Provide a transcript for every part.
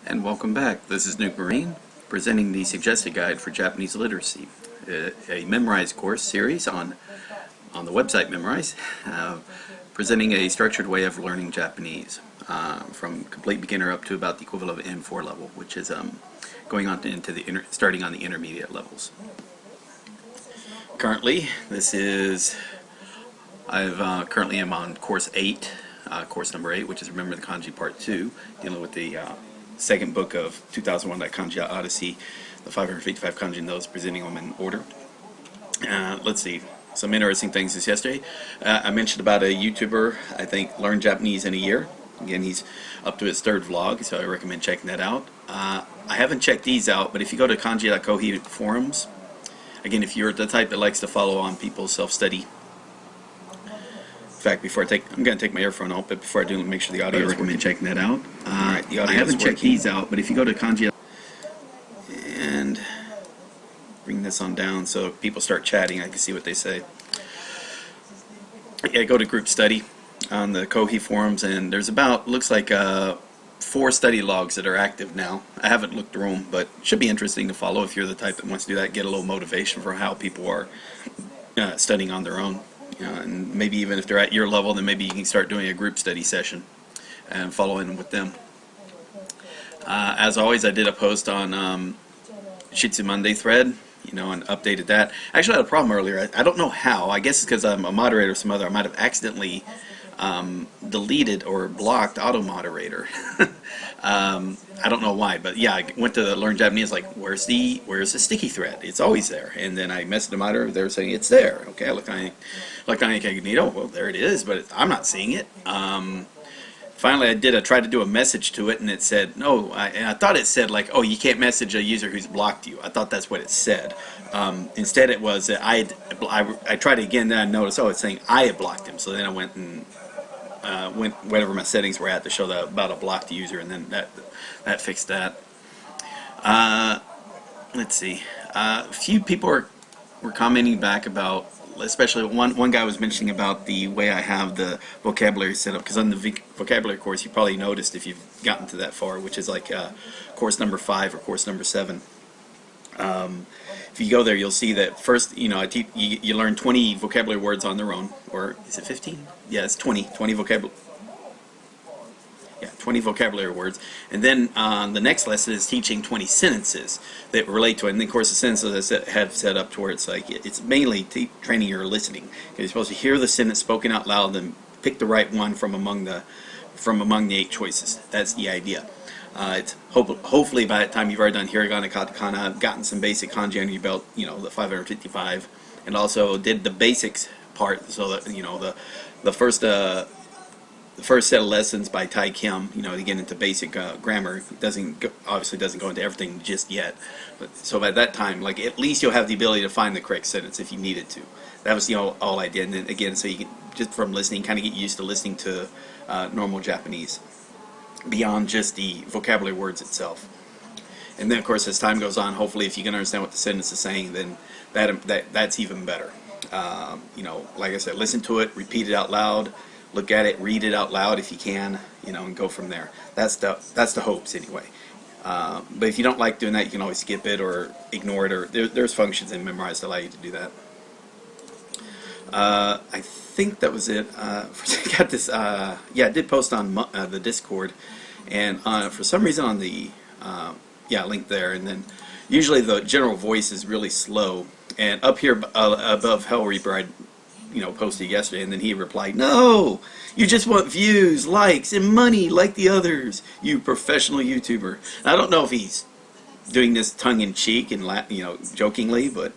And welcome back. This is Nuke Marine presenting the suggested guide for Japanese literacy, a Memorize course series on the website Memorize, presenting a structured way of learning Japanese from complete beginner up to about the equivalent of N4 level, which is going on into the starting on the intermediate levels. Currently, I currently am on course 8. Course number 8, which is Remember the Kanji Part 2, dealing with the second book of 2001 Kanji Odyssey, the 555 kanji and those, presenting them in order. Let's see, some interesting things this yesterday. I mentioned about a YouTuber, I think, learned Japanese in a year. Again, he's up to his 3rd vlog, so I recommend checking that out. I haven't checked these out, but if you go to kanji.kohi forums, again, if you're the type that likes to follow on people's self-study. In fact, I'm going to take my earphone out, but before I do, make sure the audio is working. I recommend checking that out. Alright, the audio I haven't checked these out, but if you go to Kanji and bring this on down so people start chatting, I can see what they say. Yeah, go to group study on the Kohi forums, and there's looks like 4 study logs that are active now. I haven't looked through them, but it should be interesting to follow if you're the type that wants to do that, get a little motivation for how people are studying on their own. And maybe even if they're at your level, then maybe you can start doing a group study session and following with them. As always, I did a post on Shitsu Monday thread, and updated that. I actually had a problem earlier. I don't know how. I guess it's because I'm a moderator or some other. I might have accidentally deleted or blocked auto moderator. I don't know why, but yeah, I went to Learn Japanese, like, where's the sticky thread? It's always there. And then I messaged the moderator, they were saying it's there. Okay, I looked on incognito, well, there it is, but I'm not seeing it. Finally, I tried to do a message to it, and it said, no, I thought it said, like, oh, you can't message a user who's blocked you. I thought that's what it said. Instead, it was that I tried it again, then I noticed, oh, it's saying I had blocked him. So then I went and went whatever my settings were at to show that about a blocked user, and then that fixed that. Let's see. A few people were commenting back about, especially one guy was mentioning about the way I have the vocabulary set up, because on the vocabulary course, you probably noticed if you've gotten to that far, which is like course number 5 or course number 7. If you go there, you'll see that first, you learn 20 vocabulary words on their own, or is it 15? Yeah, it's 20 vocabulary. Yeah, 20 vocabulary words, and then the next lesson is teaching 20 sentences that relate to it. And then, of course, the sentences I have set up to where it's like it's mainly training your listening. You're supposed to hear the sentence spoken out loud, and pick the right one from among the 8 choices. That's the idea. It's hopefully by the time you've already done hiragana, katakana, gotten some basic kanji under your belt, the 555, and also did the basics part, so that the first set of lessons by Tai Kim, to get into basic grammar, obviously doesn't go into everything just yet. But so by that time, like, at least you'll have the ability to find the correct sentence if you needed to. That was all I did. And then again, so you can just from listening, kind of get used to listening to normal Japanese beyond just the vocabulary words itself. And then, of course, as time goes on, hopefully, if you can understand what the sentence is saying, then that's even better. Like I said, listen to it, repeat it out loud. Look at it, read it out loud if you can, and go from there. That's the hopes anyway. But if you don't like doing that, you can always skip it or ignore it, or there's functions in Memorize that allow you to do that. I think that was it. I got this. Yeah, I did post on the Discord, and for some reason on the link there, and then usually the general voice is really slow, and up here above Hell Reaper, I posted yesterday, and then he replied, "No, you just want views, likes, and money like the others, you professional YouTuber." I don't know if he's doing this tongue-in-cheek and jokingly, but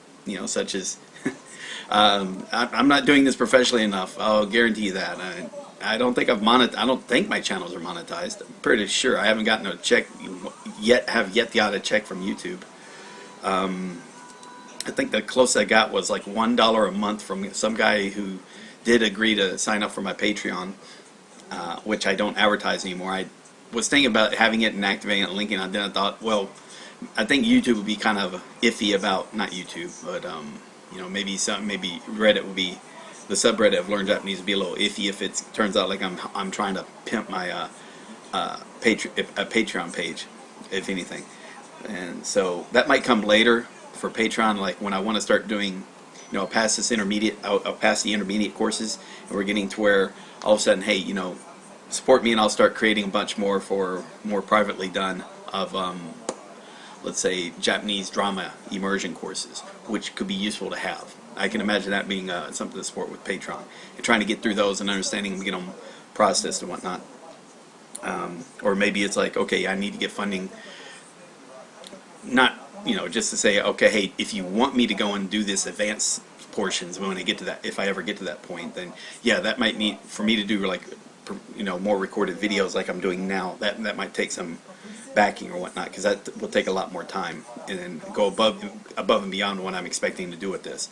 such as I'm not doing this professionally enough. I'll guarantee you that. I don't think I don't think my channels are monetized. I'm pretty sure I haven't gotten a check yet. Have yet got a check from YouTube. I think the closest I got was like $1 a month from some guy who did agree to sign up for my Patreon, which I don't advertise anymore. I was thinking about having it and activating it and linking it, and then I thought, well, I think YouTube would be kind of iffy about, not YouTube, but maybe Reddit would be, the subreddit of Learn Japanese would be a little iffy if it turns out like I'm trying to pimp my a Patreon page, if anything. And so that might come later for Patreon, like when I want to start doing, I'll pass this intermediate, I'll pass the intermediate courses, and we're getting to where all of a sudden, hey, support me, and I'll start creating a bunch more for more privately done of, let's say, Japanese drama immersion courses, which could be useful to have. I can imagine that being something to support with Patreon, and trying to get through those and understanding them, get them processed and whatnot. Or maybe it's like, okay, I need to get funding, not, just to say, okay, hey, if you want me to go and do this advanced portions when I get to that, if I ever get to that point, then yeah, that might need for me to do like, more recorded videos like I'm doing now. That might take some backing or whatnot, because that will take a lot more time and then go above and beyond what I'm expecting to do with this.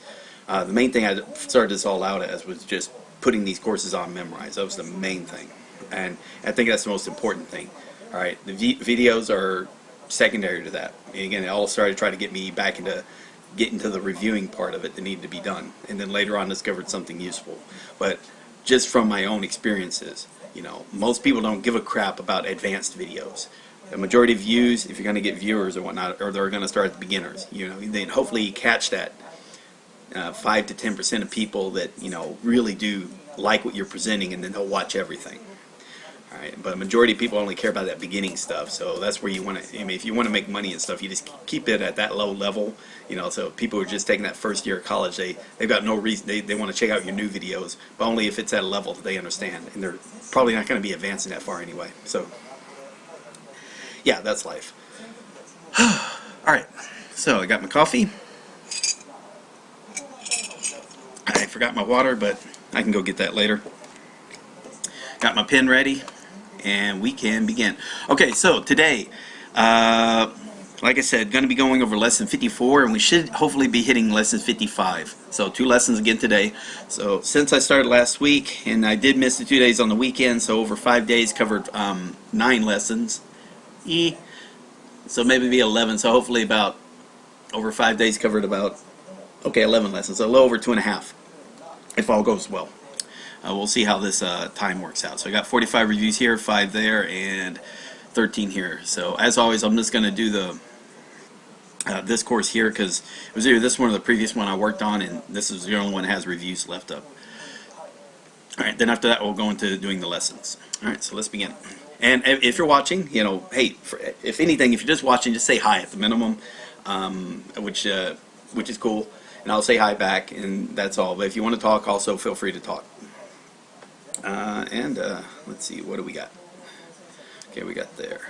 The main thing I started this all out as was just putting these courses on memorize. That was the main thing, and I think that's the most important thing. All right, the videos are secondary to that. And again, it all started to try to get me back into getting to the reviewing part of it that needed to be done, and then later on discovered something useful. But just from my own experiences, most people don't give a crap about advanced videos. The majority of views, if you're going to get viewers or whatnot, or they're going to start at the beginners. Then hopefully you catch that 5 to 10% of people that really do like what you're presenting, and then they'll watch everything. All right, but a majority of people only care about that beginning stuff. So that's where you want to. If you want to make money and stuff, you just keep it at that low level. So people who are just taking that first year of college, they've got no reason. They want to check out your new videos, but only if it's at a level that they understand, and they're probably not going to be advancing that far anyway. So yeah, that's life. All right, so I got my coffee. I forgot my water, but I can go get that later. Got my pen ready, and we can begin. Okay, so today, like I said, going to be going over lesson 54, and we should hopefully be hitting lesson 55. So 2 lessons again today. So since I started last week, and I did miss the 2 days on the weekend, so over 5 days covered 9 lessons. So maybe be 11. So hopefully about over 5 days covered about 11 lessons. So a little over 2.5, if all goes well. We'll see how this time works out. So I got 45 reviews here, 5 there, and 13 here. So as always, I'm just going to do the this course here, because it was either this one or the previous one I worked on, and this is the only one that has reviews left up. Alright, then after that we'll go into doing the lessons. Alright, so let's begin. And if you're watching, hey, if anything, if you're just watching, just say hi at the minimum, which is cool, and I'll say hi back, and that's all. But if you want to talk, also feel free to talk. Let's see, what do we got? Okay, we got there.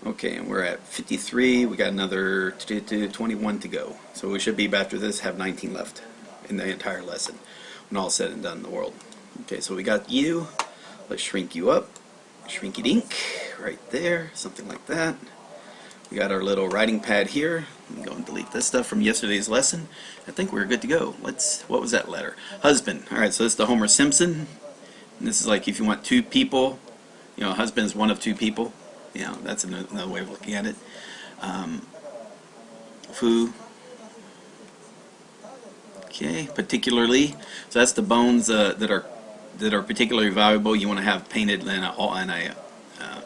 Okay, and we're at 53. We got another 21 to go. So we should be, after this, have 19 left in the entire lesson when all said and done in the world. Okay, so we got you. Let's shrink you up. Shrinky dink right there, something like that. We got our little writing pad here. Let me go and delete this stuff from yesterday's lesson. I think we're good to go. What was that letter? Husband. Alright, so this is the Homer Simpson. And this is like if you want 2 people, husband is one of 2 people. That's another way of looking at it. Fu. Okay, particularly. So that's the bones that are particularly valuable. You want to have painted in a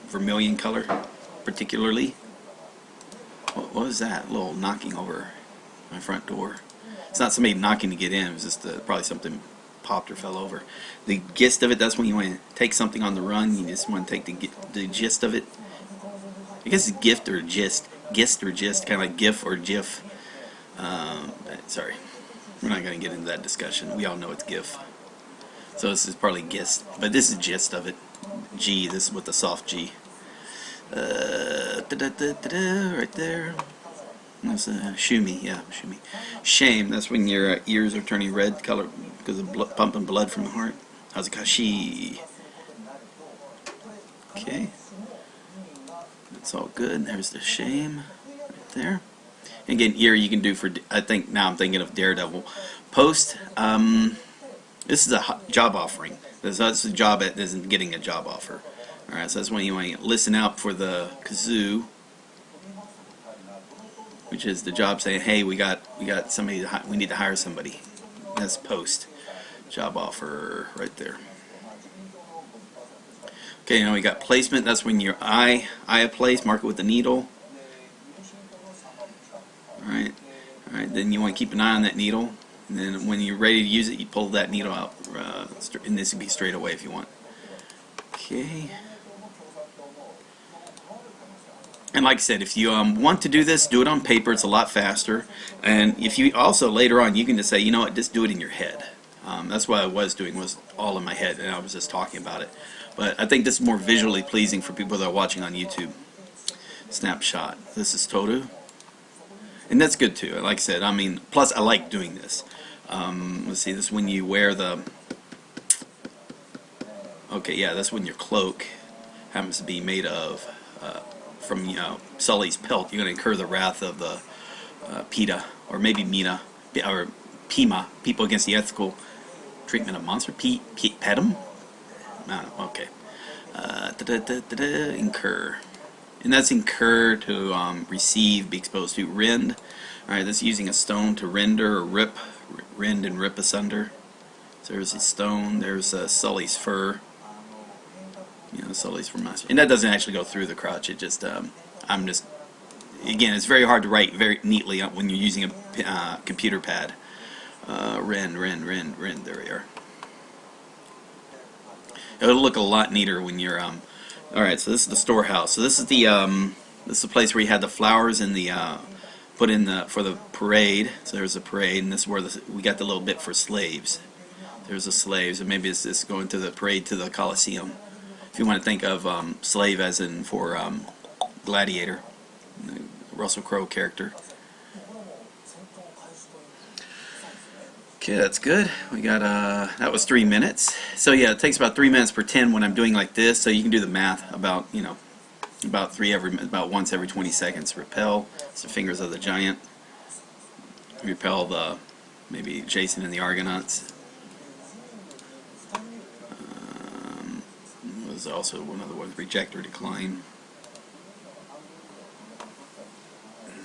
vermilion color, particularly. What was that? A little knocking over my front door. It's not somebody knocking to get in. It was just probably something popped or fell over. The gist of it, that's when you want to take something on the run. You just want to take the gist of it. I guess it's gift or gist. Gist or gist, kind of like gif or gif. Sorry. We're not going to get into that discussion. We all know it's gif. So this is probably gist. But this is gist of it. G, this is with the soft G. Right there. That's shumi, yeah, shumi. Shame, that's when your ears are turning red color because of pumping blood from the heart. Hazakashi. Okay. That's all good. There's the shame right there. And again, ear you can do for, I think, now I'm thinking of Daredevil. Post, this is a job offering. That's a job that isn't getting a job offer. Alright, so that's when you want to listen out for the kazoo, which is the job saying, hey, we got somebody, we need to hire somebody. That's post. Job offer right there. Okay, now we got placement. That's when your eye a place, mark it with the needle. Alright, then you want to keep an eye on that needle. And then when you're ready to use it, you pull that needle out. And this can be straight away if you want. Okay. And like I said, if you want to do this, do it on paper. It's a lot faster. And if you also, later on, you can just say, you know what, just do it in your head. That's what I was doing, was all in my head, and I was just talking about it. But I think this is more visually pleasing for people that are watching on YouTube. Snapshot. This is Toru. And that's good too. Like I said, I mean, plus I like doing this. Let's see, this is when you wear the... Okay, yeah, that's when your cloak happens to be made of... from Sully's pelt. You're going to incur the wrath of the PETA, or maybe Mina, or PEMA, People Against the Ethical Treatment of Monster. PETM? I don't know, okay. Incur. And that's incur, to receive, be exposed to. Rend. Alright, that's using a stone to render or rip. Rend and rip asunder. So there's a stone, there's Sully's fur. You know, Sully's fur monster. And that doesn't actually go through the crotch, it just, I'm just, again, it's very hard to write very neatly when you're using a computer pad. Rend, there we are. It'll look a lot neater when you're, alright, so this is the storehouse. So this is the place where you had the flowers and the, put in the, for the parade. So there's a parade, and this is where we got the little bit for slaves. There's the slaves, and maybe it's this going to the parade to the Colosseum. If you want to think of slave as in for Gladiator, the Russell Crowe character. Okay, that's good. We got, that was 3 minutes. So yeah, it takes about 3 minutes per 10 when I'm doing like this, so you can do the math about, you know, about once every 20 seconds. Repel, it's the fingers of the giant. Repel the, maybe Jason and the Argonauts. Was also one of the ones, reject or decline.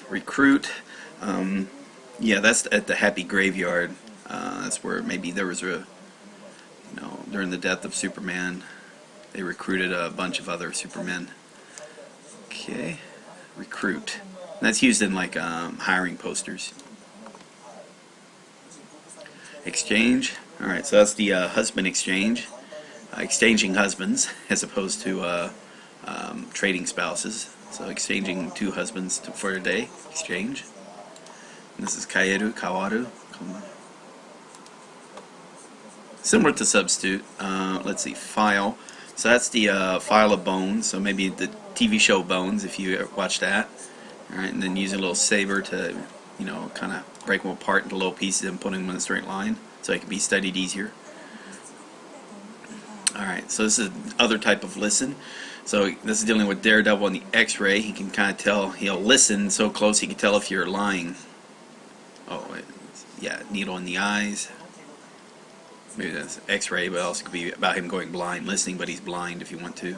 Recruit. Yeah, that's at the Happy Graveyard. That's where maybe there was a, you know, during the death of Superman, they recruited a bunch of other Supermen. Okay, recruit. And that's used in like hiring posters. Exchange. All right, so that's the husband exchange. Exchanging husbands as opposed to trading spouses. So exchanging 2 husbands for a day. Exchange. And this is kaeru, kawaru. Similar to substitute. Let's see, file. So that's the file of Bones. So maybe the TV show Bones, if you watch that. Alright, and then use a little saber to, you know, kind of break them apart into little pieces and put them in a straight line so it can be studied easier. Alright, so this is other type of listen. So this is dealing with Daredevil and the X-ray. He can kind of tell, he'll listen so close he can tell if you're lying. Oh, yeah, needle in the eyes. Maybe that's X-ray, but also could be about him going blind, listening, but he's blind if you want to.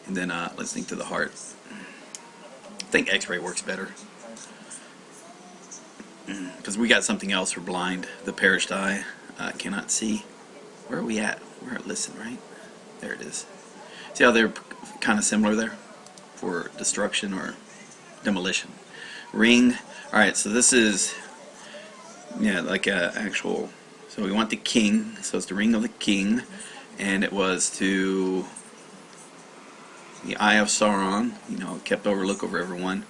And then listening to the heart. I think X-ray works better. Because we got something else for blind. The perished eye. Cannot see. Where are we at? We're at listen, right? There it is. See how they're kind of similar there? For destruction or demolition. Ring. Alright, so this is, yeah, like a actual, so we want the king, so it's the ring of the king, and it was to the Eye of Sauron, you know, kept overlook over everyone.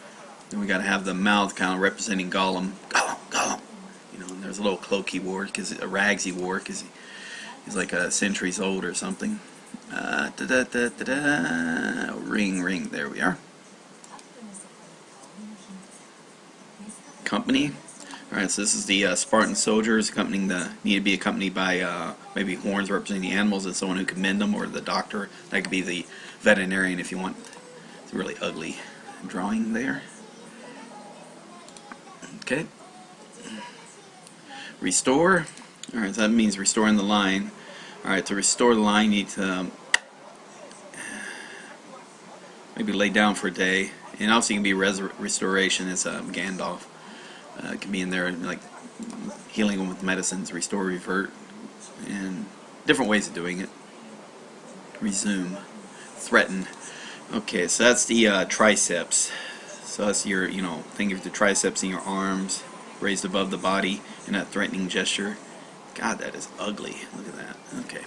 Then we got to have the mouth kind of representing Gollum. Gollum, you know, and there's a little cloak he wore, a rags he wore, because he's like a centuries old or something. Ring, there we are. Company. Alright, so this is the Spartan soldiers accompanying need to be accompanied by maybe horns representing the animals and someone who can mend them, or the doctor. That could be the veterinarian if you want. It's a really ugly drawing there. Okay. Restore. Alright, so that means restoring the line. Alright, to restore the line, you need to maybe lay down for a day. And also you can be restoration, it's Gandalf. It can be in there, like healing them with medicines, restore, revert, and different ways of doing it. Resume. threaten. Okay, so that's the triceps. So that's your, think of the triceps in your arms raised above the body in that threatening gesture. God, that is ugly. Look at that. Okay.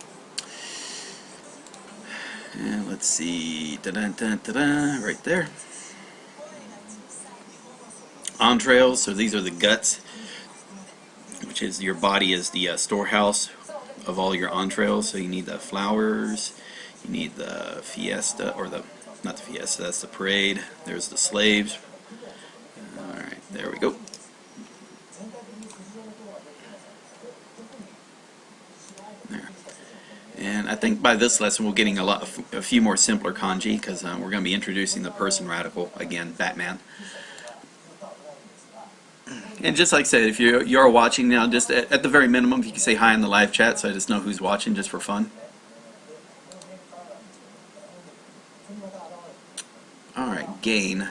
And let's see. Da-da-da-da-da, right there. Entrails, so these are the guts, which is your body is the storehouse of all your entrails. So you need the flowers, you need the fiesta, or not the fiesta, that's the parade. There's the slaves. Alright, there we go. There. And I think by this lesson we're getting a few more simpler kanji, because we're going to be introducing the person radical again, Batman. And just like I said, if you're watching now, just at the very minimum, if you can say hi in the live chat so I just know who's watching, just for fun. Alright, gain.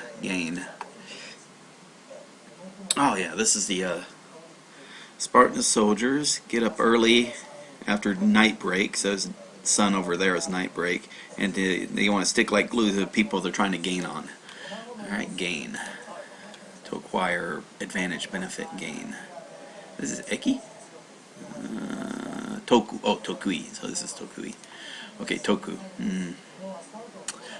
Oh yeah, this is the Spartan soldiers get up early after night break, so the sun over there is night break, and they want to stick like glue to the people they're trying to gain on. Alright, gain. To acquire advantage, benefit, gain. This is Eki? Toku. Oh, Tokui. So this is Tokui. Okay, Toku.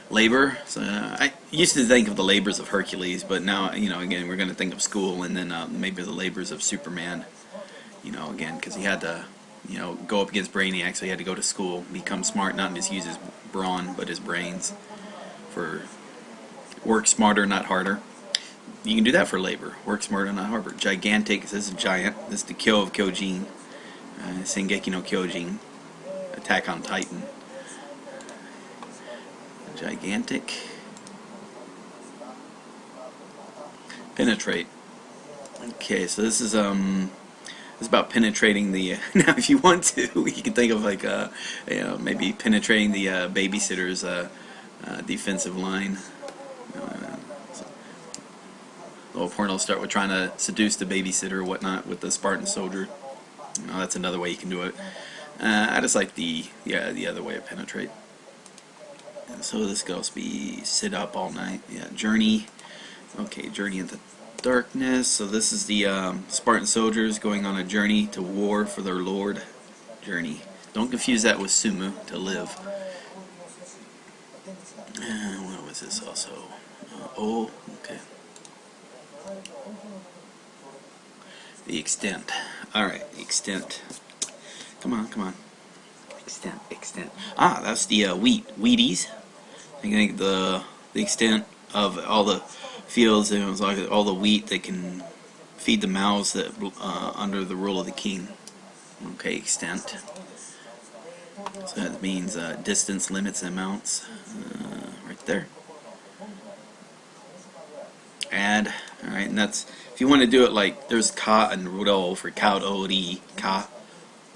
Labor. So I used to think of the labors of Hercules, but now, again, we're going to think of school, and then maybe the labors of Superman. Again, because he had to, go up against Brainiac, so he had to go to school, become smart, not just use his brawn, but his brains. For work smarter, not harder. You can do that for labor. Work smarter, not harder. Gigantic. This is giant. This is the Kyo of Kyojin. Shingeki no Kyojin. Attack on Titan. Gigantic. Penetrate. Okay, so this is about penetrating the. Now, if you want to, you can think of like maybe penetrating the babysitter's defensive line. Little porno will start with trying to seduce the babysitter or whatnot with the Spartan soldier. That's another way you can do it. I just like the other way of penetrate. And so this goes be sit up all night. Yeah, journey. Okay, journey into darkness. So this is the Spartan soldiers going on a journey to war for their lord. Journey. Don't confuse that with sumu, to live. What was this also? Oh, okay. The extent. Alright, the extent. Come on. Extent. Ah, that's the Wheaties. I think the extent of all the fields, and it was like all the wheat that can feed the mouths that under the rule of the king. Okay, extent. So that means distance, limits, and amounts. Right there. Add. Alright, and that's, if you want to do it like, there's ka and ro for kaori, ka,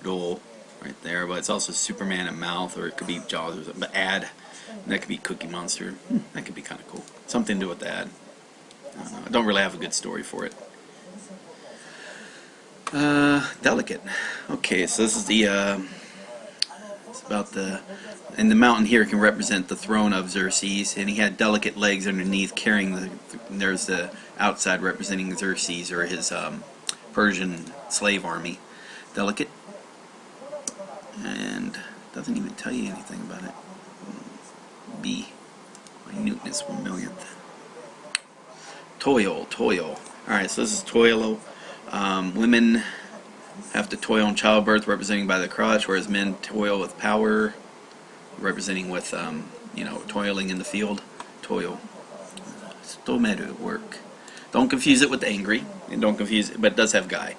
ro, right there, but it's also Superman and mouth, or it could be Jaws or something, but add, and that could be Cookie Monster. That could be kind of cool. Something to do with the add. I don't know. I don't really have a good story for it. Delicate. Okay, so this is the, it's about the, and the mountain here can represent the throne of Xerxes, and he had delicate legs underneath carrying there's the outside representing Xerxes, or his Persian slave army. Delicate. And doesn't even tell you anything about it. B. Minuteness 1/1000th. Toil. Alright, so this is toilo. Women have to toil in childbirth, representing by the crotch, whereas men toil with power, representing with, toiling in the field. Toil. Stomeru, work. Don't confuse it with angry, and don't confuse it, but it does have guy.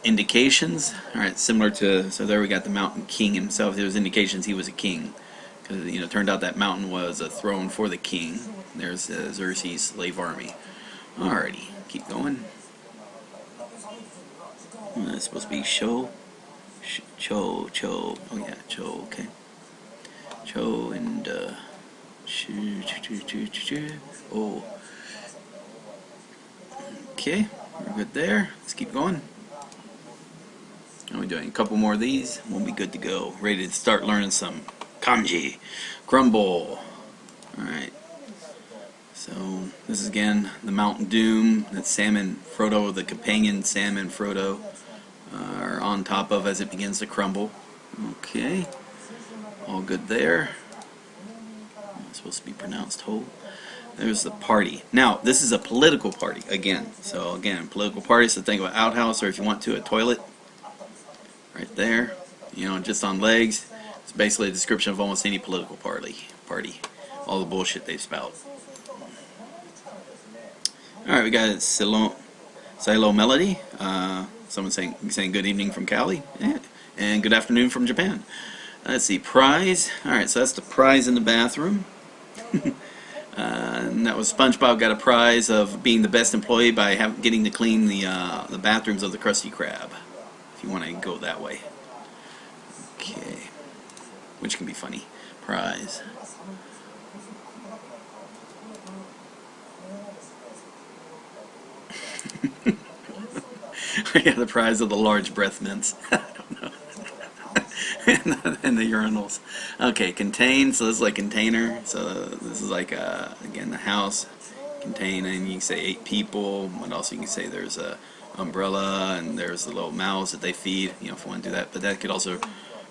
Indications. Alright, similar to, so there we got the mountain king himself. There was indications he was a king. Because, it turned out that mountain was a throne for the king. There's Xerxes' slave army. Alrighty, keep going. It's supposed to be Cho. Oh yeah, Cho, okay. Cho and, oh. Okay, we're good there. Let's keep going. How are we doing? A couple more of these, we'll be good to go. Ready to start learning some Kanji. Crumble. Alright. So this is again the Mountain Doom that Sam and Frodo, the companion Sam and Frodo, are on top of as it begins to crumble. Okay. All good there. It's supposed to be pronounced whole. There's the party. Now, this is a political party again. So again, political party. So think of an outhouse, or if you want to, a toilet. Right there. You know, just on legs. It's basically a description of almost any political party. All the bullshit they spout. Alright, we got Silo Melody. Someone saying good evening from Cali. Yeah. And good afternoon from Japan. Let's see, prize. Alright, so that's the prize in the bathroom. And that was SpongeBob got a prize of being the best employee by getting to clean the bathrooms of the Krusty Krab. If you want to go that way. Okay. Which can be funny. Prize. I got the prize of the large breath mints. I don't know. and the urinals. Okay, contain. So this is like container. So this is like again the house. Contain, and you can say 8 people. What else you can say? There's a umbrella, and there's the little mouths that they feed. You know, if you want to do that. But that could also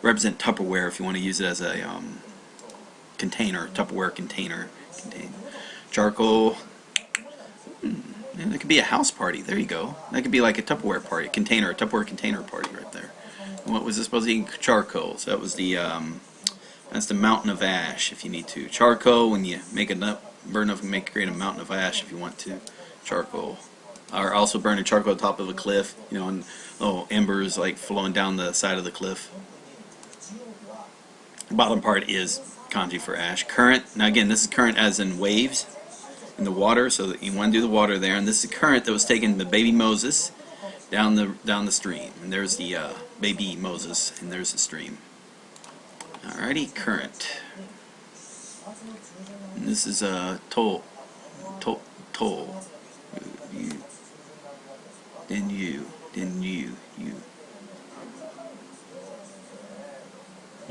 represent Tupperware if you want to use it as a container. Tupperware container. Contain. Charcoal. Yeah, that could be a house party. There you go. That could be like a Tupperware party, a Tupperware container party right there. And what was this supposed to be? Charcoal. So that was the that's the mountain of ash. If you need to, charcoal. When you make enough, burn enough, and create a mountain of ash. If you want to, charcoal. Or also burning charcoal on top of a cliff. You know, and little embers like flowing down the side of the cliff. The bottom part is kanji for ash. Current. Now again, this is current as in waves. In the water, so that you want to do the water there, and this is the current that was taking the baby Moses down the stream, and there's the baby Moses, and there's the stream. Alrighty, current. And this is toll. You, then you,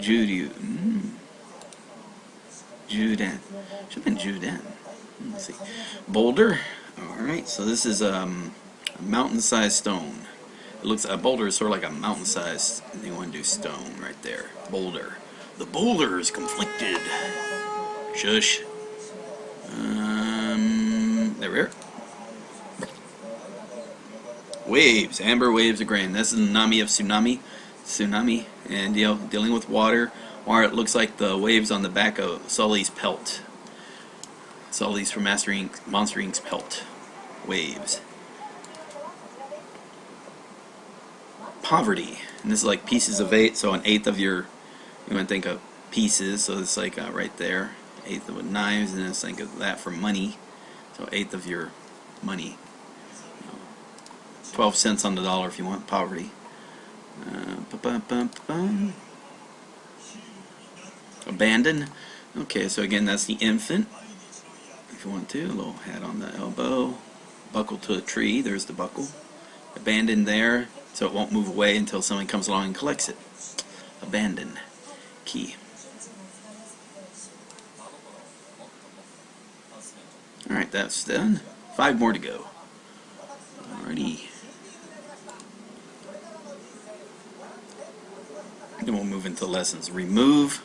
Jude, Judan. Should have been Judan. Let's see. Boulder. Alright, so this is a mountain-sized stone. It looks, a boulder is sort of like a mountain-sized, you want to do stone right there. Boulder. The boulder is conflicted. Shush. There we are. Waves. Amber waves of grain. That's the Nami of tsunami. Tsunami. And dealing with water. Or it looks like the waves on the back of Sully's pelt. Sully's from Monster Inc.'s pelt. Waves. Poverty. And this is like pieces of 8, so an eighth of your, you want to think of pieces, so it's like right there. Eighth of knives, and then think of that for money. So eighth of your money. 12 cents on the dollar if you want poverty. Abandon. Okay, so again, that's the infant. If you want to, a little hat on the elbow. Buckle to a tree. There's the buckle. Abandon there, so it won't move away until someone comes along and collects it. Abandon. Key. Alright, that's done. 5 more to go. Alrighty. Then we'll move into lessons. Remove.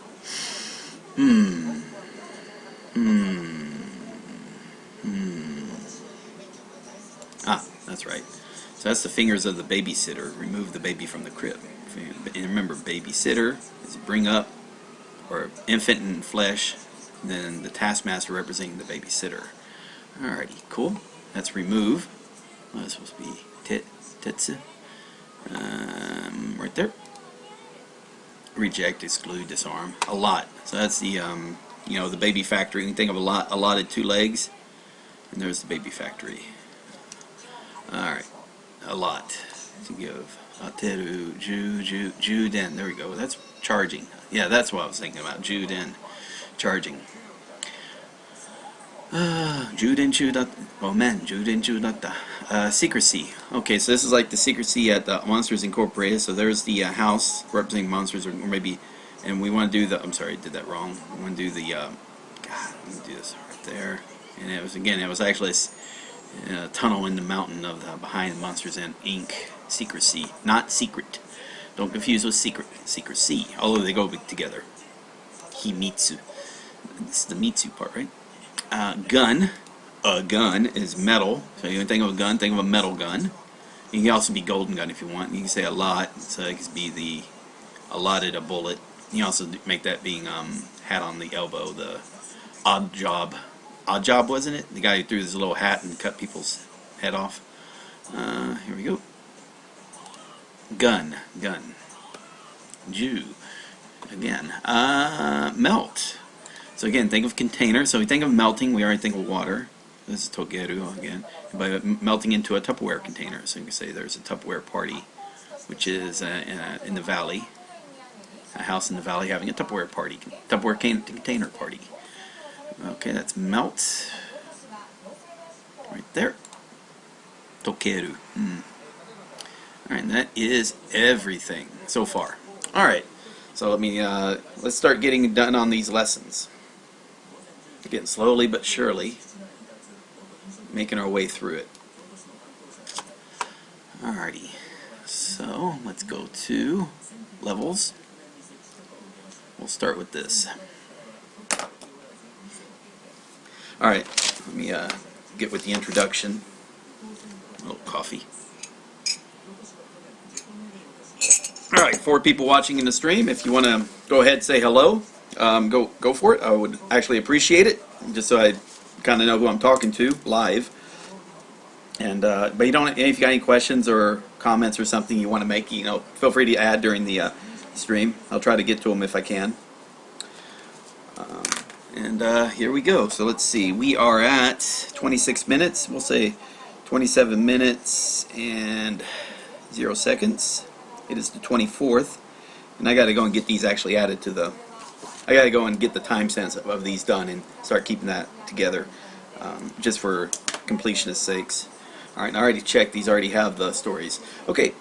Ah, that's right. So that's the fingers of the babysitter. Remove the baby from the crib. And remember, babysitter is bring up, or infant in flesh, then the taskmaster representing the babysitter. Alrighty, cool. That's remove. Oh, that's supposed to be tetsu. Right there. Reject, exclude, disarm. A lot. So that's the you know, the baby factory. You can think of a lot, allotted 2 legs, and there's the baby factory. Alright, a lot to give. Ateru, Juden. There we go. That's charging. Yeah, that's what I was thinking about. Juden. Charging. Secrecy. Okay, so this is like the secrecy at the Monsters Incorporated. So there's the house representing monsters, or maybe And we want to do the, I'm sorry, I did that wrong. We want to do the, God, let me do this right there. And it was, again, it was actually a tunnel in the mountain of the Behind Monsters Inc. Secrecy, not secret. Don't confuse with secret. Secrecy, although they go together. Himitsu. It's the Mitsu part, right? Gun. A gun is metal. So you think of a gun, think of a metal gun. You can also be golden gun if you want. You can say a lot, so it could be the allotted a bullet. You can also make that being hat on the elbow, the odd job. Odd job, wasn't it? The guy who threw his little hat and cut people's head off. Here we go. Gun. Jew. Again. Melt. So again, think of container. So we think of melting, we already think of water. This is togeru again. By melting into a Tupperware container. So you can say there's a Tupperware party, which is in the valley. A house in the valley having a Tupperware party. Tupperware container party. Okay, that's melt. Right there. Tokeru. Alright, and that is everything so far. Alright, so let's start getting done on these lessons. Getting slowly but surely making our way through it. Alrighty, so let's go to levels. We'll start with this. Alright, let me get with the introduction. A little coffee. Alright, 4 people watching in the stream. If you want to go ahead and say hello, go for it. I would actually appreciate it, just so I kind of know who I'm talking to live. And but you don't. If you got any questions or comments or something you want to make, feel free to add during the stream. I'll try to get to them if I can. Here we go. So let's see. We are at 26 minutes. We'll say 27 minutes and 0 seconds. It is the 24th, and I got to go and get these actually added to the. I got to go and get the timestamps of these done and start keeping that together, just for completionist sakes. All right, I already checked. These already have the stories. Okay,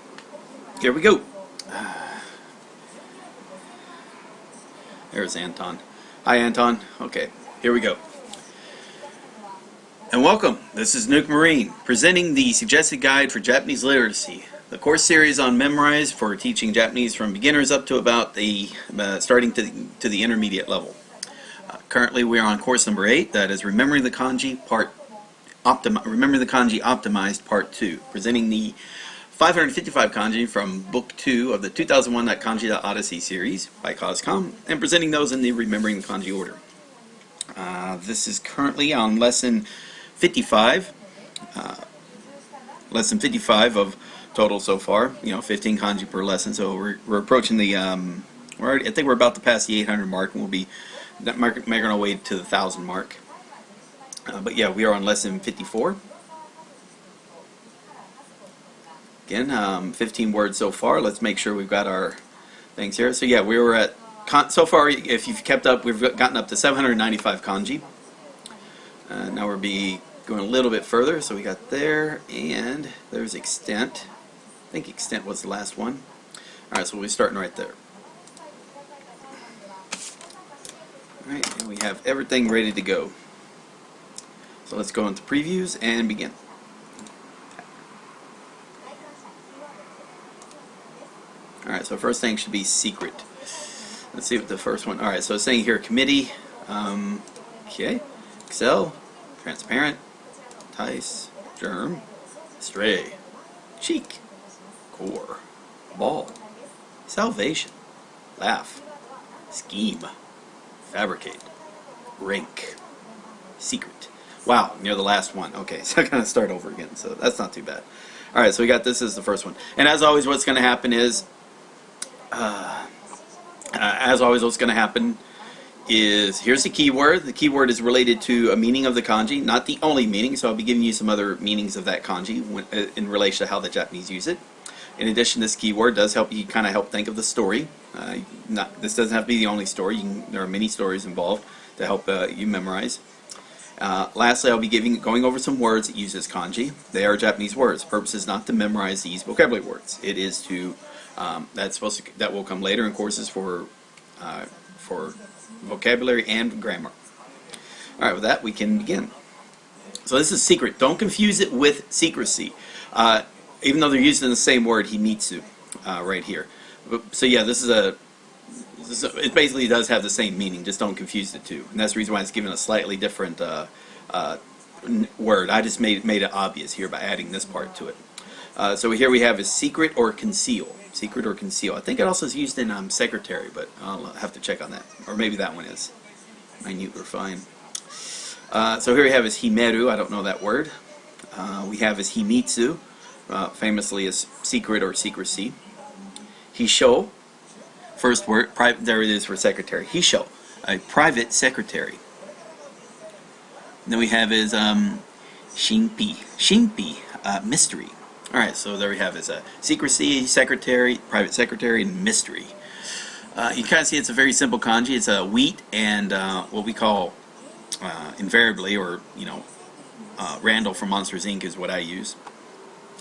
here we go. There's Anton. Hi, Anton. Okay, here we go. And welcome. This is Nuke Marine, presenting the Suggested Guide for Japanese Literacy, the course series on Memorize for teaching Japanese from beginners up to about the starting to the intermediate level. Currently, we are on course number 8. That is Remembering the Kanji Optimized Part 2, presenting the 555 kanji from Book 2 of the 2001 Kanji.Odyssey series by Coscom, and presenting those in the Remembering the Kanji order. This is currently on lesson 55. Lesson 55 of total so far. 15 kanji per lesson. So we're approaching the. I think we're about to pass the 800 mark, and we'll be making our way to the 1,000 mark. But yeah, we are on lesson 54. Again, 15 words so far. Let's make sure we've got our things here. So yeah, we were at, so far, if you've kept up, we've gotten up to 795 kanji. Now we'll be going a little bit further. So we got there, and there's extent. I think extent was the last one. Alright, so we'll be starting right there. Alright, and we have everything ready to go. So let's go into previews and begin. Alright, so first thing should be secret. Let's see what the first one. Alright, so it's saying here committee, okay, Excel, transparent, Tice, germ, stray, cheek, core, ball, salvation, laugh, scheme, fabricate, rink, secret. Wow, near the last one. Okay, so I gotta start over again, so that's not too bad. Alright, so we got this as the first one. And as always, what's going to happen is, here's the keyword. The keyword is related to a meaning of the kanji, not the only meaning, so I'll be giving you some other meanings of that kanji in relation to how the Japanese use it. In addition, this keyword does help you kind of help think of the story. This doesn't have to be the only story. There are many stories involved to help you memorize. Lastly, I'll be going over some words that use this kanji. They are Japanese words. The purpose is not to memorize these vocabulary words. It is to that will come later in courses for for vocabulary and grammar. Alright, with that we can begin. So this is secret. Don't confuse it with secrecy. Even though they're used in the same word, himitsu, right here. So yeah, it basically does have the same meaning, just don't confuse the two. And that's the reason why it's given a slightly different word. I just made it obvious here by adding this part to it. So here we have is secret or conceal. Secret or conceal. I think it also is used in secretary, but I'll have to check on that. Or maybe that one is. Minute or fine. So here we have is himeru. I don't know that word. We have is himitsu, famously as secret or secrecy. Hisho, first word, private, there it is for secretary. Hisho, a private secretary. And then we have is shinpi, mystery. Alright, so there we have is secrecy, secretary, private secretary, and mystery. You kind of see it's a very simple kanji. It's a wheat and what we call invariably, or Randall from Monsters Inc. is what I use.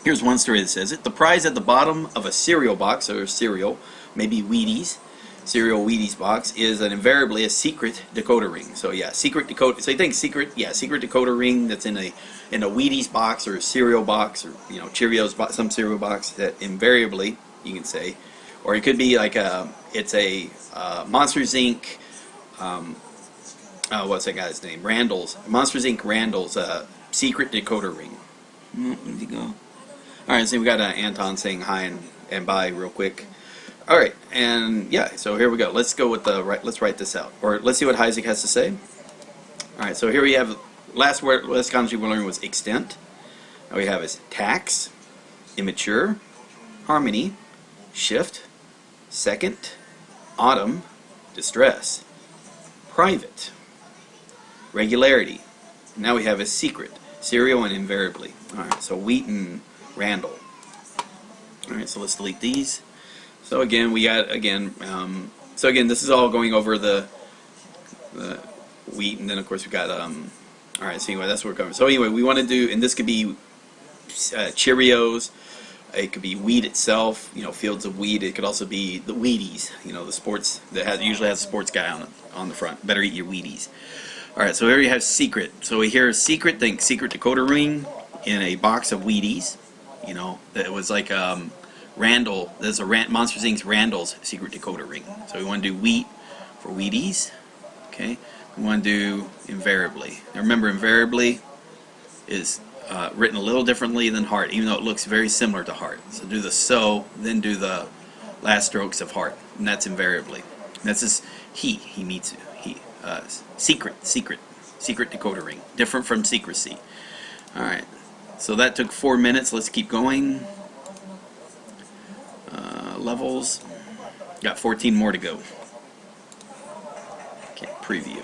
Here's one story that says it. The prize at the bottom of a cereal box, or cereal, maybe Wheaties, cereal Wheaties box, is invariably a secret decoder ring. So yeah, secret decoder. So you think secret decoder ring that's in a Wheaties box or a cereal box, or Cheerios box, some cereal box, that invariably you can say, or it could be like it's a Monsters Inc. What's that guy's name? Randall's Monsters Inc. Randall's secret decoder ring. There you go. All right, so we got Anton saying hi and bye real quick. All right, and yeah, so here we go. Let's go with let's write this out, or let's see what Isaac has to say. All right, so here we have last kanji we learned was extent. Now we have is tax, immature, harmony, shift, second, autumn, distress, private, regularity. Now we have a secret, cereal, and invariably. All right, so wheat and Randall. All right, so let's delete these. So again, we got so again, this is all going over the wheat, and then of course we got all right. So anyway, that's what we're covering. So anyway, we want to do, and this could be Cheerios. It could be wheat itself, fields of wheat. It could also be the Wheaties, the sports that usually has a sports guy on the front. Better eat your Wheaties. All right, so here you have secret. So we hear secret. Think secret decoder ring in a box of Wheaties. That was like Randall. There's Monsters Inc.'s Randall's secret decoder ring. So we want to do wheat for Wheaties. Okay. We want to do invariably. Now remember, invariably is written a little differently than heart, even though it looks very similar to heart. So do the so, then do the last strokes of heart, and that's invariably. And that's just himitsu. Secret decoder ring, different from secrecy. All right, so that took 4 minutes. Let's keep going. Levels, got 14 more to go. Okay, preview.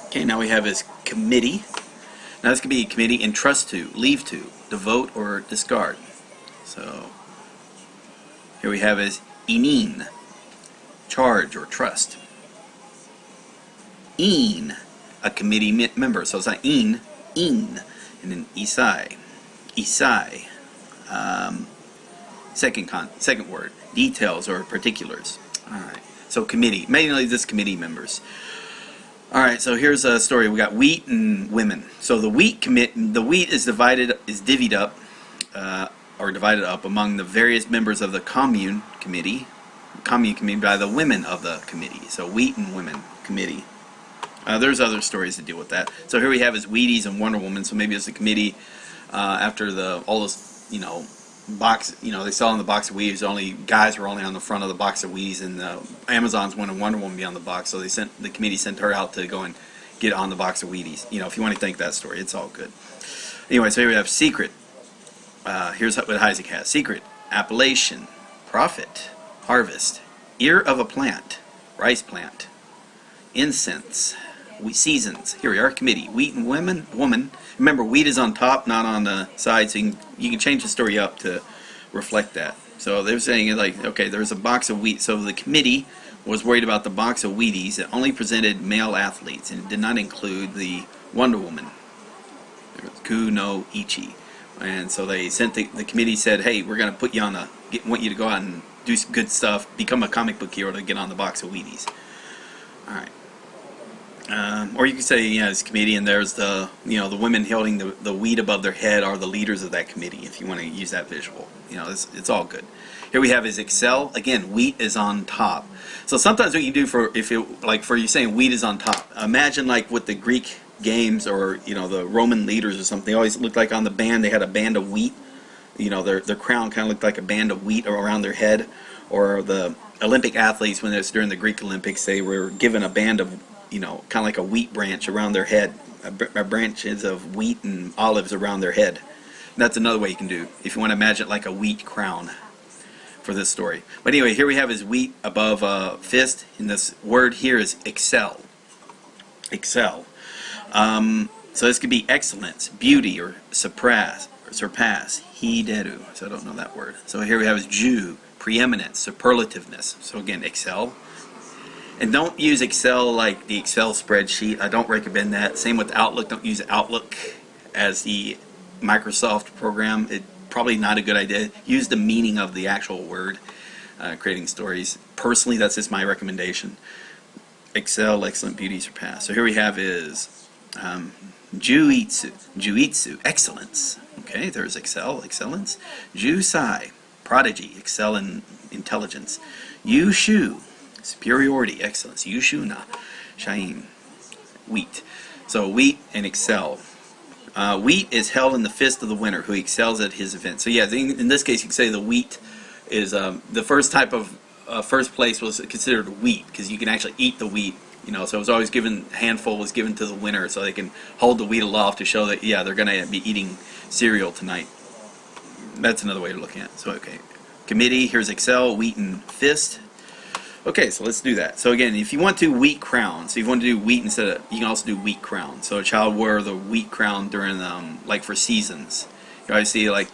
Okay, now we have is committee. Now this could be committee, entrust to, leave to, devote, or discard. So here we have is inin, charge or trust. In, a committee member. So it's not in, and then isai, second word, details or particulars. All right. So committee, mainly this committee members. All right. So here's a story. We got wheat and women. So the wheat is divvied up, or divided up among the various members of the commune committee by the women of the committee. So wheat and women committee. There's other stories to deal with that. So here we have is Wheaties and Wonder Woman. So maybe it's the committee after all those box. They sell in the box of Wheaties. Guys were only on the front of the box of Wheaties, and Amazon's wanted Wonder Woman to be on the box. So the committee sent her out to go and get on the box of Wheaties. If you want to think that story, it's all good. Anyway, so here we have secret. Here's what Isaac has: secret, appellation, profit, harvest, ear of a plant, rice plant, incense, seasons. Here we are, committee, wheat and woman. Remember, wheat is on top, not on the side, so you can change the story up to reflect that. So they're saying, like, okay, there's a box of wheat. So the committee was worried about the box of Wheaties. It only presented male athletes, and it did not include the Wonder Woman, Ku no Ichi. And so they sent the committee said, hey, we're going to put you want you to go out and do some good stuff, become a comic book hero to get on the box of Wheaties. All right. Or you could say, you know, this committee, and there's the, you know, the women holding the wheat above their head are the leaders of that committee, if you want to use that visual. You know, it's all good. Here we have is excel. Again, wheat is on top. So sometimes what you do for, if it, like for you saying wheat is on top, imagine like with the Greek games or, you know, the Roman leaders or something, they always looked like on the band, they had a band of wheat. You know, their crown kind of looked like a band of wheat around their head. Or the Olympic athletes, when it was during the Greek Olympics, they were given a band of, you know, kind of like a wheat branch around their head, branches of wheat and olives around their head. That's another way you can do, if you want to imagine it like a wheat crown for this story. But anyway, here we have his wheat above fist, and this word here is excel. Excel. So this could be excellence, beauty, or surpass. Hideru. So I don't know that word. So here we have is Jew, preeminence, superlativeness. So again, excel. And don't use Excel like the Excel spreadsheet. I don't recommend that. Same with Outlook. Don't use Outlook as the Microsoft program. It's probably not a good idea. Use the meaning of the actual word, creating stories. Personally, that's just my recommendation. Excel, excellent, beauty, surpass. So here we have is Juitsu, excellence. Okay, there's excel, excellence. Jusai, prodigy, excel in intelligence. Yushu, superiority, excellence. Yushuna, shaim, wheat. So wheat and excel. Wheat is held in the fist of the winner who excels at his event. So yeah, in this case you could say the wheat is the first type of first place was considered wheat because you can actually eat the wheat. You know, so it was always given, handful was given to the winner so they can hold the wheat aloft to show that, yeah, they're going to be eating cereal tonight. That's another way of looking at it. So, okay. Committee, here's excel, wheat and fist. Okay, so let's do that. So again, if you want to wheat crown, so if you want to do wheat instead of, you can also do wheat crown. So a child wore the wheat crown during, like for seasons. You always see like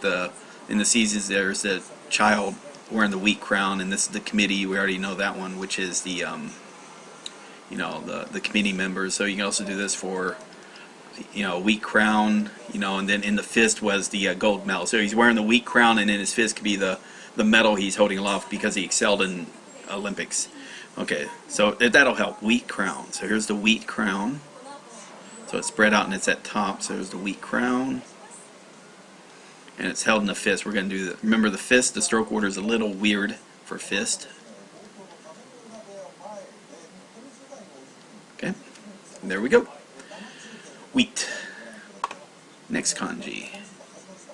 in the seasons there's the child wearing the wheat crown, and this is the committee, we already know that one, which is the, you know, the committee members. So you can also do this for, you know, wheat crown, you know, and then in the fist was the gold medal. So he's wearing the wheat crown, and in his fist could be the medal he's holding aloft because he excelled in Olympics. Okay, so that'll help. Wheat crown. So here's the wheat crown. So it's spread out and it's at top. So there's the wheat crown, and it's held in the fist. We're going to do that. Remember, the fist, the stroke order is a little weird for fist. Okay, there we go. Wheat. Next kanji,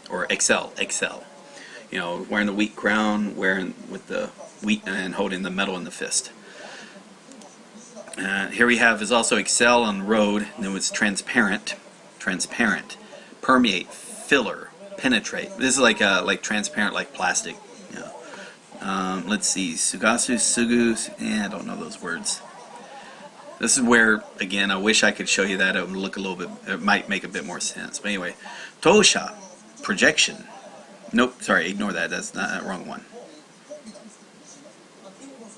or excel. Excel. You know, wearing the wheat crown, wearing with the wheat and holding the medal in the fist. Here we have is also excel on road. And then it's transparent, permeate, filler, penetrate. This is like transparent, like plastic. You know. Let's see, sugasu, sugu. I don't know those words. This is where, again, I wish I could show you that. It would look a little bit, it might make a bit more sense. But anyway, tosha, projection. Nope, sorry, ignore that. That's not that wrong one.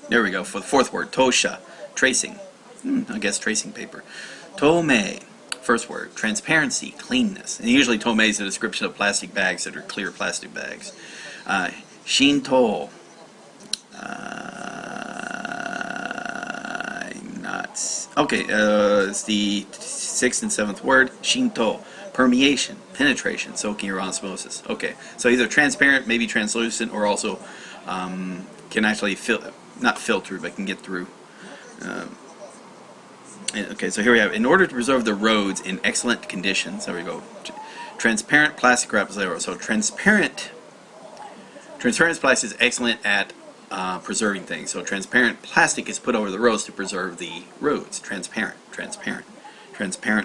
There we go. For the fourth word, tosha, tracing. I guess tracing paper. Tomei, first word, transparency, cleanness. And usually tomei is a description of plastic bags that are clear plastic bags. Shinto. Okay, it's the sixth and seventh word, Shinto, permeation, penetration, soaking or osmosis. Okay, so either transparent, maybe translucent, or also can actually not filter, but can get through. Okay, so here we have, in order to preserve the roads in excellent conditions, there we go, transparent plastic wrap zero. So transparent plastic is excellent at preserving things. So transparent plastic is put over the roads to preserve the roads. Transparent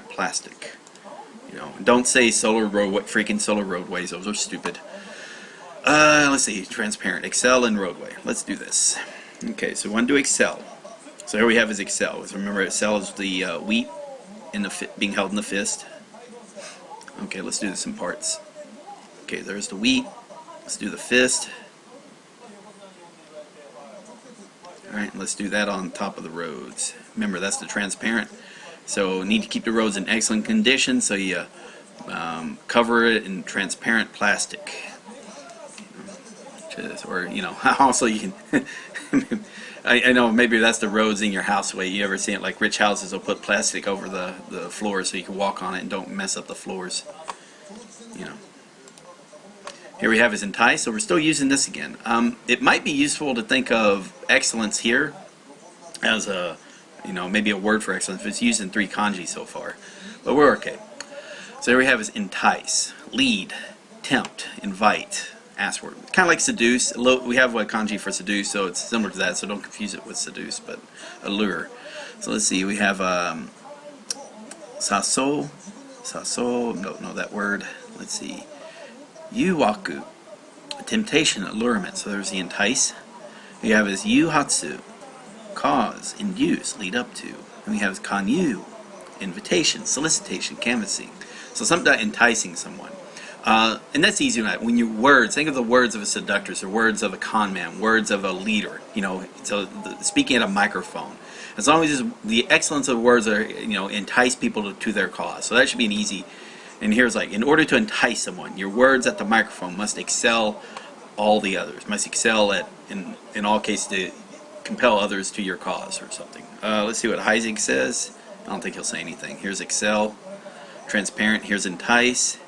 plastic. You know, don't say freaking solar roadways. Those are stupid. Let's see, transparent, excel and roadway. Let's do this. Okay, so we want to do excel. So here we have is excel. So remember, excel is the wheat in the being held in the fist. Okay, let's do this in parts. Okay, there's the wheat. Let's do the fist. Alright, let's do that on top of the roads. Remember, that's the transparent. So need to keep the roads in excellent condition, so you cover it in transparent plastic. or you know, also you can. I know maybe that's the roads in your house way. You ever see it like rich houses will put plastic over the floors so you can walk on it and don't mess up the floors. You know. Here we have is entice, so we're still using this again. It might be useful to think of excellence here as a, you know, maybe a word for excellence. It's used in 3 kanji so far, but we're okay. So here we have is entice, lead, tempt, invite, ask word. Kind of like seduce. We have a kanji for seduce, so it's similar to that, so don't confuse it with seduce, but allure. So let's see, we have saso, don't know that word. Let's see, yuwaku, temptation, allurement. So there's the entice. We have is yuhatsu, cause, induce, lead up to. And we have is kanyu, invitation, solicitation, canvassing. So something about enticing someone. And that's easy when you words, think of the words of a seductress or words of a con man, words of a leader, you know, so speaking at a microphone. As long as the excellence of the words are, you know, entice people to their cause. So that should be an easy, and here's like, in order to entice someone, your words at the microphone must excel all the others, must excel at, in all cases, to compel others to your cause or something. Let's see what Heisig says. I don't think he'll say anything. Here's excel, transparent, here's entice.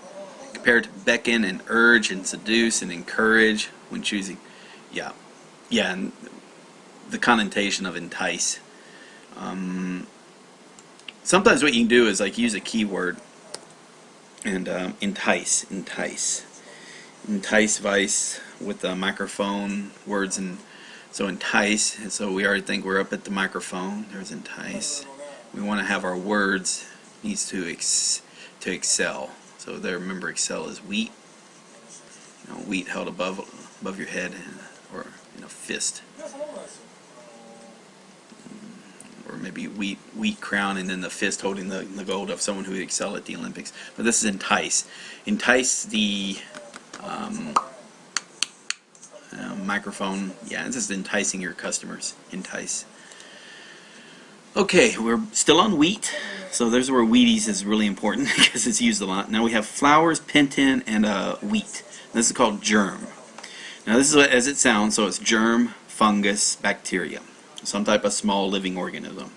Compared to beckon and urge and seduce and encourage when choosing. Yeah, and the connotation of entice. Sometimes what you can do is like use a keyword and entice vice with the microphone words, and so entice. And so we already think we're up at the microphone. There's entice. We want to have our words needs to excel. So there, remember, excel is wheat. You know, wheat held above your head, or in a fist, or maybe wheat crown, and then the fist holding the gold of someone who would excel at the Olympics. But this is entice. Entice the microphone. Yeah, it's just enticing your customers. Entice. Okay, we're still on wheat, so there's where Wheaties is really important because it's used a lot. Now we have flowers, pentin, and wheat. This is called germ. Now this is as it sounds, so it's germ, fungus, bacteria, some type of small living organism,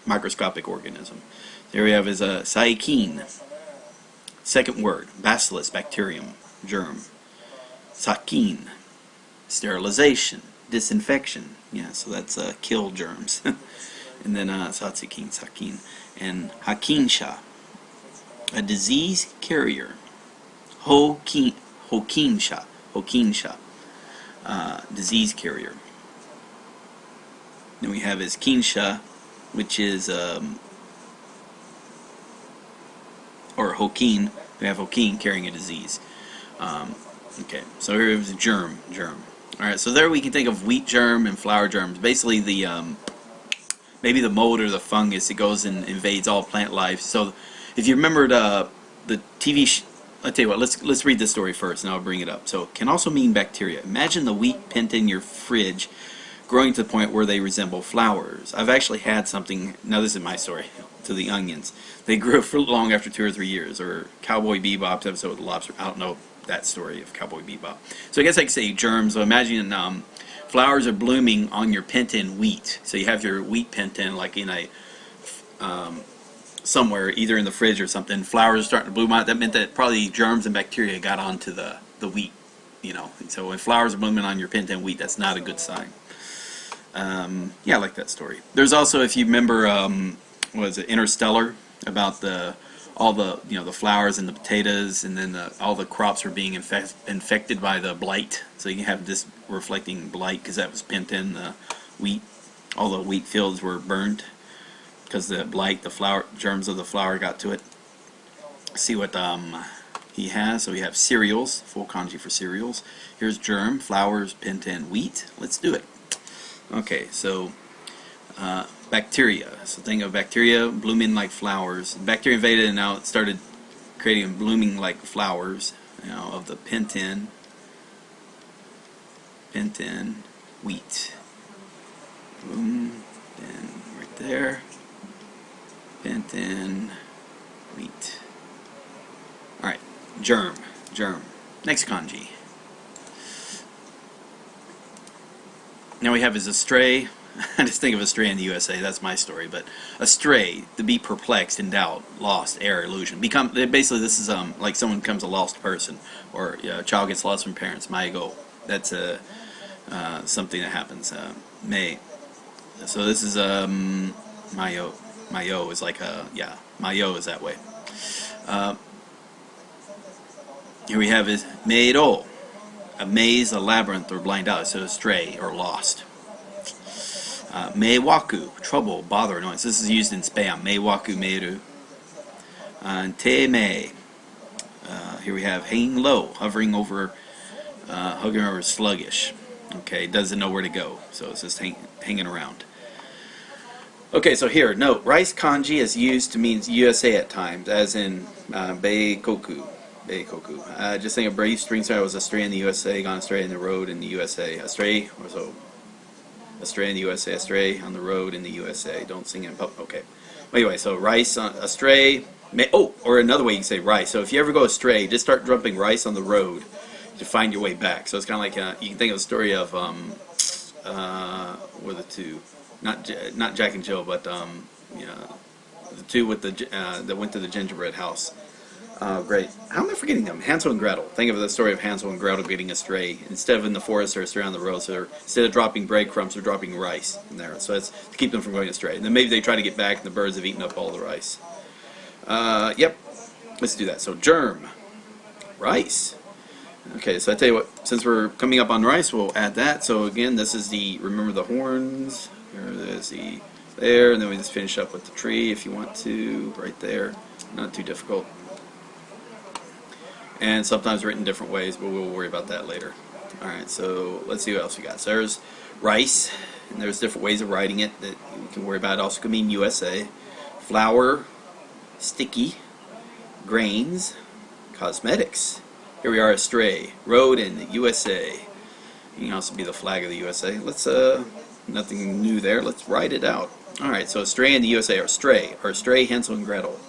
microscopic organism. There we have is a saikin. Second word, bacillus, bacterium, germ. Sakin, sterilization, disinfection. Yeah, so that's kill germs. And then satsukin, sakin, and hakinsha, a disease carrier. Hokinsha, disease carrier. Then we have is kinsha, which is or hokin. We have hokin carrying a disease. Okay, so here is germ. Alright, so there we can think of wheat germ and flour germs. Basically the maybe the mold or the fungus, it goes and invades all plant life. So if you remember the TV I'll tell you what, let's read this story first and I'll bring it up. So it can also mean bacteria. Imagine the wheat pent in your fridge growing to the point where they resemble flowers. I've actually had something, now this is my story, to the onions. They grew fruit long after 2 or 3 years, or Cowboy Bebop's episode with the lobster. I don't know that story of Cowboy Bebop. So I guess I could say germs. So imagine flowers are blooming on your pent-in wheat. So you have your wheat pent-in like in a somewhere, either in the fridge or something. Flowers are starting to bloom out. That meant that probably germs and bacteria got onto the wheat. You know, so when flowers are blooming on your pent-in wheat, that's not a good sign. Yeah, I like that story. There's also, if you remember, what is it, Interstellar, about all the the flowers and the potatoes, and then all the crops were being infected by the blight. So you can have this reflecting blight because that was pent in the wheat. All the wheat fields were burned because the blight, the flower germs of the flower got to it. See what he has. So we have cereals, full kanji for cereals. Here's germ, flowers, pent in wheat. Let's do it. Okay, so bacteria. So think of bacteria blooming like flowers. Bacteria invaded and now it started creating and blooming like flowers. Of the pent-in wheat. Boom, and right there. Pent-in wheat. All right, germ. Next kanji. Now we have is astray. I just think of astray in the USA. That's my story. But astray, to be perplexed, in doubt, lost, error, illusion. Become basically this is like someone becomes a lost person, or a child gets lost from parents. Maigo. That's something that happens. May. So this is Mayo. Mayo is like yeah. Mayo is that way. Here we have is Meido. A maze, a labyrinth, or blind out. So astray or lost. Meiwaku, trouble, bother, annoyance. This is used in spam. Meiwaku, meiru. Te mei. Here we have hanging low, hovering over sluggish. Okay, doesn't know where to go, so it's just hanging around. Okay, so here, note, rice kanji is used to mean USA at times, as in Beikoku. Beikoku. Just think of brave string star was astray in the USA, gone astray in the road in the USA. Astray, or so. Astray in the USA, astray on the road in the USA. Don't sing it in public. Okay. Anyway, so rice, astray. Or another way you can say rice. So if you ever go astray, just start dumping rice on the road to find your way back. So it's kind of like, you can think of the story of, what are the two? Not Jack and Jill, but yeah, the two with the that went to the gingerbread house. Great. How am I forgetting them? Hansel and Gretel. Think of the story of Hansel and Gretel getting astray. Instead of in the forest, they're astray on the road. So instead of dropping breadcrumbs, they're dropping rice in there. So it's to keep them from going astray. And then maybe they try to get back, and the birds have eaten up all the rice. Yep. Let's do that. So germ, rice. Okay. So I tell you what. Since we're coming up on rice, we'll add that. So again, this is the remember the horns. There's the there, and then we just finish up with the tree if you want to, right there. Not too difficult. And sometimes written different ways, but we'll worry about that later. Alright, so let's see what else we got. So there's rice, and there's different ways of writing it that you can worry about. It also could mean USA. Flour, sticky, grains, cosmetics. Here we are, astray. Road in the USA. You can also be the flag of the USA. Let's, nothing new there. Let's write it out. Alright, so astray in the USA, or astray, Hansel and Gretel.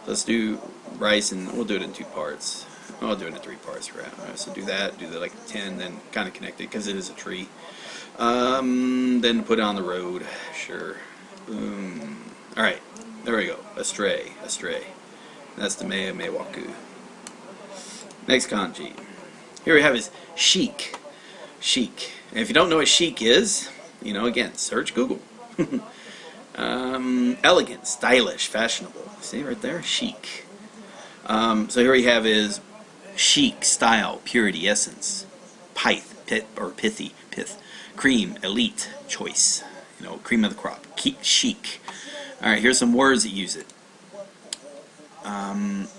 Let's do rice, and we'll do it in 2 parts. I'll do it in 3 parts. So do that like 10, then kind of connect it because it is a tree. Then put it on the road. Sure. Boom. All right. There we go. Astray. That's the Meiwaku. Next kanji. Here we have is chic. Chic. And if you don't know what chic is, you know, again, search Google. Elegant, stylish, fashionable. See right there? Chic. So here we have is chic, style, purity, essence, pithy, cream, elite, choice, you know, cream of the crop, chic. Alright, here's some words that use it.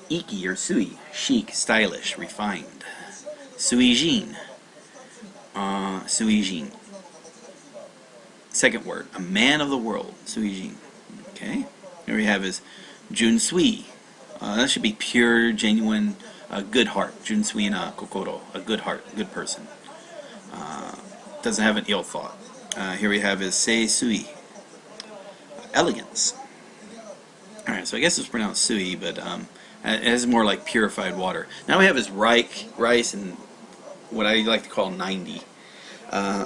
Iki or sui, chic, stylish, refined. Suijin, suijin. Second word, a man of the world, suijin. Okay, here we have is junsui. That should be pure, genuine, a good heart. Junsui na kokoro, a good heart, a good person. Doesn't have an ill thought. Here we have is seisui, elegance. Alright, so I guess it's pronounced sui, but it has more like purified water. Now we have is rice and what I like to call 90.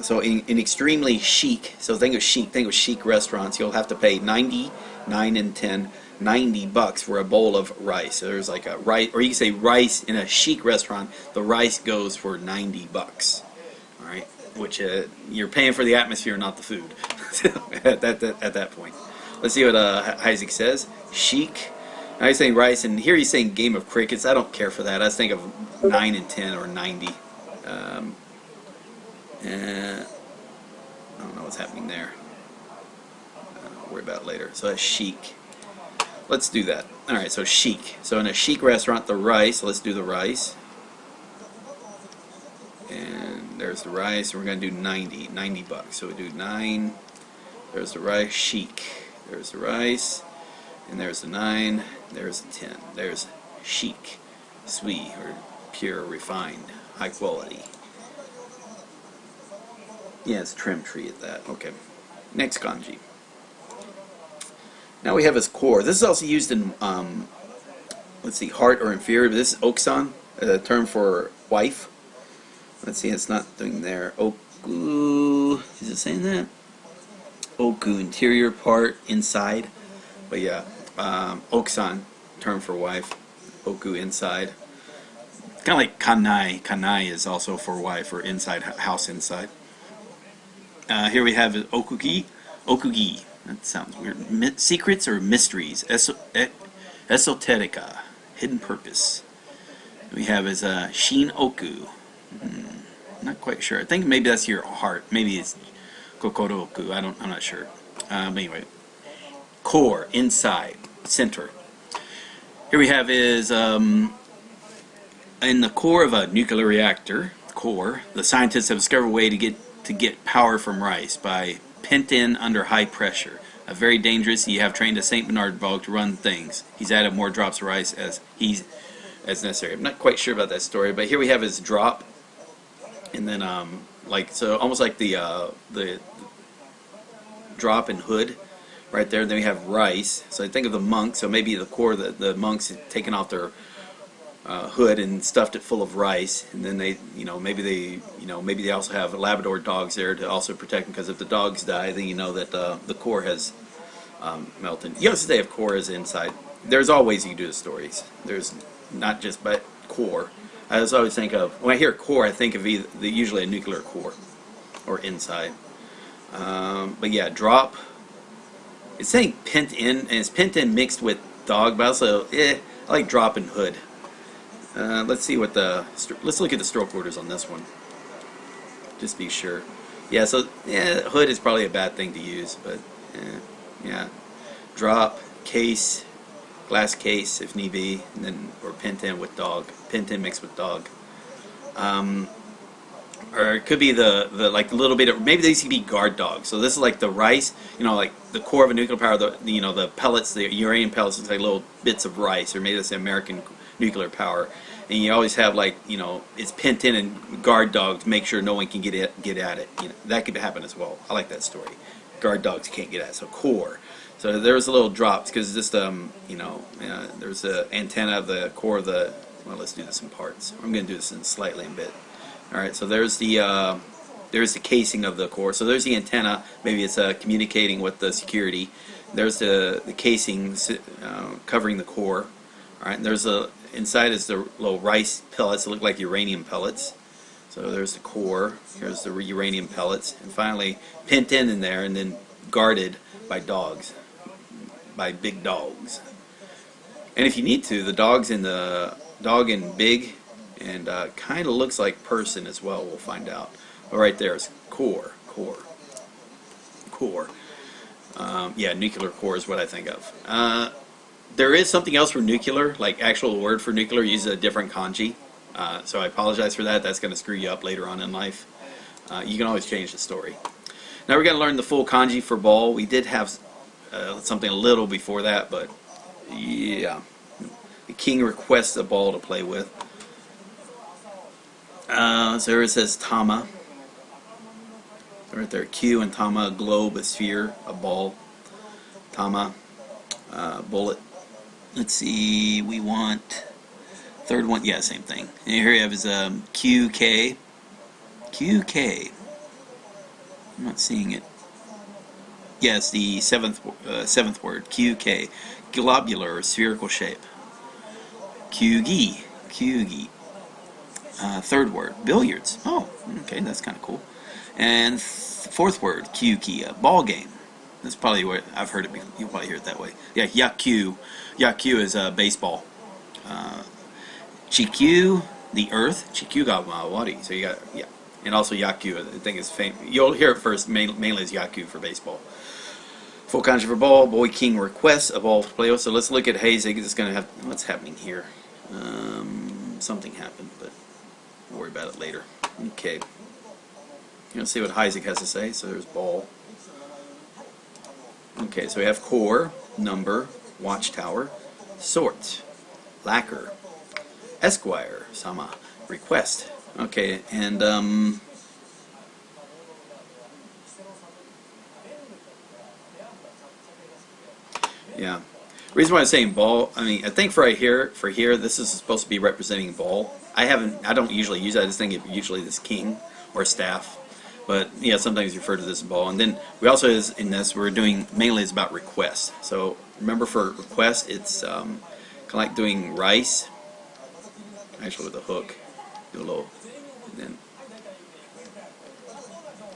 So in extremely chic, so think of chic restaurants, you'll have to pay 90, 9 and 10, $90 for a bowl of rice. So there's like a rice, or you can say rice in a chic restaurant, the rice goes for $90. Alright, which you're paying for the atmosphere, not the food. at that point. Let's see what Isaac says. Chic. Now he's saying rice, and here he's saying game of crickets. I don't care for that. I just think of 9 and 10 or 90. I don't know what's happening there. I'll worry about it later. So that's chic. Let's do that. Alright, so chic. So in a chic restaurant, the rice, let's do the rice. And there's the rice, and we're going to do $90. So we do 9. There's the rice, chic. There's the rice, and there's the 9. There's the 10. There's chic, sweet, or pure, refined, high quality. Yeah, it's trim tree at that. Okay. Next kanji. Now we have his core. This is also used in, let's see, heart or inferior. This is oksan, a term for wife. Let's see, it's not doing there. Oku, is it saying that? Oku, interior part, inside. But yeah, Okusan, term for wife. Oku, inside. Kind of like kanai. Kanai is also for wife or inside, house inside. Here we have okugi. Okugi. That sounds weird. Secrets or mysteries. Esoterica. Hidden purpose. We have is Shin Oku. Not quite sure. I think maybe that's your heart. Maybe it's Kokoro Oku. I'm not sure. But anyway, core, inside, center. Here we have is in the core of a nuclear reactor. Core. The scientists have discovered a way to get power from rice by pent in under high pressure. Very dangerous. You have trained a Saint Bernard dog to run things. He's added more drops of rice as necessary. I'm not quite sure about that story, but here we have his drop, and then so almost like the drop and hood right there. Then we have rice. So I think of the monk. So maybe the core, the monks had taken off their hood and stuffed it full of rice, and then they, maybe they also have Labrador dogs there to also protect them, because if the dogs die, then you know that the core has melted. You also say if core is inside. There's all ways you can do the stories. There's not just but core. I just always think of, when I hear core, I think of usually a nuclear core or inside. But yeah, drop. It's saying pent in, and it's pent in mixed with dog, but also I like drop and hood. Let's see what let's look at the stroke orders on this one. Just be sure. Yeah, so hood is probably a bad thing to use, but yeah. Drop, case, glass case if need be, and then or pent in with dog. Pent in mixed with dog. Or it could be the like a little bit of, maybe these could be guard dogs. So this is like the rice, like the core of a nuclear power, the pellets, the uranium pellets, it's like little bits of rice, or maybe that's the American nuclear power. And you always have it's pent in and guard dogs to make sure no one can get at it. That could happen as well. I like that story. Guard dogs can't get at it. So core. So there's a little drops because just there's the antenna of the core of the. Well, let's do this in parts. I'm going to do this in slightly a bit. All right. So there's the casing of the core. So there's the antenna. Maybe it's communicating with the security. There's the casing covering the core. All right. And there's inside is the little rice pellets that look like uranium pellets. So there's the core. Here's the uranium pellets, and finally pent in there, and then guarded by dogs, by big dogs. And if you need to, the dog in big and kind of looks like person as well. We'll find out. But right there is core. Yeah, nuclear core is what I think of. There is something else for nuclear, like actual word for nuclear uses a different kanji. So I apologize for that. That's going to screw you up later on in life. You can always change the story. Now we're going to learn the full kanji for ball. We did have something a little before that, but yeah. The king requests a ball to play with. So here it says Tama. Right there, Q and Tama, a globe, a sphere, a ball. Tama, bullet. Let's see, we want third one, yeah, same thing. And here you have is QK. QK. I'm not seeing it. Yes, the seventh word, QK. Globular or spherical shape. Kyugi. Kyugi. Third word, billiards. Oh, okay, that's kind of cool. And fourth word, Kyuki, ball game. That's probably what I've heard it. You'll probably hear it that way. Yeah, Yakyu. Yakyu is baseball. Chikyu, the earth. Chikyu ga mawari. So you got, yeah. And also Yakyu, I think is famous. You'll hear it first, mainly as Yakyu for baseball. Full kanji for ball. Boy King requests a ball to play with. So let's look at Hazig. It's going to have, what's happening here? Something happened, but we'll worry about it later. Okay. Let's see what Heisig has to say. So there's ball. Okay, so we have core, number, watchtower, sort, lacquer, esquire, sama, request. Okay, and yeah. The reason why I'm saying ball, I mean, I think for here, this is supposed to be representing ball. I don't usually use that. I just think of usually this king or staff. But yeah, sometimes you refer to this as ball. And then we also, in this, we're doing mainly is about request. So remember, for request, it's kind of like doing rice, actually with a hook. Do a little, then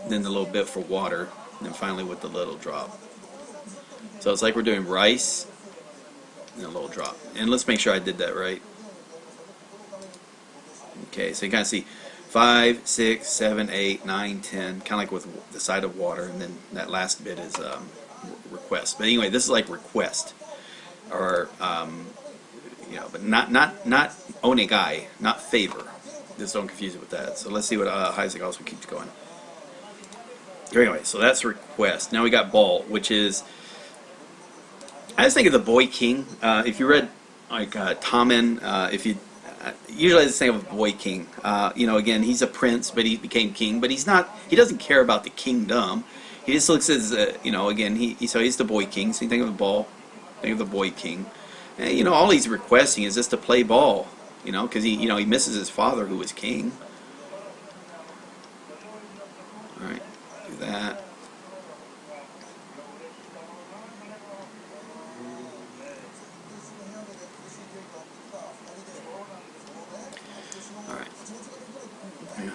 the little bit for water, and then finally with the little drop. So it's like we're doing rice and a little drop. And let's make sure I did that right. Okay, so you kind of see 5, 6, 7, 8, 9, 10, kind of like with the side of water, and then that last bit is request. But anyway, this is like request, or but not onegai, not favor. Just don't confuse it with that. So let's see what Isaac also keeps going. Anyway, so that's request. Now we got ball, which is, I just think of the boy king. If you read like Tommen, if you usually I just think of a boy king. Again, he's a prince, but he became king. But he's not. He doesn't care about the kingdom. He just looks as again. So he's the boy king. So you think of the ball, think of the boy king. And, all he's requesting is just to play ball. Because he misses his father who was king. All right, do that.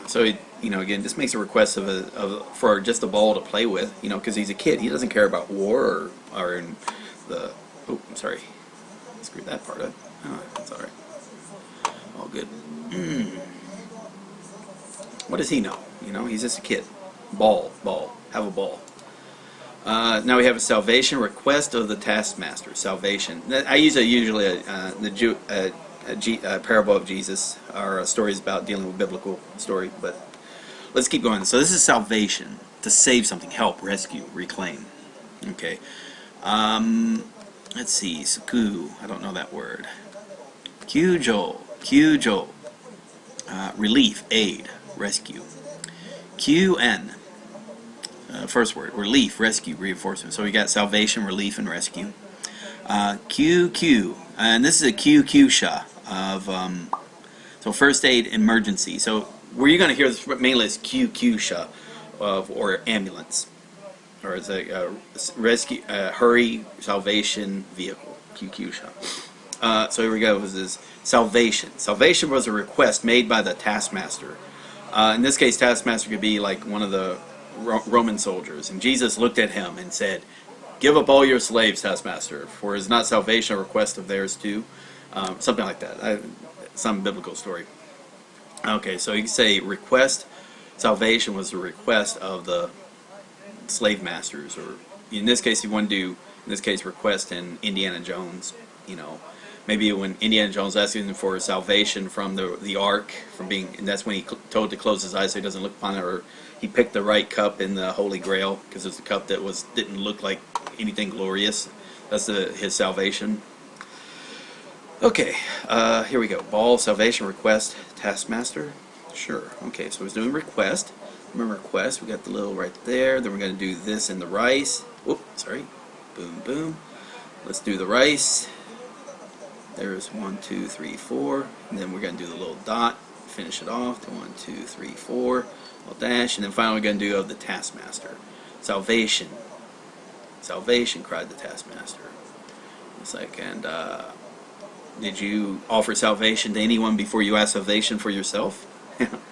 So again, just makes a request for just a ball to play with, because he's a kid. He doesn't care about war or in the. Oh, I'm sorry, screwed that part up. Oh, that's all right. All good. What does he know? He's just a kid. Ball, have a ball. Now we have a salvation request of the taskmaster. Salvation. I use usually a parable of Jesus, or stories about dealing with biblical story, but let's keep going. So this is salvation, to save something, help, rescue, reclaim. Okay. Let's see, suku, I don't know that word. Kyujo, relief, aid, rescue. QN, first word, relief, rescue, reinforcement. So we got salvation, relief, and rescue. QQ, and this is a QQ-sha of so first aid, emergency. So where you're going to hear this mainly is QQ-sha or ambulance, or it's a rescue, hurry, salvation vehicle, QQ-sha. So here we go. This is salvation. Salvation was a request made by the taskmaster. In this case, taskmaster could be like one of the Roman soldiers, and Jesus looked at him and said, "Give up all your slaves, taskmaster, for is not salvation a request of theirs too?" Something like that. Some biblical story. Okay, so you can say request. Salvation was a request of the slave masters, or in this case, you want to do request in Indiana Jones. Maybe when Indiana Jones asking him for salvation from the ark, and that's when he told to close his eyes so he doesn't look upon it, or he picked the right cup in the Holy Grail because it's a cup that didn't look like anything glorious. That's his salvation. Okay, here we go. Ball, salvation, request, taskmaster. Sure. Okay, so he's doing request. Remember request, we got the little right there. Then we're going to do this in the rice. Whoop, sorry. Boom, boom. Let's do the rice. There's 1, 2, 3, 4. And then we're going to do the little dot. Finish it off. 1, 2, 3, 4. Little dash. And then finally we're going to do of the taskmaster. Salvation. Salvation, cried the taskmaster. It's like, and did you offer salvation to anyone before you asked salvation for yourself?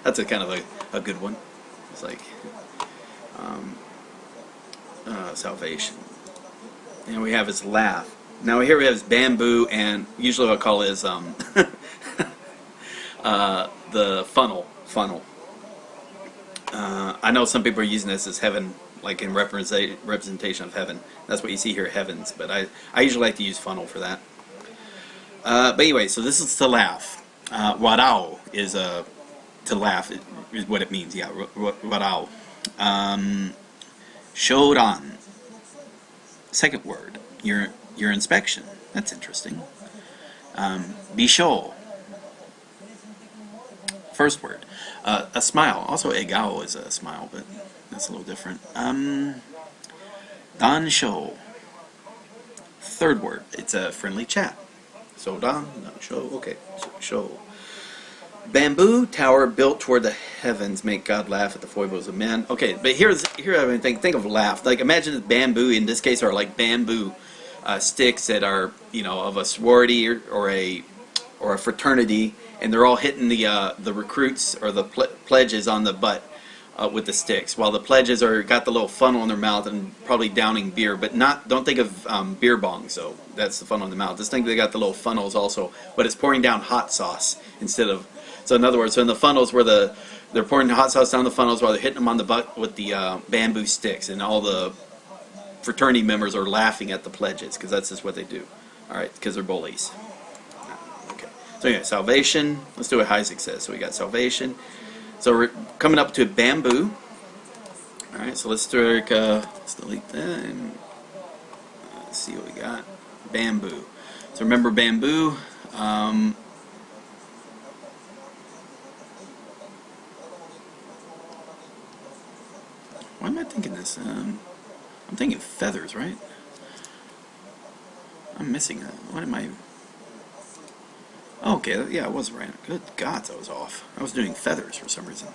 That's a kind of a good one. It's like salvation. And we have his laugh. Now here we have his bamboo, and usually what I'll call is the funnel. I know some people are using this as heaven, like in representation of heaven. That's what you see here, heavens. But I usually like to use funnel for that. But anyway, so this is to laugh. Warao is to laugh is what it means. Yeah, warao. Shodan. Second word. Your inspection. That's interesting. Bisho. First word. A smile. Also, egao is a smile, but that's a little different. Dansho. Third word. It's a friendly chat. So dan, show. Okay. Show. Bamboo tower built toward the heavens make God laugh at the foibles of men. Okay, but here I think of laugh. Like imagine bamboo in this case are like bamboo sticks that are of a sorority or a fraternity, and they're all hitting the recruits or the pledges on the butt with the sticks, while the pledges are got the little funnel in their mouth and probably downing beer, but don't think of beer bongs. So that's the funnel in the mouth. Just think they got the little funnels also, but it's pouring down hot sauce instead of. So in other words, in the funnels where they're pouring the hot sauce down the funnels while they're hitting them on the butt with the bamboo sticks, and all the fraternity members are laughing at the pledges because that's just what they do. All right, because they're bullies. Okay. So anyway, salvation. Let's do what Isaac says. So we got salvation. So we're coming up to bamboo. All right. So let's delete that and let's see what we got. Bamboo. So remember bamboo. Why am I thinking this? I'm thinking feathers, right? I'm missing that. What am I? Okay, yeah, I was right. Good God, I was off. I was doing feathers for some reason.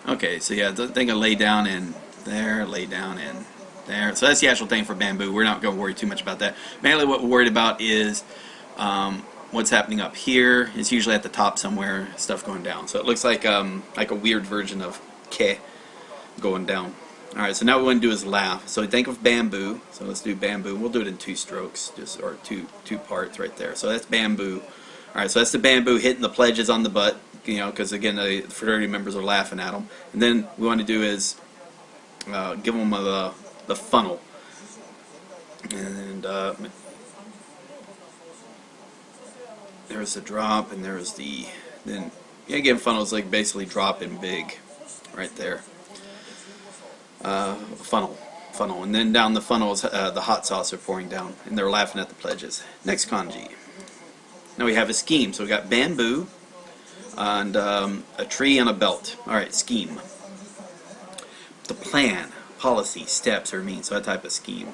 Okay, so yeah, the thing I lay down in there, lay down in there. So that's the actual thing for bamboo. We're not going to worry too much about that. Mainly what we're worried about is what's happening up here. It's usually at the top somewhere, stuff going down. So it looks like a weird version of ke going down. Alright, so now what we want to do is laugh. So think of bamboo. So let's do bamboo. We'll do it in 2 strokes, or two parts right there. So that's bamboo. Alright, so that's the bamboo hitting the pledges on the butt, because again, the fraternity members are laughing at them. And then what we want to do is give them the funnel. And there's the drop, and there's then again, funnels like basically dropping big right there. Funnel, and then down the funnels, the hot sauce are pouring down, and they're laughing at the pledges. Next kanji. Now we have a scheme. So we got bamboo and a tree and a belt. All right, scheme. The plan, policy, steps, or means. So that type of scheme.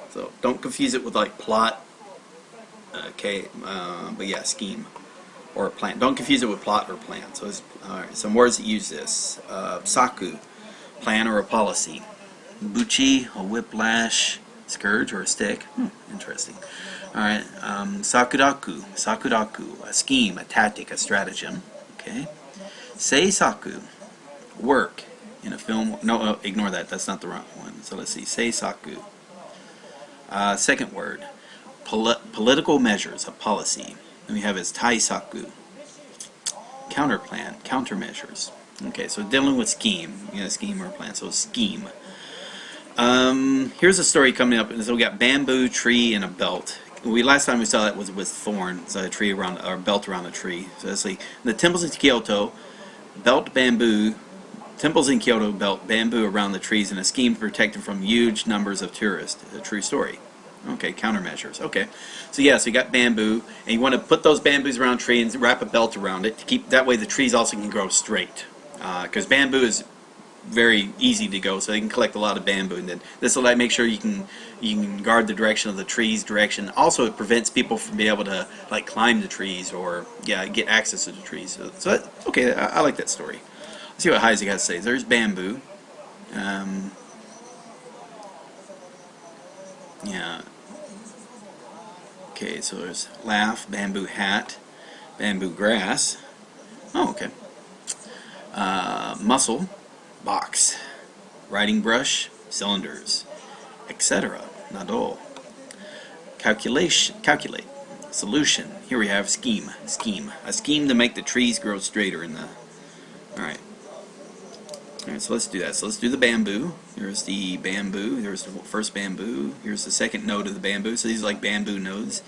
So don't confuse it with like plot. Okay, but yeah, scheme or plan. Don't confuse it with plot or plan. So all right, some words that use this. Saku. Plan or a policy. Buchi, a whiplash, scourge or a stick. Interesting. Alright, sakuraku, a scheme, a tactic, a stratagem. Okay. Seisaku, work in a film. No, ignore that. That's not the wrong one. So let's see. Seisaku. Second word, political measures, a policy. Then we have as taisaku, counterplan, countermeasures. Okay, so dealing with scheme, scheme or plan. So scheme. Here's a story coming up. So we got bamboo, tree, and a belt. Last time we saw that was with thorn, so a tree around or belt around a tree. So let's see. The temples in Kyoto, belt bamboo. Temples in Kyoto belt bamboo around the trees in a scheme to protect them from huge numbers of tourists. A true story. Okay, countermeasures. Okay, so yeah, so you got bamboo, and you want to put those bamboos around a tree and wrap a belt around it to keep that way the trees also can grow straight. Because bamboo is very easy to go, so you can collect a lot of bamboo, and then this will make sure you can guard the direction of the tree's direction. Also, it prevents people from being able to like climb the trees or get access to the trees. So okay, I like that story. Let's see what Isaac has to say. There's bamboo. Yeah. Okay, so there's laugh, bamboo hat, bamboo grass. Oh, okay. Muscle, box, writing brush, cylinders, etc. Nadol. Calculate, solution. Here we have scheme, a scheme to make the trees grow straighter in the. All right. All right, so let's do that. So let's do the bamboo. Here's the bamboo. Here's the first bamboo. Here's the second node of the bamboo. So these are like bamboo nodes.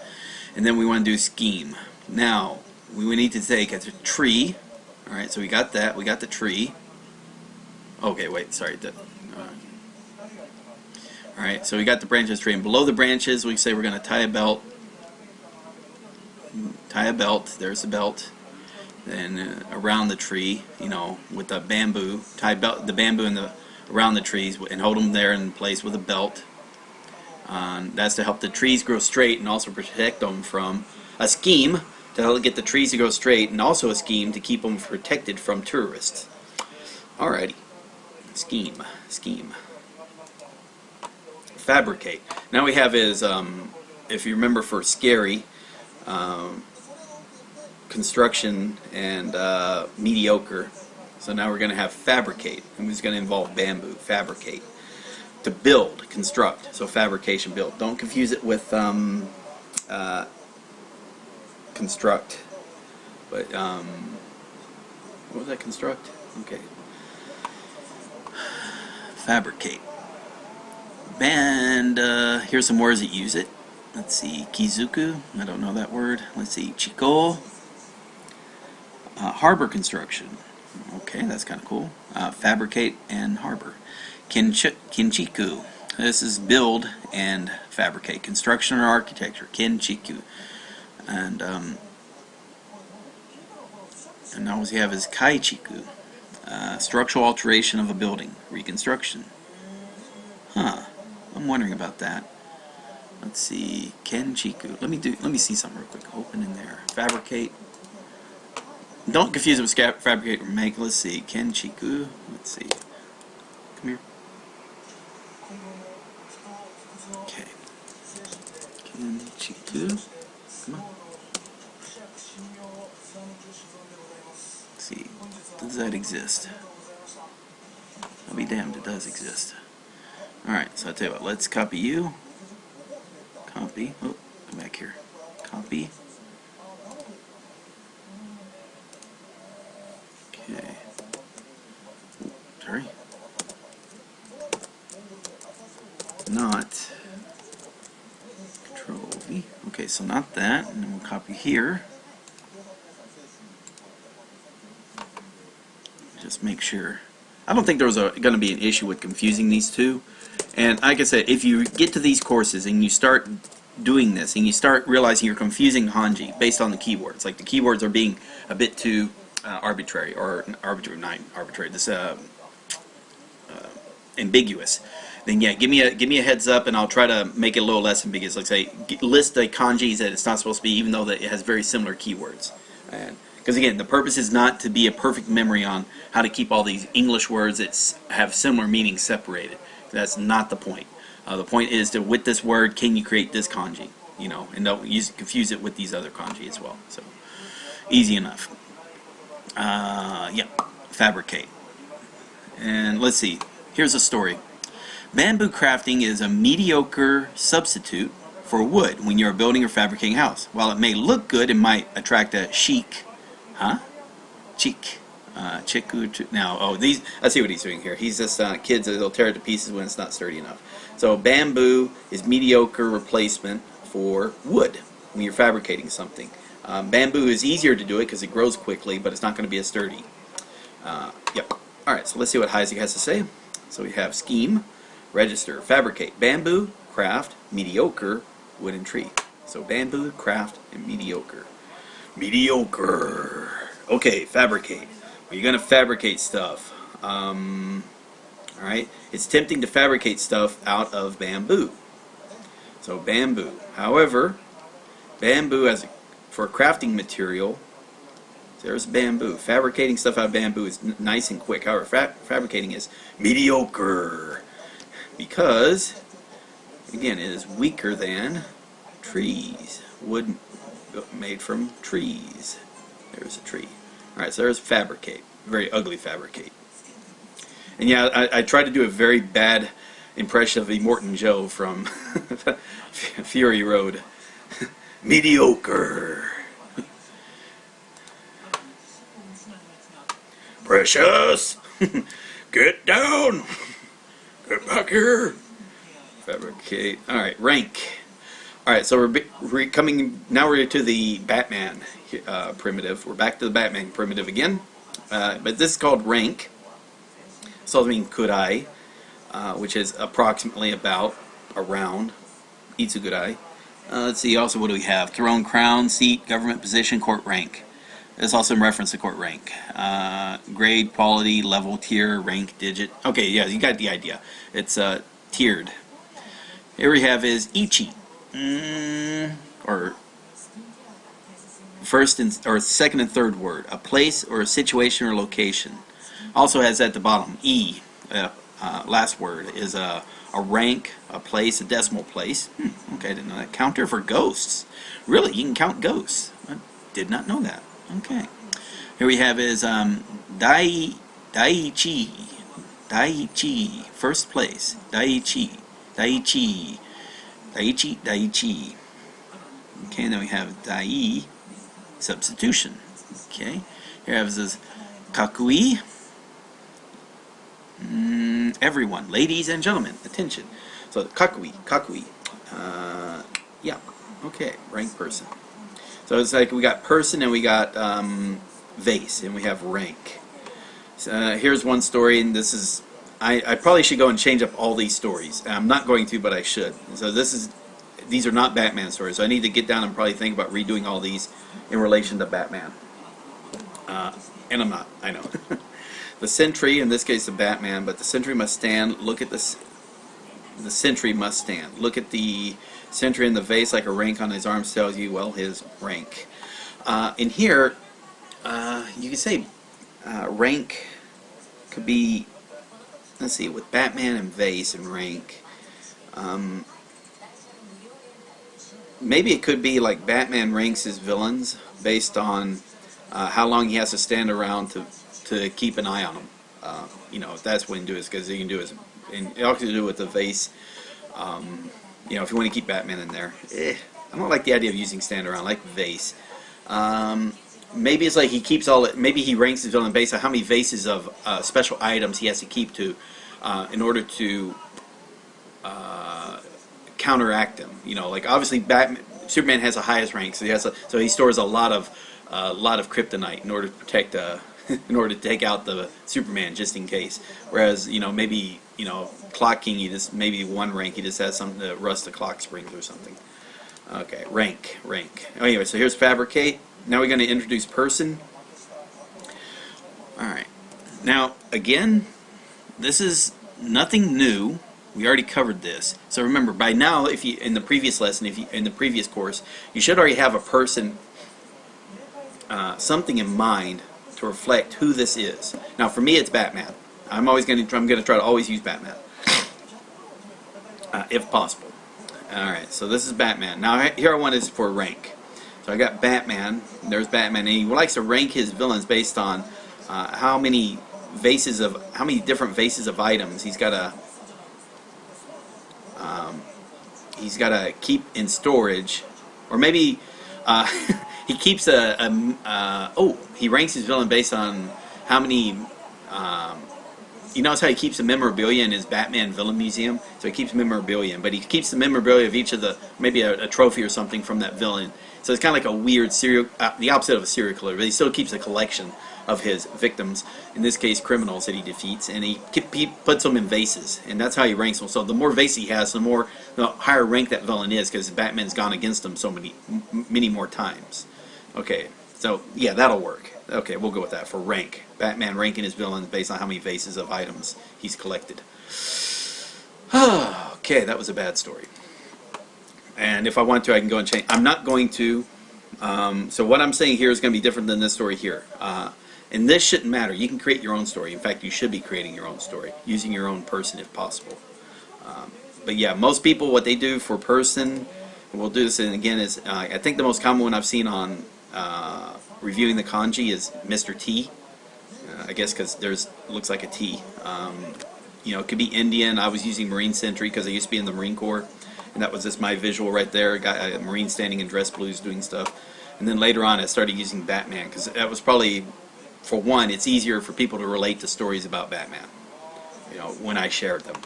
And then we want to do scheme. Now, we need to take a tree. All right, so we got that. We got the tree. Okay, wait, sorry. All right, so we got the branches of the tree. And below the branches, we say we're going to tie a belt. Tie a belt. There's the belt. Then around the tree, with the bamboo, tie the bamboo around the trees and hold them there in place with a belt. That's to help the trees grow straight and also protect them from a scheme to get the trees to go straight, and also a scheme to keep them protected from tourists. Alrighty. Scheme. Fabricate. Now we have is, if you remember, for scary, construction, and mediocre. So now we're going to have fabricate, and it's going to involve bamboo. Fabricate. To build, construct. So fabrication, build. Don't confuse it with construct. But what was that? Construct? Okay. Fabricate. And here's some words that use it. Let's see. Kizuku. I don't know that word. Let's see. Chiko. Harbor construction. Okay, that's kind of cool. Fabricate and harbor. Kinchiku. This is build and fabricate. Construction or architecture. Kinchiku. And now what we have is Kaichiku. Structural alteration of a building. Reconstruction. Huh. I'm wondering about that. Let's see. Kenchiku. Let me see something real quick. Open in there. Fabricate. Don't confuse it with fabricate or make. Let's see. Kenchiku. Let's see. Come here. Okay. Kenchiku. Come on. Let's see. Does that exist? I'll be damned, it does exist. Alright, so I'll tell you what. Let's copy you. Copy. Oh, come back here. Copy. Okay. Sorry. Not. Control V. Okay, so not that. And then we'll copy here. Just make sure. I don't think there's going to be an issue with confusing these two. And like I said, if you get to these courses and you start doing this and you start realizing you're confusing kanji based on the keywords, like the keywords are being a bit too arbitrary, or not arbitrary, this ambiguous, then yeah, give me a heads up and I'll try to make it a little less ambiguous. Like say, list the kanjis that it's not supposed to be, even though that it has very similar keywords. Because again, the purpose is not to be a perfect memory on how to keep all these English words that have similar meanings separated. That's not the point. The point is to, with this word, can you create this kanji? You know, and don't confuse it with these other kanji as well. So, easy enough. Yeah, fabricate. And let's see. Here's a story. Bamboo crafting is a mediocre substitute for wood when you're building or fabricating a house. While it may look good, it might attract a chic. Huh? Cheek. Chiku. Now, oh, these. I see what he's doing here. He's just kids that'll tear it to pieces when it's not sturdy enough. So bamboo is mediocre replacement for wood when you're fabricating something. Bamboo is easier to do it because it grows quickly, but it's not going to be as sturdy. Yep. All right. So let's see what Heisig has to say. So we have scheme, register, fabricate, bamboo, craft, mediocre, wood and tree. So bamboo, craft, and mediocre. Mediocre. Okay, fabricate. Well, you're going to fabricate stuff. Alright, it's tempting to fabricate stuff out of bamboo. So bamboo. However, bamboo for crafting material, there's bamboo. Fabricating stuff out of bamboo is nice and quick. However, fabricating is mediocre. Because, again, it is weaker than trees. Wood made from trees. There's a tree. Alright, so there's fabricate. Very ugly fabricate. And yeah, I tried to do a very bad impression of Immortan Joe from Fury Road. Mediocre. Precious! Get down! Get back here! Fabricate. Alright, rank. Alright, so we're coming, now we're to the Batman primitive. We're back to the Batman primitive again. But this is called rank. It's also mean kurai, which is approximately around itsugurai. Let's see, also what do we have? Throne, crown, seat, government position, court rank. It's also in reference to court rank. Grade, quality, level, tier, rank, digit. Okay, yeah, you got the idea. It's tiered. Here we have is ichi. Or first and or second and third word. A place or a situation or location. Also has at the bottom E. Last word is a rank, a place, a decimal place. Okay, I didn't know that. Counter for ghosts. Really, you can count ghosts. I did not know that. Okay. Here we have is Daichi. Daichi. First place. Daichi. Daichi. Daichi. Daichi. Okay, then we have Dai. Substitution. Okay. Here we have this Kakui. Everyone, ladies and gentlemen, attention. So kakui, kakui. Yeah. Okay, rank person. So it's like we got person and we got vase and we have rank. So, here's one story, and this is I probably should go and change up all these stories. I'm not going to, but I should. So these are not Batman stories. So I need to get down and probably think about redoing all these in relation to Batman. And I'm not. I know. The sentry, in this case the Batman, but the sentry must stand. Look at this. The sentry must stand. Look at the sentry in the vase like a rank on his arms tells you, well, his rank. In here, you can say rank could be, let's see, with Batman and vase and rank. Maybe it could be like Batman ranks his villains based on how long he has to stand around to keep an eye on them. You know, if that's what he can do, is because he can do is, and it also to do with the vase. You know, if you want to keep Batman in there, I don't like the idea of using stand around. I like vase. Maybe it's like he keeps all it. Maybe he ranks his villain based on how many vases of special items he has to keep to in order to counteract him. You know, like obviously Superman has the highest rank, so he stores a lot of kryptonite in order to protect. In order to take out the Superman, just in case. Whereas, you know, maybe, you know, Clock King, he just, maybe one rank, he just has something to rust the clock springs or something. Okay, rank. Oh, anyway, so here's fabricate. Now we're going to introduce person. Alright. Now, again, this is nothing new. We already covered this. So remember, by now, if you in the previous lesson, in the previous course, you should already have a person, something in mind to reflect who this is. Now, for me, it's Batman. I'm going to try to always use Batman, if possible. All right, so this is Batman. Now, here I want is for rank. So I got Batman. There's Batman, and he likes to rank his villains based on how many different vases of items he's got to keep in storage, or maybe. He keeps he ranks his villain based on how many, you notice how he keeps the memorabilia in his Batman Villain Museum? So he keeps memorabilia, but he keeps the memorabilia of each of the, maybe a trophy or something from that villain. So it's kind of like a weird the opposite of a serial killer, but he still keeps a collection of his victims, in this case criminals that he defeats, and he puts them in vases, and that's how he ranks them. So the more vases he has, the higher rank that villain is, because Batman's gone against him so many more times. Okay, so yeah, that'll work. Okay, we'll go with that for rank. Batman ranking his villains based on how many vases of items he's collected. Okay, that was a bad story. And if I want to, I can go and change. I'm not going to. So what I'm saying here is going to be different than this story here. And this shouldn't matter. You can create your own story. In fact, you should be creating your own story, using your own person if possible. But yeah, most people, what they do for person, and we'll do this again, is I think the most common one I've seen on reviewing the kanji is Mr. T. I guess because looks like a T. You know, it could be Indian. I was using Marine Sentry because I used to be in the Marine Corps, and that was just my visual right there. A Marine standing in dress blues doing stuff. And then later on, I started using Batman because that was probably, for one, it's easier for people to relate to stories about Batman. You know, when I shared them,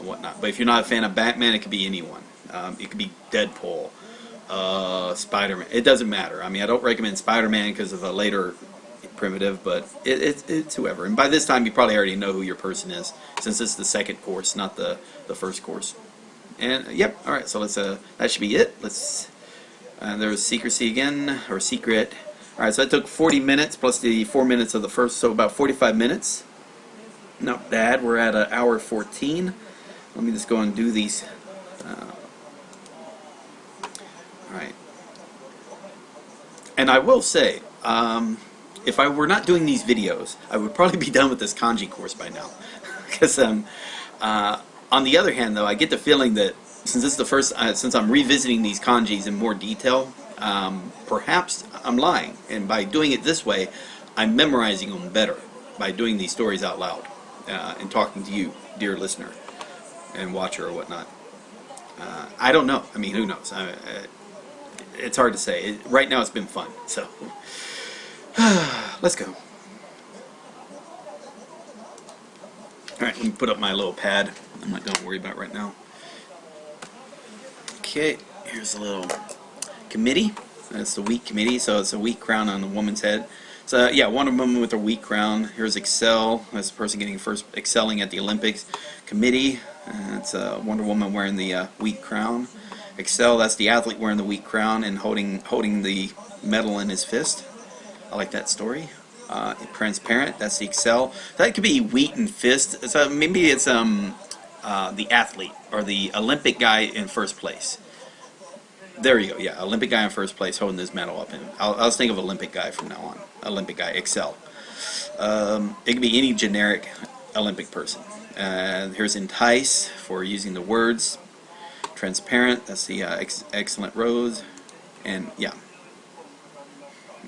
whatnot. But if you're not a fan of Batman, it could be anyone. It could be Deadpool, Spider-Man. It doesn't matter. I mean, I don't recommend Spider-Man because of a later primitive, but it's whoever. And by this time, you probably already know who your person is, since it's the second course, not the first course. And yep, all right. So let's that should be it. Let's. There's secrecy again, or secret. All right. So that took 40 minutes plus the 4 minutes of the first, so about 45 minutes. Not bad. We're at an hour 14. Let me just go and do these. Alright. And I will say, if I were not doing these videos, I would probably be done with this kanji course by now. Because on the other hand, though, I get the feeling that since this is the first, since I'm revisiting these kanjis in more detail, perhaps I'm lying. And by doing it this way, I'm memorizing them better by doing these stories out loud and talking to you, dear listener and watcher or whatnot. I don't know. I mean, who knows? It's hard to say. Right now, it's been fun. So, let's go. Alright, let me put up my little pad. I'm not going to worry about it right now. Okay, here's a little committee. That's the wheat committee, so it's a wheat crown on the woman's head. So yeah, Wonder Woman with a wheat crown. Here's Excel. That's the person getting first excelling at the Olympics. Committee. It's Wonder Woman wearing the wheat crown. Excel. That's the athlete wearing the wheat crown and holding the medal in his fist. I like that story. Transparent. That's the Excel. That could be wheat and fist. So maybe it's the athlete or the Olympic guy in first place. There you go. Yeah, Olympic guy in first place holding his medal up. And I'll think of Olympic guy from now on. Olympic guy. Excel. It could be any generic Olympic person. Here's entice for using the words. Transparent. That's the excellent rose. And yeah.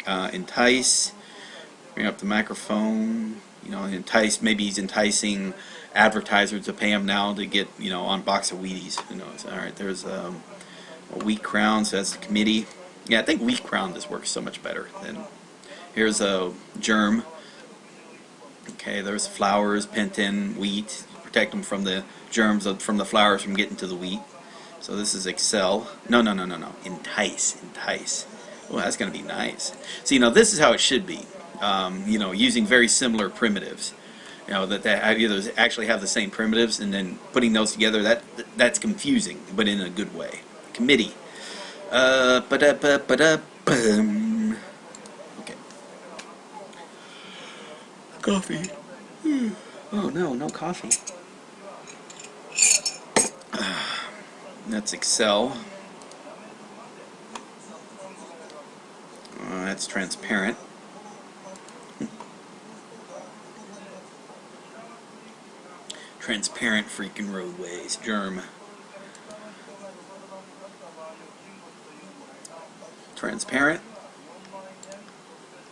Entice. Bring up the microphone. You know, entice. Maybe he's enticing advertisers to pay him now to get, you know, on box of Wheaties. Who knows? All right. There's a wheat crown. So that's the committee. Yeah, I think wheat crown just works so much better than. Here's a germ. Okay, there's flowers pent in wheat. Protect them from the germs from the flowers from getting to the wheat. So this is excel. No. Entice. Well, that's going to be nice. So, you know, this is how it should be. You know, using very similar primitives. You know, that either actually have the same primitives, and then putting those together, that's confusing, but in a good way. Committee. Ba-da-ba-ba-da-bum. Okay. Coffee. Oh no, no coffee. That's Excel. That's transparent. Transparent freaking roadways. Germ. Transparent.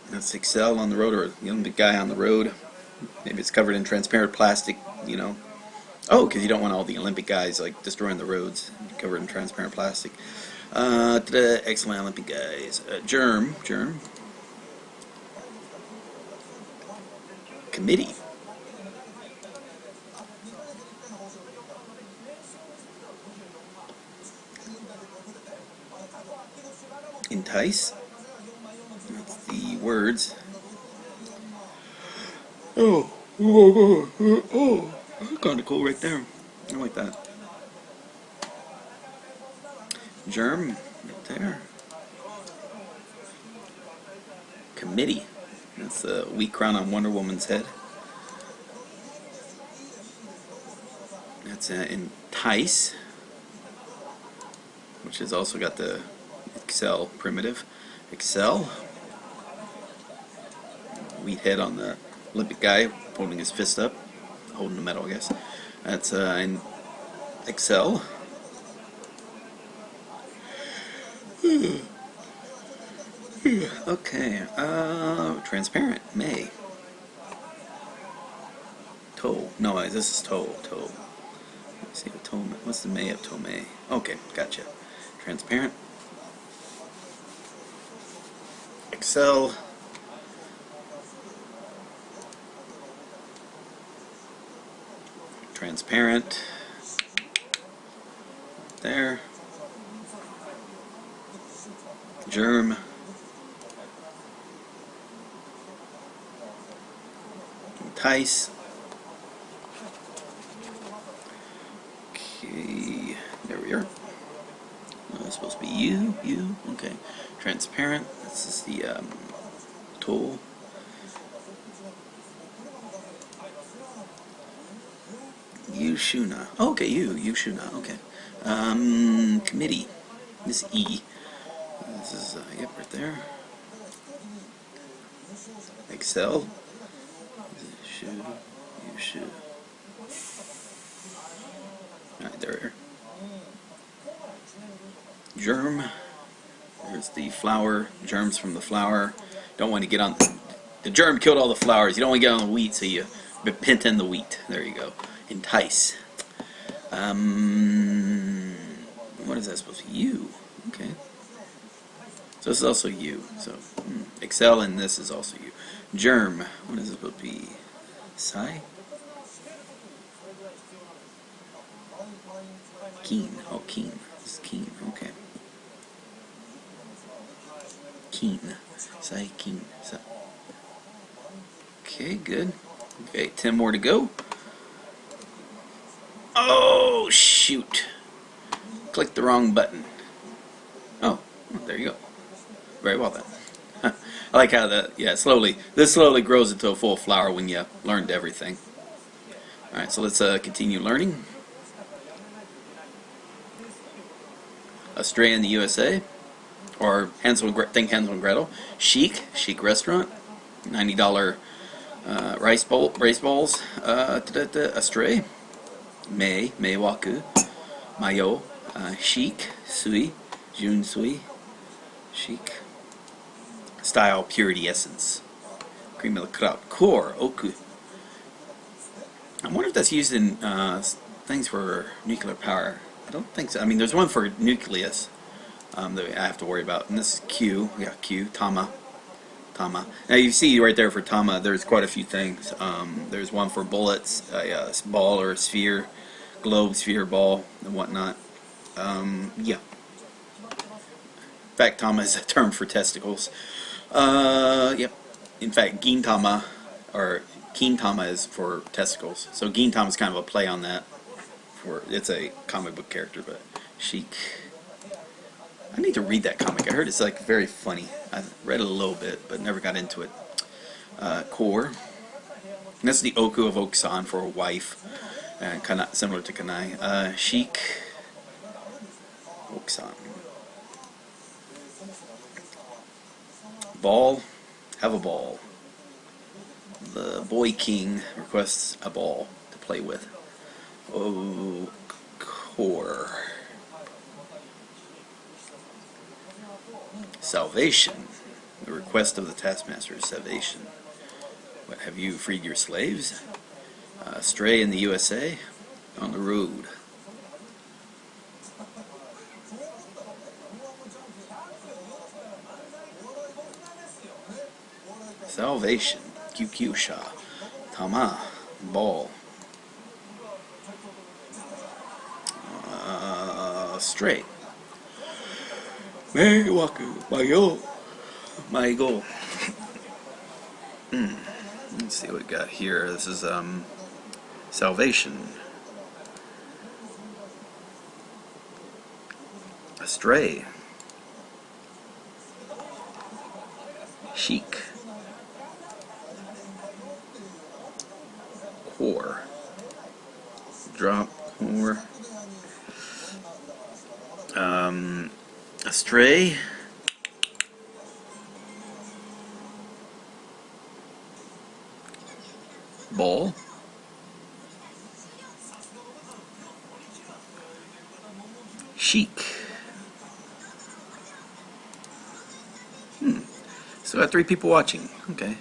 That's Excel on the road, or the Olympic guy on the road. Maybe it's covered in transparent plastic, you know. Oh, because you don't want all the Olympic guys like destroying the roads, covered in transparent plastic. Excellent Olympic guys. Germ. Committee. Entice. That's the words. Oh, that's kind of cool right there. I like that. Germ, right there. Committee. That's the wheat crown on Wonder Woman's head. That's entice, which has also got the Excel primitive. Excel. Wheat head on the Olympic guy holding his fist up, holding the medal, I guess. That's in Excel. Okay, transparent, May. Toe. No, this is toe. Let's see, toe. What's the May of toe May? Okay, gotcha. Transparent. Excel. Transparent. There. Germ. Entice. Okay, there we are. Oh, it's supposed to be you. Okay. Transparent. This is the tool. Yushuna. Oh, okay, Yushuna. Okay. Committee. This E. This is yep, right there. Excel. Should. You should. Alright, there. Germ. There's the flour. Germs from the flour. Don't want to get on. The germ killed all the flowers. You don't want to get on the wheat, so you pint in the wheat. There you go. Entice. What is that supposed to be? You. Okay. So this is also you. So Excel, and this is also you. Germ. What is it supposed to be? Psi? Keen. Oh, keen. It's keen. Okay. Keen. Psi, keen. Psi. Okay, good. Okay, 10 more to go. Oh, shoot. Click the wrong button. Oh, there you go. Very well then. I like how this slowly grows into a full flower when you learned everything. Alright, so let's continue learning. Astray in the USA, or Hansel and Gretel. Chic restaurant, $90 rice bowls. Astray, Mei Waku, Mayo, Chic, Sui, Jun Sui, Chic. Style, purity, essence. Cream of the crop. Core, Oku. I wonder if that's used in things for nuclear power. I don't think so. I mean, there's one for nucleus that I have to worry about. And this is Q. We got Q. Tama. Now you see right there for Tama, there's quite a few things. There's one for bullets, a ball or a sphere, globe, sphere, ball, and whatnot. Yeah. In fact, Tama is a term for testicles. Yep. In fact, Gintama or Kintama is for testicles. So Gintama is kind of a play on that. It's a comic book character, but Chic. I need to read that comic. I heard it's like very funny. I read it a little bit, but never got into it. Core. And that's the Oku of Okusan for a wife, similar to Kanai. Chic. Okusan. Ball. Have a ball. The boy king requests a ball to play with. Oh, core. Salvation. The request of the taskmaster is salvation. What, have you freed your slaves? Stray in the USA. On the road. Salvation. Kyukyusha. Tama. Ball. Stray. My goal. Let's see what we got here. This is salvation. Astray. Chic. Core. Drop. Core. Astray. Ball. Chic. So I got 3 people watching. Okay.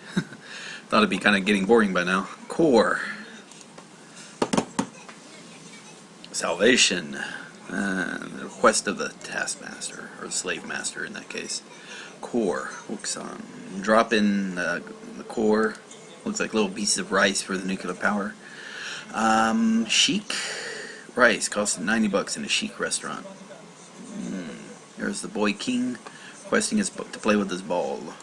Thought it'd be kind of getting boring by now. Core. Salvation. The request of the taskmaster, or the slave master in that case. Core. Okusan. Drop in the core. Looks like little pieces of rice for the nuclear power. Chic. Rice costs $90 in a chic restaurant. There's the boy king requesting his to play with his ball.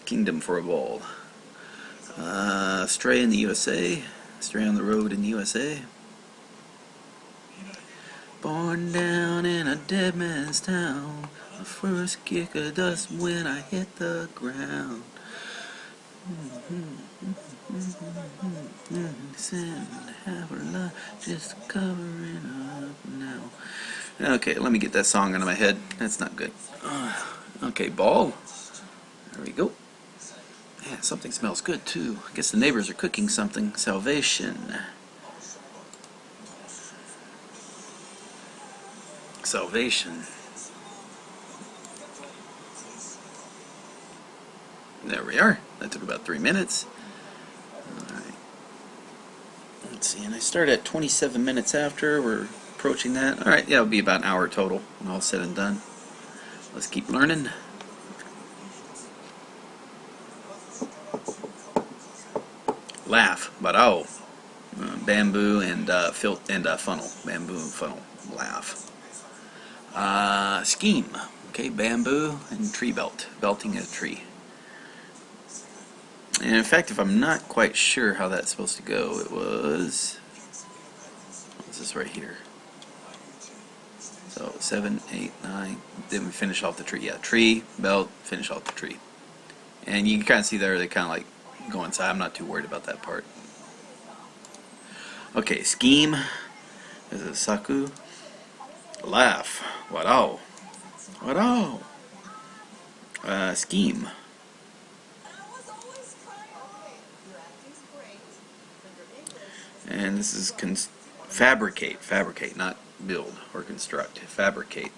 Kingdom for a ball. Stray in the USA. Stray on the road in the USA. Born down in a dead man's town. The first kick of dust when I hit the ground. Send half a lot just covering up now. Okay, let me get that song out of my head. That's not good. Okay, ball. There we go. Yeah, something smells good too. I guess the neighbors are cooking something. Salvation. Salvation. There we are. That took about 3 minutes. Alright. Let's see, and I start at 27 minutes after. We're approaching that. Alright, yeah, it'll be about an hour total when all said and done. Let's keep learning. Laugh, barao. Bamboo and funnel. Bamboo and funnel. Laugh. Scheme. Okay, bamboo and tree belt. Belting a tree. And in fact, if I'm not quite sure how that's supposed to go, it was... What's this right here? So 7, 8, 9. Then we finish off the tree. Yeah, tree, belt, finish off the tree. And you can kind of see there they kind of like go inside. I'm not too worried about that part. Okay, scheme. This is saku. Laugh. Warao. Warao. Scheme. And this is fabricate. Fabricate, not build or construct. Fabricate.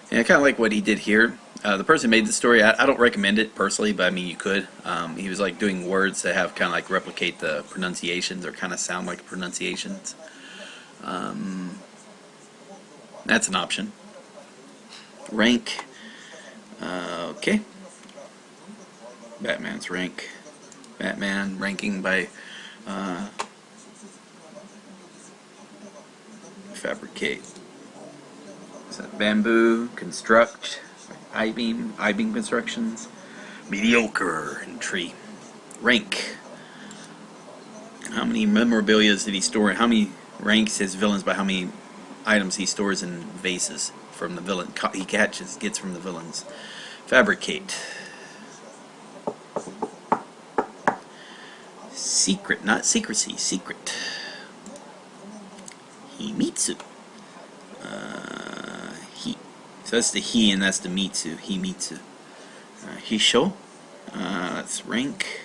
And I kind of like what he did here. The person made the story. I don't recommend it personally, but I mean you could. He was like doing words that have kind of like replicate the pronunciations or kind of sound like pronunciations. That's an option. Rank. Okay. Batman's rank. Batman ranking by fabricate. Is that bamboo, construct, I-beam constructions, mediocre, and tree. Rank. How many memorabilia did he store? How many ranks his villains by how many items he stores in vases from the villain he gets from the villains. Fabricate. Secret, not secrecy, secret. Himitsu. So that's the he and that's the mitsu. Himitsu. Hisho. That's rank.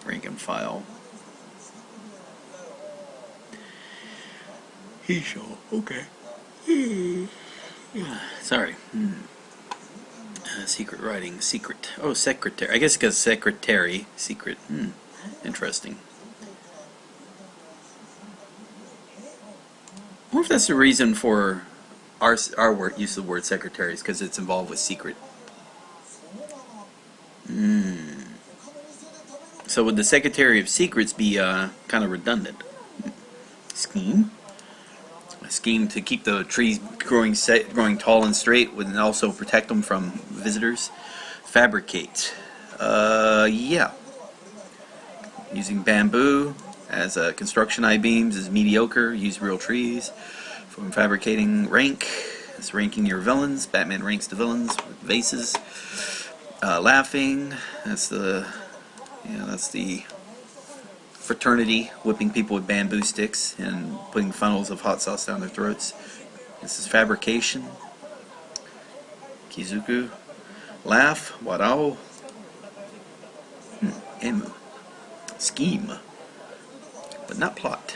Rank and file. Hisho. Okay. Sorry. Secret writing. Secret. Oh, secretary. I guess because secretary. Secret. Interesting. I wonder if that's the reason for our word, use of the word secretaries, because it's involved with secret. So would the Secretary of Secrets be kind of redundant? Scheme? A scheme to keep the trees growing tall and straight, and also protect them from visitors. Fabricate. Yeah. Using bamboo as construction I-beams is mediocre. Use real trees. From fabricating rank. That's ranking your villains. Batman ranks the villains with vases. Laughing. That's the fraternity whipping people with bamboo sticks and putting funnels of hot sauce down their throats. This is fabrication. Kizuku. Laugh. Warao. Emu. Scheme. But not plot.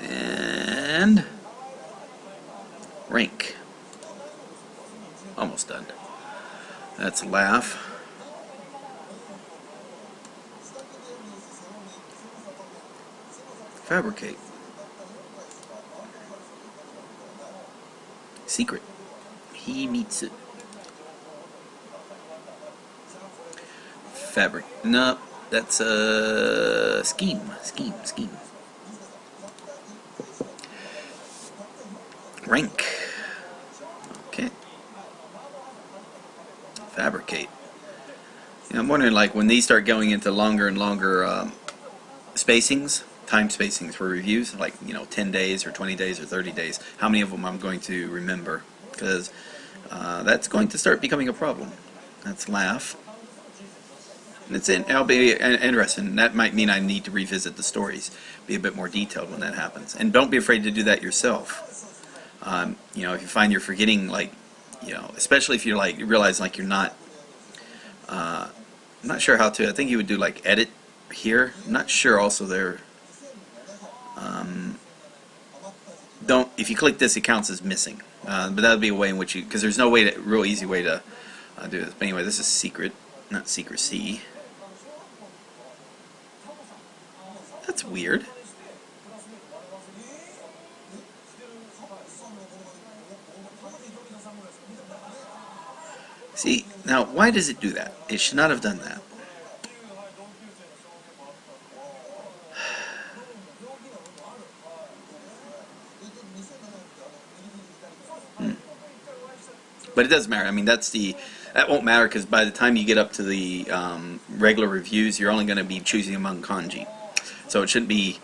And rank. Almost done. That's laugh. Fabricate. Secret. Himitsu. Fabric. No, that's a scheme. Scheme. Rank. Okay. Fabricate. I'm wondering, like, when these start going into longer and longer spacings, time spacings for reviews, like 10 days or 20 days or 30 days, how many of them I'm going to remember, because that's going to start becoming a problem. That's laugh. It'll be interesting. That might mean I need to revisit the stories, be a bit more detailed when that happens. And don't be afraid to do that yourself. You know, if you find you're forgetting, like, you know, especially if you're like, you realize like you're not, I'm not sure how to. I think you would do like edit here. I'm not sure also there. Don't, if you click this, it counts as missing. But that would be a way in which you, because there's no way to, real easy way to do this. But anyway, this is secret, not secrecy. That's weird. See, now why does it do that? It should not have done that. But it doesn't matter. I mean, that won't matter because by the time you get up to the regular reviews, you're only going to be choosing among kanji. So it shouldn't be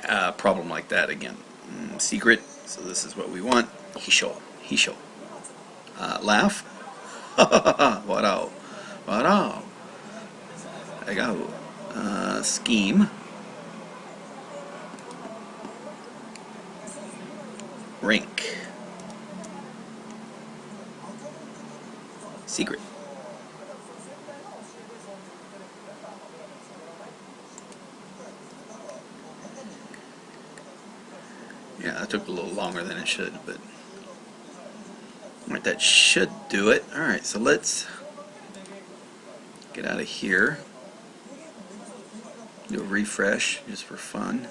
a problem like that again. Secret. So this is what we want. Hisho. Hisho. Laugh. Wow. Wow. I go. Scheme. Rank. Secret. Yeah, that took a little longer than it should, but alright, that should do it. Alright, so let's get out of here. Do a refresh just for fun.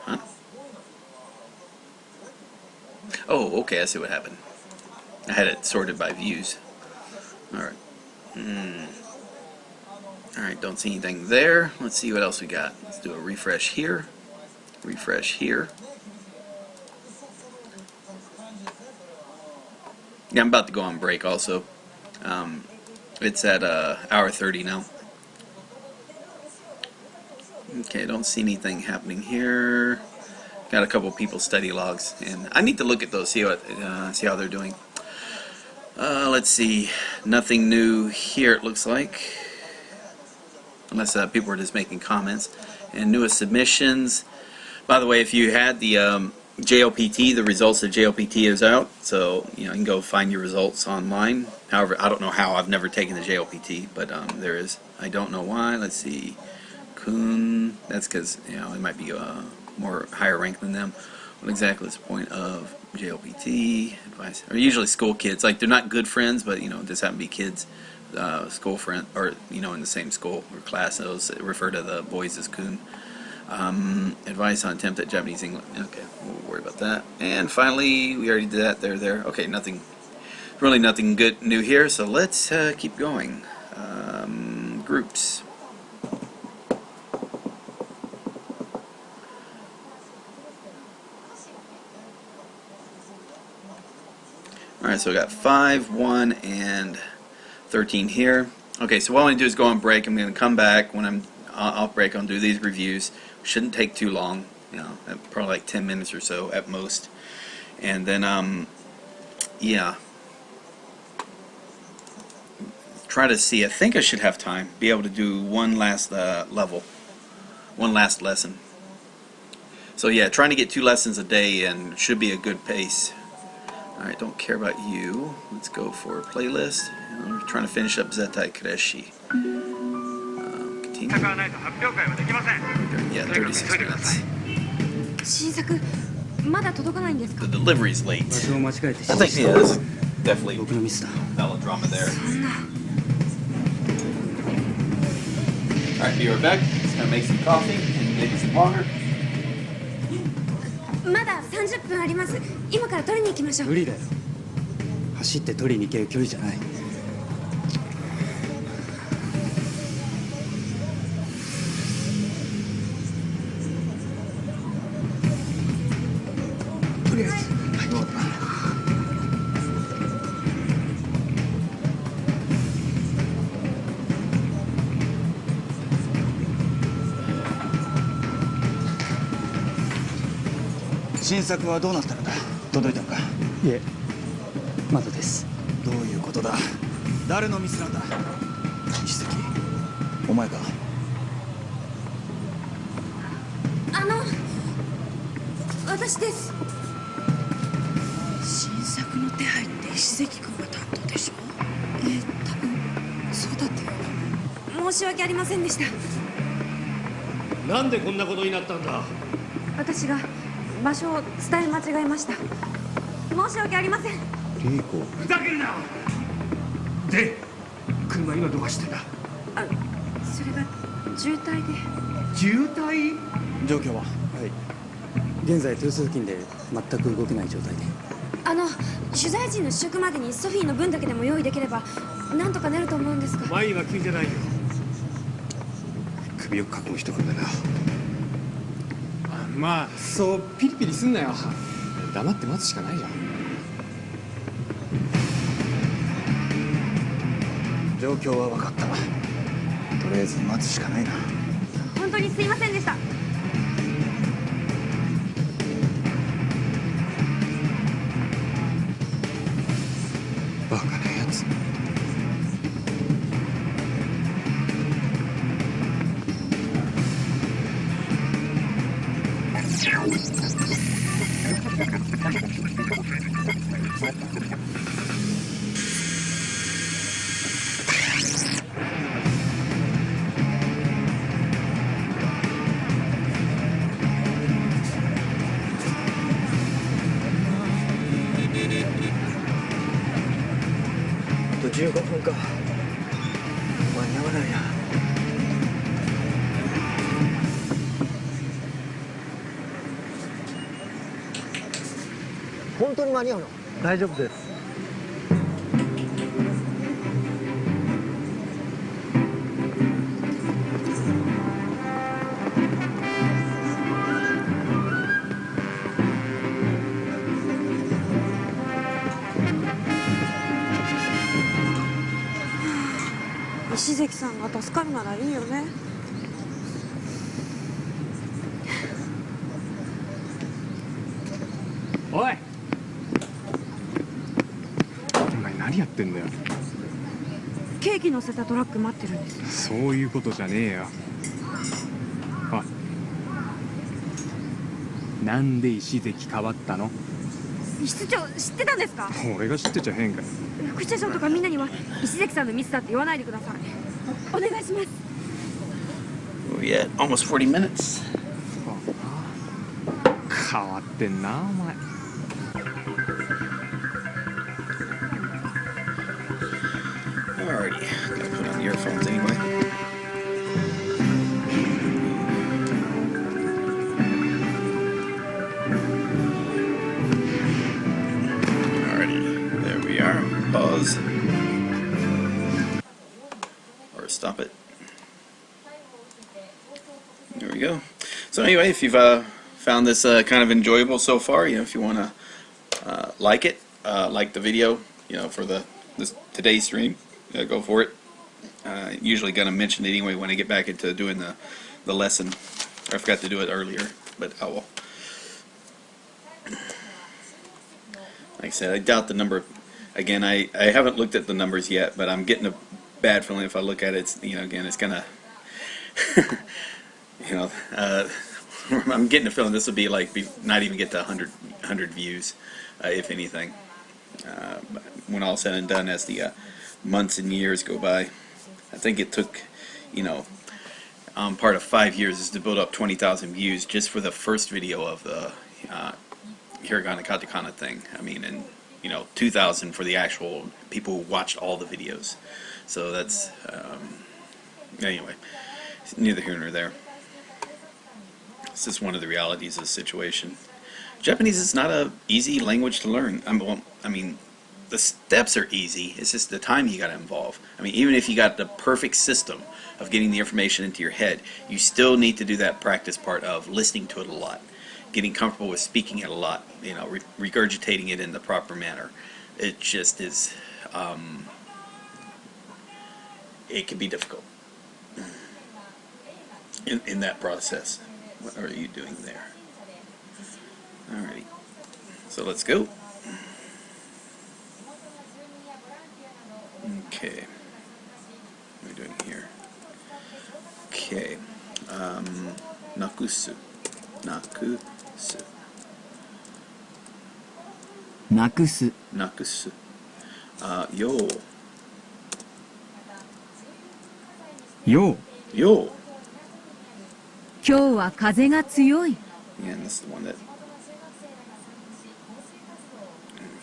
Huh? Oh, okay, I see what happened. I had it sorted by views. Alright. Alright, don't see anything there. Let's see what else we got. Let's do a refresh here. Refresh here. Yeah, I'm about to go on break also. It's at hour 30 now. Okay, don't see anything happening here. Got a couple people study logs, and I need to look at those, see how they're doing. Let's see, nothing new here it looks like, unless people are just making comments. And newest submissions. By the way, if you had the JLPT, the results of JLPT is out, so you can go find your results online. However, I don't know how. I've never taken the JLPT, but there is. I don't know why. Let's see. Kun. That's because it might be more higher rank than them. What exactly is the point of JLPT advice? Or usually school kids. Like they're not good friends, but just happen to be kids. School friend, or in the same school or class. Those refer to the boys as kun. Advice on attempt at Japanese English. Okay, we'll worry about that. And finally, we already did that. There. Okay, nothing, really nothing good new here. So let's keep going. Groups. Alright, so we got 5, 1, and 13 here. Okay, so what I'm going to do is go on break. I'm going to come back when I'm off break. I'll do these reviews. Shouldn't take too long, probably like 10 minutes or so at most. And then, yeah. Try to see, I think I should have time, be able to do one last level, one last lesson. So yeah, trying to get 2 lessons a day and should be a good pace. Alright, don't care about you. Let's go for playlist. I'm trying to finish up Zetai Kreshi. Continue. Yeah, 36 minutes. The delivery's late. I think, yeah, there's definitely melodrama there. Alright, be right back. Just gonna make some coffee and maybe some water. まだ30分あります。今から取りに行きましょう。無理だよ。走って取りに行ける距離じゃない。とりあえず、はい、どうだ。新作はどうなったのだ。届いたのか。いえまだです。どういうことだ。誰のミスなんだ。石崎、お前か。私です。新作の手配って石関君が担当でしょ。多分そうだったよ。申し訳ありませんでした。なんでこんなことになったんだ。私が場所を伝え間違えました。申し訳ありません。リーコ、ふざけるな。で、車今どう走ってんだ。それが渋滞で。渋滞。状況は。はい、現在トゥース付近で全く動けない状態で。取材陣の試食までにソフィーの分だけでも用意できればなんとかなると思うんですが。前には聞いてないよ。首を覚悟しとくんだな。まあそうピリピリすんなよ。黙って待つしかないじゃん。状況は分かった。とりあえず待つしかないな。本当にすいませんでした。バカなやつ。あと15分か。間に合わないな。本当に間に合うの？大丈夫です。石関さんが助かるならいいよね。おい。お前何やってんだよ。ケーキ乗せたトラック待ってるんです。そういうことじゃねえよ。あ、なんで石関変わったの。室長知ってたんですか。俺が知ってちゃ変かよ。副社長とかみんなには石関さんのミスだって言わないでください。お願いします。We at almost 40 minutes. 変わってんなお前。Alrighty, gotta put on the earphones anyway. Alrighty, there we are. Pause. Or stop it. There we go. So anyway, if you've found this kind of enjoyable so far, if you want to like it, like the video, for today's stream, go for it. Usually gonna mention it anyway when I get back into doing the lesson. I forgot to do it earlier, but oh well. Like I said, I doubt the number. Again, I haven't looked at the numbers yet, but I'm getting a bad feeling if I look at it. Again, it's gonna. I'm getting a feeling this will be not even get to 100 views, if anything. When all said and done, as the months and years go by, I think it took, part of 5 years is to build up 20,000 views just for the first video of the Hiragana Katakana thing. I mean, and 2,000 for the actual people who watched all the videos. So that's anyway, neither here nor there. It's just one of the realities of the situation. Japanese is not an easy language to learn. I mean, the steps are easy. It's just the time you got to involve. I mean, even if you got the perfect system of getting the information into your head, you still need to do that practice part of listening to it a lot, getting comfortable with speaking it a lot, regurgitating it in the proper manner. It just is, it can be difficult in that process. What are you doing there? Alrighty, so let's go. Okay. What are we doing here? Okay. Nakusu. Nakusu. なくす Nakusu. Yo. よう Yo. 今日は風が強い。 Yeah, and this is the one that.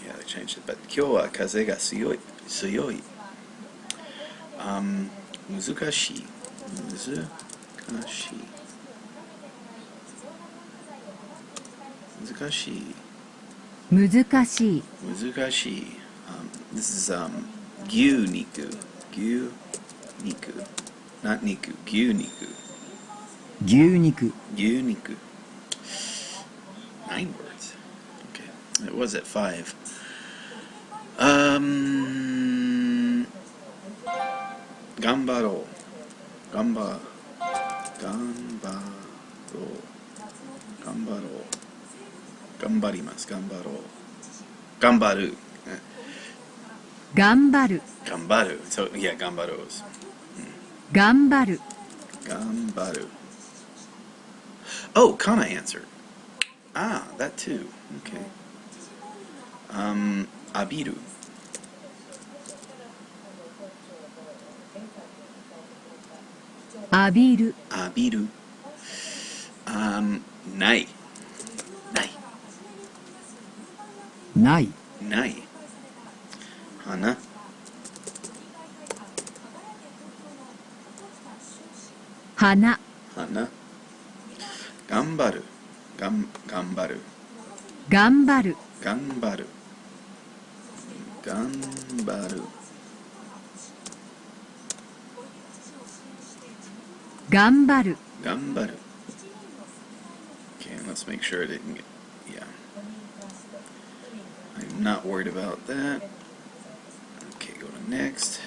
Yeah, they changed it. But 今日は風が強い。強い。難しい。難しい。難しい。難しい。難しい。This is 牛肉。牛肉。Not 肉。牛肉。牛肉牛肉。9 words. Okay. It was at 5. Gambaro. Gambaro. Gambaro. Gambarimasu. Gambaro. Gambaru. 頑張る。 Gambaru. So, yeah, gambaros. 頑張る。 Gambaru. Oh, kana answer. Ah, that too. Okay. Abiru. 浴びる。 Abiru. Nai. Nai. ない Nai. Hana. 花。 Hana. Gambaru. Gambaru. 頑張る。 Gambaru. Gambaru. 頑張る。 Gambaru. Okay, let's make sure it didn't get. Yeah. I'm not worried about that. Okay, go to next.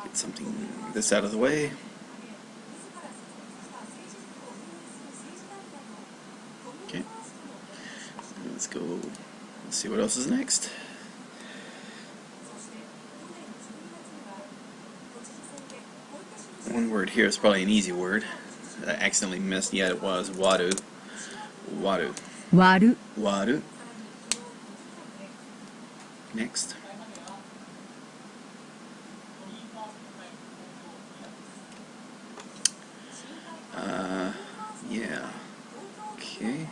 Get something this out of the way. Okay. Let's go. Let's see what else is next. One word here is probably an easy word. I accidentally missed. Yeah, it was waru. Waru. 割る。 Waru. Next. Yeah. Okay.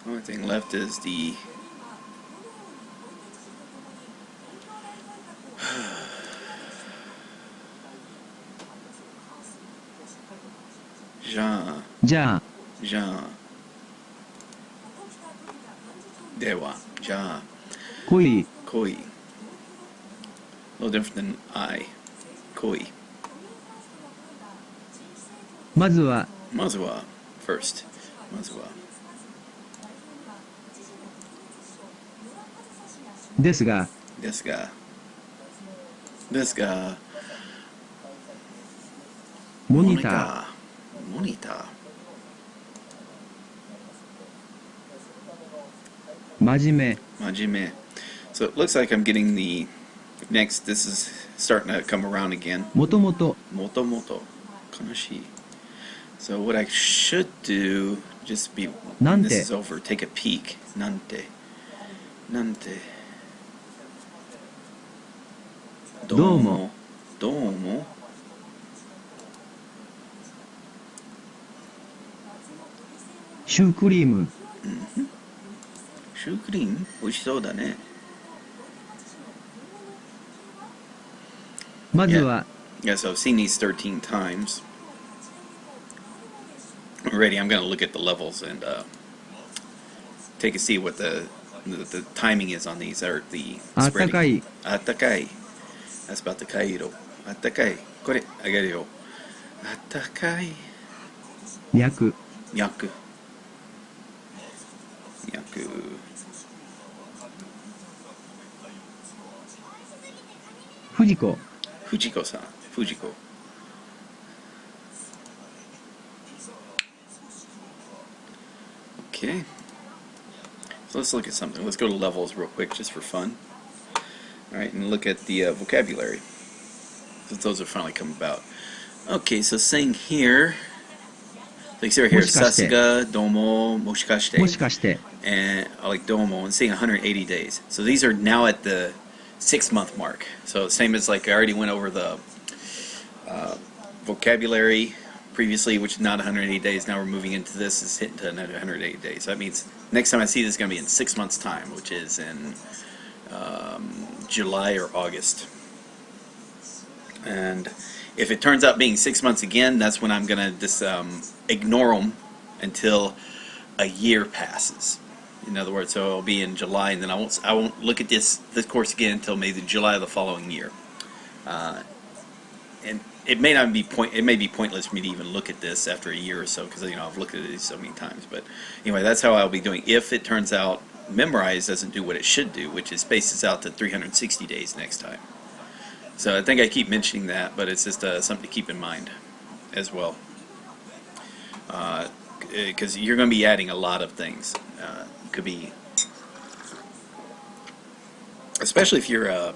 Only thing left is the. Jean. じゃあ Jean. Dewa. Jean. 恋 Koi. A little different than I. Koi. まずは Mazuwa first. Mazuwa. ですが Desu ga. モニタ Monita. ー真面 Majime. So it looks like I'm getting the next. This is starting to come around again. 目もともと Moto. Kanashi. So what I should do, just be when Nante. this is over, take a peek. Nante. どうも Domo. シュークリーム シュークリーム美味しそうだね。まずは Yeah, so I've seen these 13 times. Already, I'm going to look at the levels and take a see what the timing is on these, or the spreading. あったかい Atakai. That's about the kairo. Atakai. Kore, agaru yo. Atakai. 焼く Yaku. Yaku. 藤子 Fujiko-san. Fujiko. Okay. So let's look at something. Let's go to levels real quick just for fun. All right, and look at the vocabulary. Since those have finally come about. Okay, so saying here, like see right here, もしかして sasuga, domo, moshikashite, もしかして and like domo, and saying 180 days. So these are now at the 6-month mark. So same as like I already went over the vocabulary previously, which is not 180 days. Now we're moving into this, is hitting to another 180 days. So that means next time I see this is going to be in 6 months' time, which is in July or August. And if it turns out being 6 months again, that's when I'm going to just ignore them until a year passes. In other words, so it'll be in July, and then I won't look at this course again until maybe July of the following year. And it may not be it may be pointless for me to even look at this after a year or so, because I've looked at it so many times. But anyway, that's how I'll be doing. If it turns out Memorize doesn't do what it should do, which is spaces out to 360 days next time. So I think I keep mentioning that, but it's just something to keep in mind as well, because you're going to be adding a lot of things. Could be, especially if you're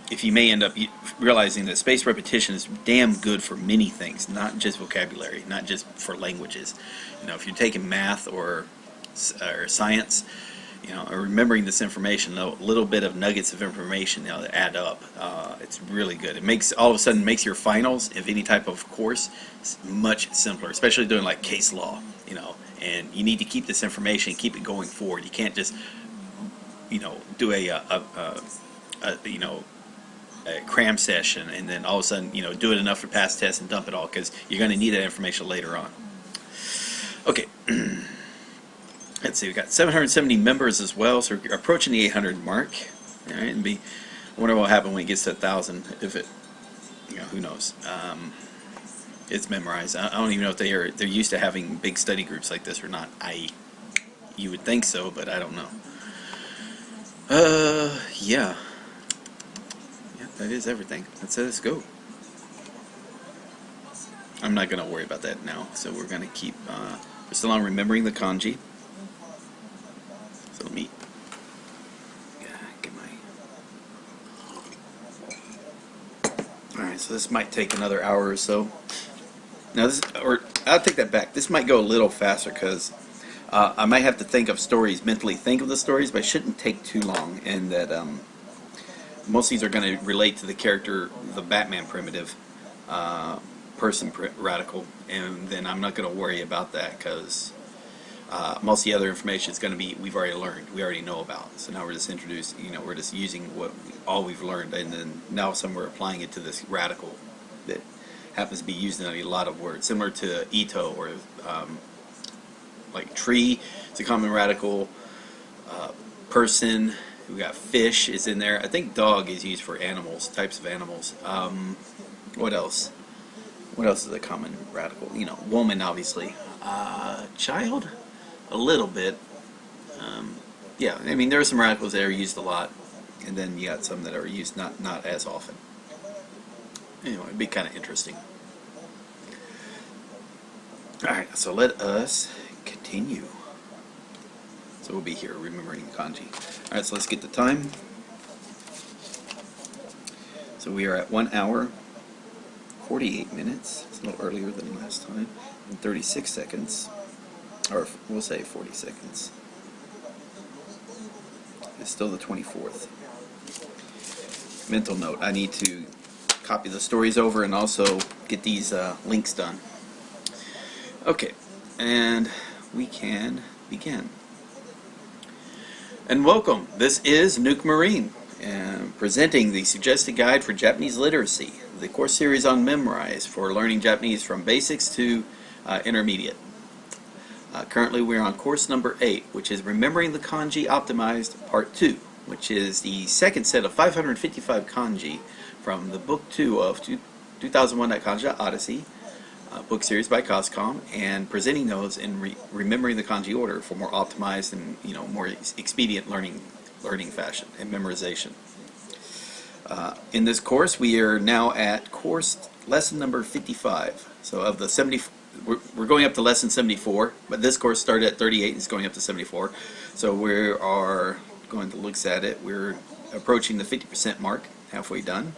if you may end up realizing that spaced repetition is damn good for many things, not just vocabulary, not just for languages. If you're taking math or science, or remembering this information, a little bit of nuggets of information, that add up. It's really good. It makes all of a sudden makes your finals of any type of course much simpler, especially doing like case law. And you need to keep this information, keep it going forward. You can't just do a cram session and then all of a sudden do it enough for past tests and dump it all, because you're going to need that information later on. Okay. Let's see, we've got 770 members as well, so we're approaching the 800 mark. All right, and I wonder what will happen when it gets to 1,000. If it, who knows? It's memorized. I don't even know if they're used to having big study groups like this or not. You would think so, but I don't know. Yeah. That is everything. Let's go. I'm not going to worry about that now, so we're going to keep. We're still on remembering the kanji. So let me get my. Alright, so this might take another hour or so. Now I'll take that back. This might go a little faster because I might have to think of stories, mentally think of the stories, but it shouldn't take too long. And that most of these are going to relate to the character, the Batman primitive, person radical, and then I'm not going to worry about that because most of the other information is going to be we've already learned, we already know about. So now we're just we're just using all we've learned, and then now we're applying it to this radical that happens to be used in a lot of words, similar to Ito or like tree. It's a common radical. Person. We got fish is in there. I think dog is used for animals, types of animals. What else? What else is a common radical? Woman, obviously. Child, a little bit. Yeah, I mean there are some radicals that are used a lot, and then you got some that are used not as often. Anyway, it'd be kind of interesting. All right, so let us continue. So we'll be here remembering kanji. All right, so let's get the time. So we are at 1 hour, 48 minutes. It's a little earlier than last time. And 36 seconds, or we'll say 40 seconds. It's still the 24th. Mental note: I need to copy the stories over and also get these links done. Okay, and we can begin. And welcome. This is Nuke Marine, presenting the Suggested Guide for Japanese Literacy, the course series on Memorize for learning Japanese from basics to intermediate. Currently we're on course number 8, which is Remembering the Kanji Optimized Part 2, which is the second set of 555 kanji from the Book 2 of 2001 Kanji Odyssey, book series by Coscom, and presenting those in remembering the kanji order for more optimized and more expedient learning fashion and memorization. In this course, we are now at course lesson number 55. So of the 70, we're going up to lesson 74, but this course started at 38 and is going up to 74. So we are going to look at it. We're approaching the 50% mark, halfway done.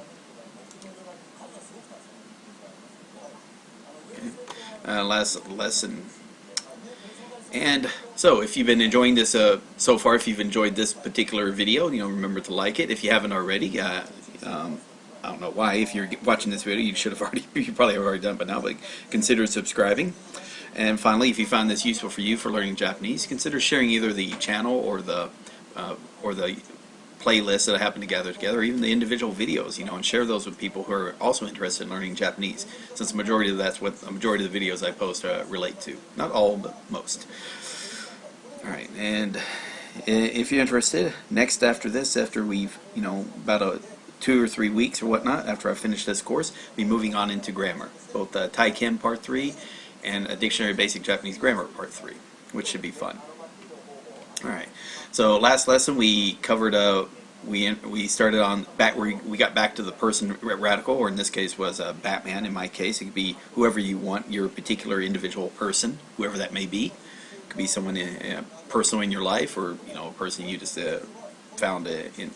Okay. Last lesson. And so if you've been enjoying this so far, if you've enjoyed this particular video, remember to like it. If you haven't already, I don't know why. If you're watching this video, you probably have already done it by now, but consider subscribing. And finally, if you found this useful for you for learning Japanese, consider sharing either the channel or the playlists that I happen to gather together, or even the individual videos, and share those with people who are also interested in learning Japanese, since the majority of that's what the majority of the videos I post relate to. Not all, but most. Alright, and if you're interested, next after this, after we've, about 2 or 3 weeks or whatnot, after I finish this course, be moving on into grammar, both Taiken Part 3 and a Dictionary Basic Japanese Grammar Part 3, which should be fun. Alright, so last lesson we covered, we started on we got back to the person radical, or in this case was Batman. In my case, it could be whoever you want, your particular individual person, whoever that may be. It could be someone personal in your life, or a person you just found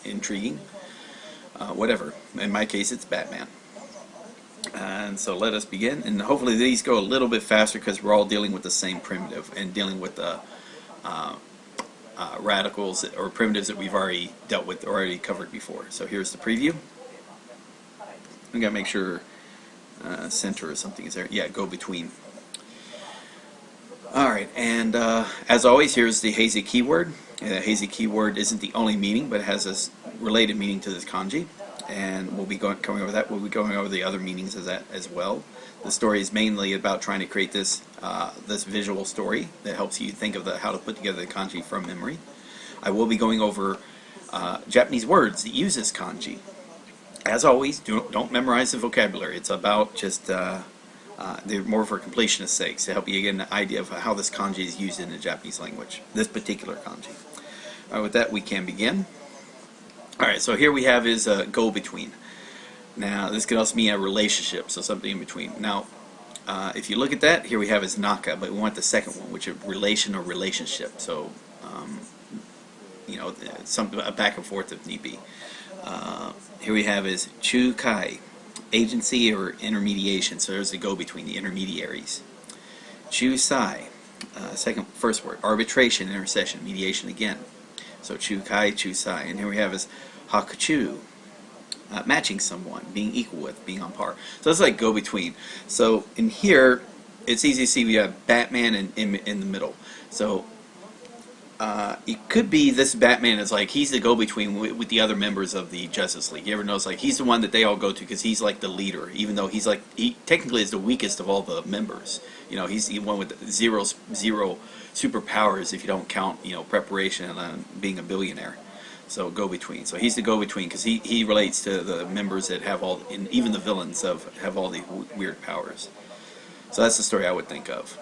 intriguing. Whatever. In my case, it's Batman. And so let us begin, and hopefully these go a little bit faster because we're all dealing with the same primitive and dealing with the radicals or primitives that we've already dealt with, already covered before. So here's the preview. We gotta make sure center or something is there. Yeah, go between. Alright, and as always, here's the hazy keyword. The hazy keyword isn't the only meaning, but it has a related meaning to this kanji, and we'll be going over that. We'll be going over the other meanings of that as well. The story is mainly about trying to create this this visual story that helps you think of how to put together the kanji from memory. I will be going over Japanese words that use this kanji. As always, don't memorize the vocabulary. It's about just they're more for completionist sakes, to help you get an idea of how this kanji is used in the Japanese language, this particular kanji. With that, we can begin. Alright, so here we have is a go-between. Now, this could also mean a relationship, so something in between. Now, if you look at that, here we have is naka, but we want the second one, which is relation or relationship. So, something back and forth if need be. Here we have is chukai, agency or intermediation. So there's the go-between, the intermediaries. Chusai, first word, arbitration, intercession, mediation again. So chukai, chusai, and here we have is hakuchu, matching someone, being equal with, being on par. So it's like go-between. So in here, it's easy to see we have Batman in the middle. So it could be this Batman is like, he's the go-between with the other members of the Justice League. You ever notice, like, he's the one that they all go to because he's like the leader, even though he technically is the weakest of all the members. He's the one with zero superpowers if you don't count, preparation and being a billionaire. So go-between. So he's the go-between because he relates to the members that have even the villains have all the weird powers. So that's the story I would think of.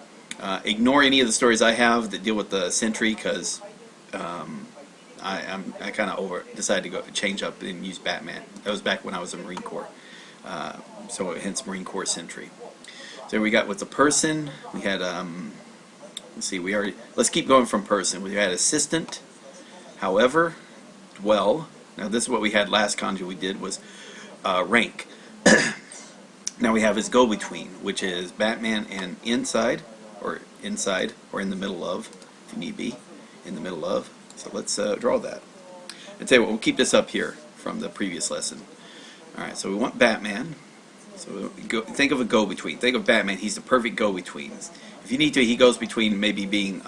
Ignore any of the stories I have that deal with the Sentry, because I kind of decided to go change up and use Batman. That was back when I was in Marine Corps. So hence Marine Corps Sentry. So we got with the person, we had let's see, let's keep going from person. We had assistant, however, dwell. Now this is what we had last kanji we did was rank. Now we have his go-between, which is Batman and inside, or in the middle of, if you need be, in the middle of. So let's draw that. And tell you what, we'll keep this up here from the previous lesson. Alright, so we want Batman. So think of a go-between. Think of Batman, he's the perfect go-between. If you need to, he goes between maybe being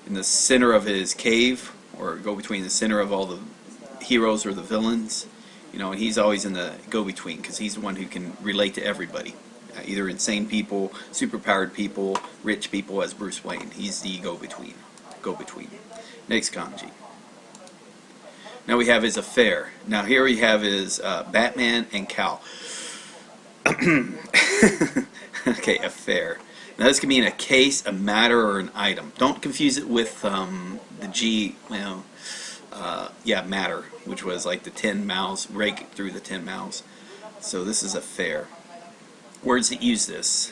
in the center of his cave, or go between the center of all the heroes or the villains. And he's always in the go-between because he's the one who can relate to everybody. Either insane people, superpowered people, rich people, as Bruce Wayne. He's the go-between. Next kanji. Now we have his affair. Now here we have his Batman and Cal. Okay, affair. Now this can mean a case, a matter, or an item. Don't confuse it with the G, matter, which was like the 10 mouths, rake through the 10 mouths. So this is affair. Words that use this.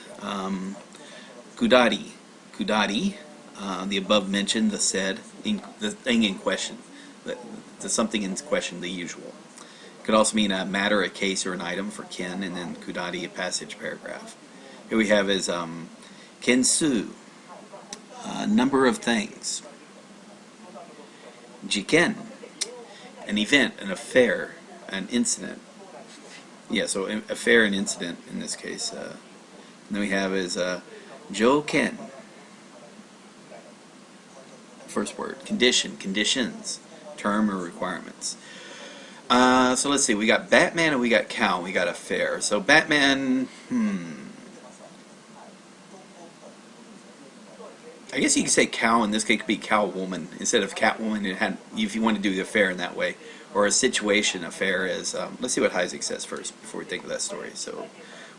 Kudari. Kudari, the above mentioned, the thing in question. something in question, the usual. Could also mean a matter, a case, or an item for kin, and then kudari, a passage, paragraph. Here we have is kensu, number of things. Jiken, an event, an affair, an incident. Yeah, so affair and incident in this case. And then we have is joken. First word, condition, conditions, term or requirements. So let's see, we got Batman and we got cow, we got affair. So Batman, I guess you could say cow, in this case could be cow woman instead of cat woman. It had, if you want to do the affair in that way, or a situation. Affair is, let's see what Heisig says first before we think of that story. So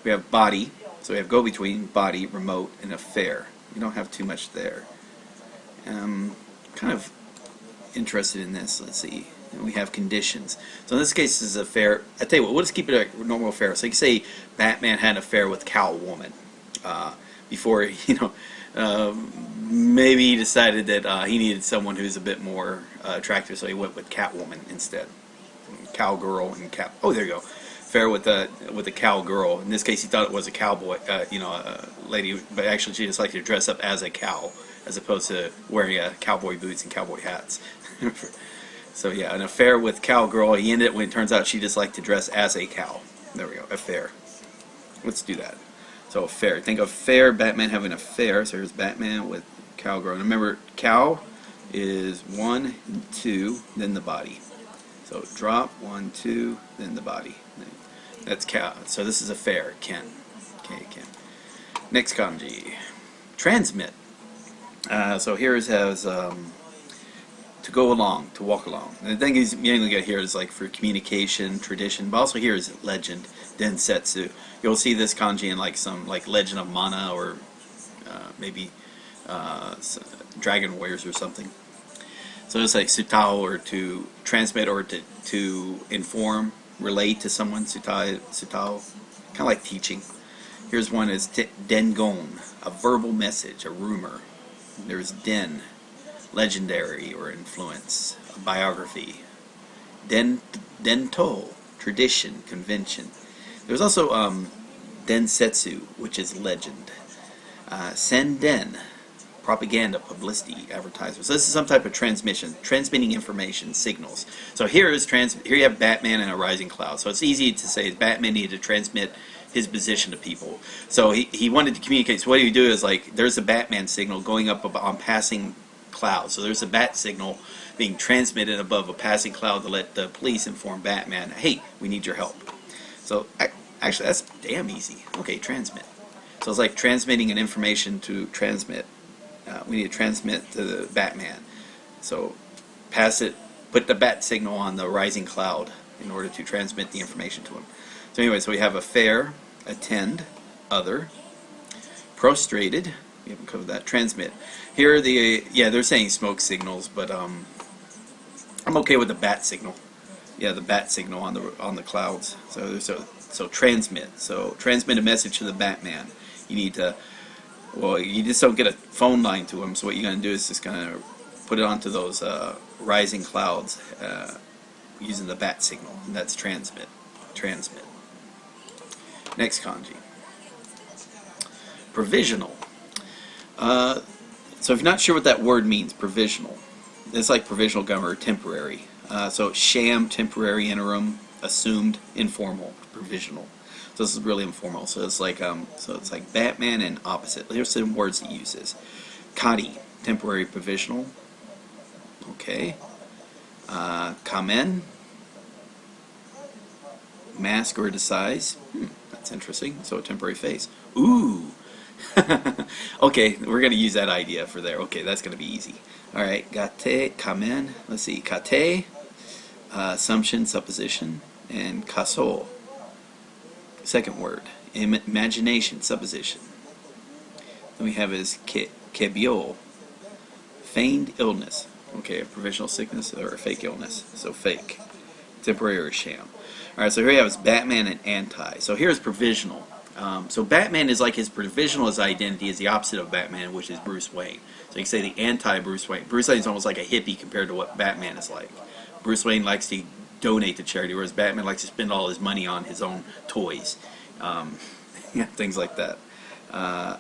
we have body, so we have go between, body, remote, and affair. We don't have too much there. Kind of interested in this. Let's see. And we have conditions. So in this case, this is a affair. I tell you what, we'll just keep it a normal affair. So you can say Batman had an affair with cow woman before, maybe he decided that he needed someone who's a bit more attractive, so he went with Catwoman instead. Cowgirl and cat. Oh, there you go. Affair with a cowgirl. In this case, he thought it was a cowboy, a lady, but actually she just liked to dress up as a cow, as opposed to wearing cowboy boots and cowboy hats. So yeah, an affair with cowgirl. He ended it when it turns out she just liked to dress as a cow. There we go. Affair. Let's do that. So affair. Think of affair. Batman having an affair. So here's Batman with cowgirl. And remember, cow is 1, 2, then the body. So drop 1, 2, then the body. That's cow. So this is affair. Ken. Okay, Ken. Next kanji. Transmit. So here it has to go along, to walk along. And the thing is, mainly got here is like for communication, tradition, but also here is legend, densetsu. You'll see this kanji in like some like Legend of Mana or maybe Dragon Warriors or something. So it's like sutao, or to transmit, or to inform, relate to someone. Sutao, kind of like teaching. Here's one is dengon, a verbal message, a rumor. There's den, legendary or influence, a biography. Dento, tradition, convention. There's also densetsu, which is legend. Senden, propaganda, publicity, advertisement. So this is some type of transmission, transmitting information, signals. So here you have Batman and a rising cloud. So it's easy to say Batman needed to transmit his position to people. So he wanted to communicate. So what he would do is like, there's a Batman signal going up on passing clouds. So there's a bat signal being transmitted above a passing cloud to let the police inform Batman, hey, we need your help. So actually that's damn easy. Okay, transmit. So it's like transmitting an information to transmit. We need to transmit to the Batman. So pass it, put the bat signal on the rising cloud in order to transmit the information to him. So anyway, so we have affair, attend, other, prostrated, we haven't covered that, transmit. Here are they're saying smoke signals, but I'm okay with the bat signal. Yeah, the bat signal on the clouds. So transmit. So transmit a message to the Batman. You need to, well, you just don't get a phone line to him. So what you're going to do is just going to put it onto those rising clouds using the bat signal. And that's transmit. Transmit. Next kanji. Provisional. So if you're not sure what that word means, provisional. It's like provisional government, or temporary. So sham, temporary, interim, assumed, informal, provisional. So this is really informal. So it's like Batman and opposite. Here's some words it uses. Kari, temporary, provisional. Okay. Kamen, mask or disguise. That's interesting. So a temporary face. Ooh. Okay, we're going to use that idea for there. Okay, that's going to be easy. Alright, gate, kamen. Let's see. Kate, assumption, supposition. And kaso, second word. Imagination, supposition. Then we have is kebyo, feigned illness. Okay, a provisional sickness or a fake illness. So fake. Temporary or sham. Alright, so here we have is Batman and anti. So here's provisional. So Batman is like his provisional identity is the opposite of Batman, which is Bruce Wayne. So you can say the anti-Bruce Wayne. Bruce Wayne is almost like a hippie compared to what Batman is like. Bruce Wayne likes to donate to charity, whereas Batman likes to spend all his money on his own toys. Yeah, things like that.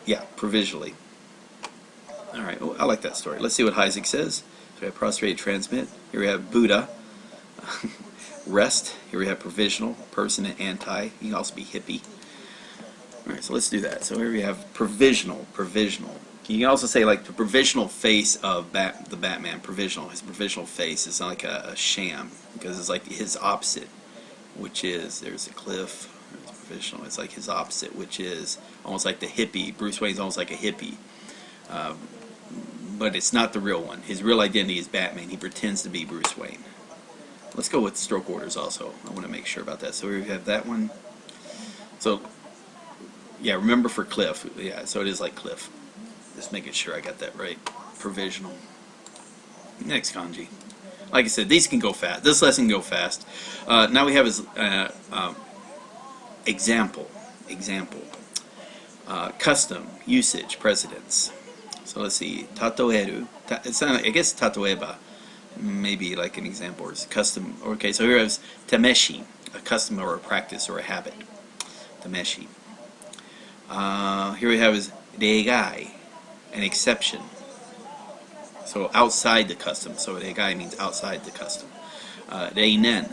Yeah, provisionally. All right, well, I like that story. Let's see what Isaac says. So we have prostrate, transmit. Here we have Buddha. Rest. Here we have provisional, person, and anti. You can also be hippie. All right, so let's do that. So here we have provisional. You can also say like the provisional face of the Batman. Provisional. His provisional face is like a sham because it's like his opposite, which is there's a cliff. There's provisional. It's like his opposite, which is almost like the hippie. Bruce Wayne's almost like a hippie, but it's not the real one. His real identity is Batman. He pretends to be Bruce Wayne. Let's go with stroke orders also. I want to make sure about that. So we have that one. So yeah, remember for Cliff. Yeah, so it is like Cliff. Just making sure I got that right. Provisional. Next kanji. Like I said, these can go fast. This lesson can go fast. Now we have his example. Custom, usage, precedence. So let's see. Tatoeru. I guess tatoeba. Maybe like an example or custom. Okay, so here is tameshi, a custom or a practice or a habit. Tameshi. Here we have is reigai, an exception. So outside the custom. So reigai means outside the custom. Reinen,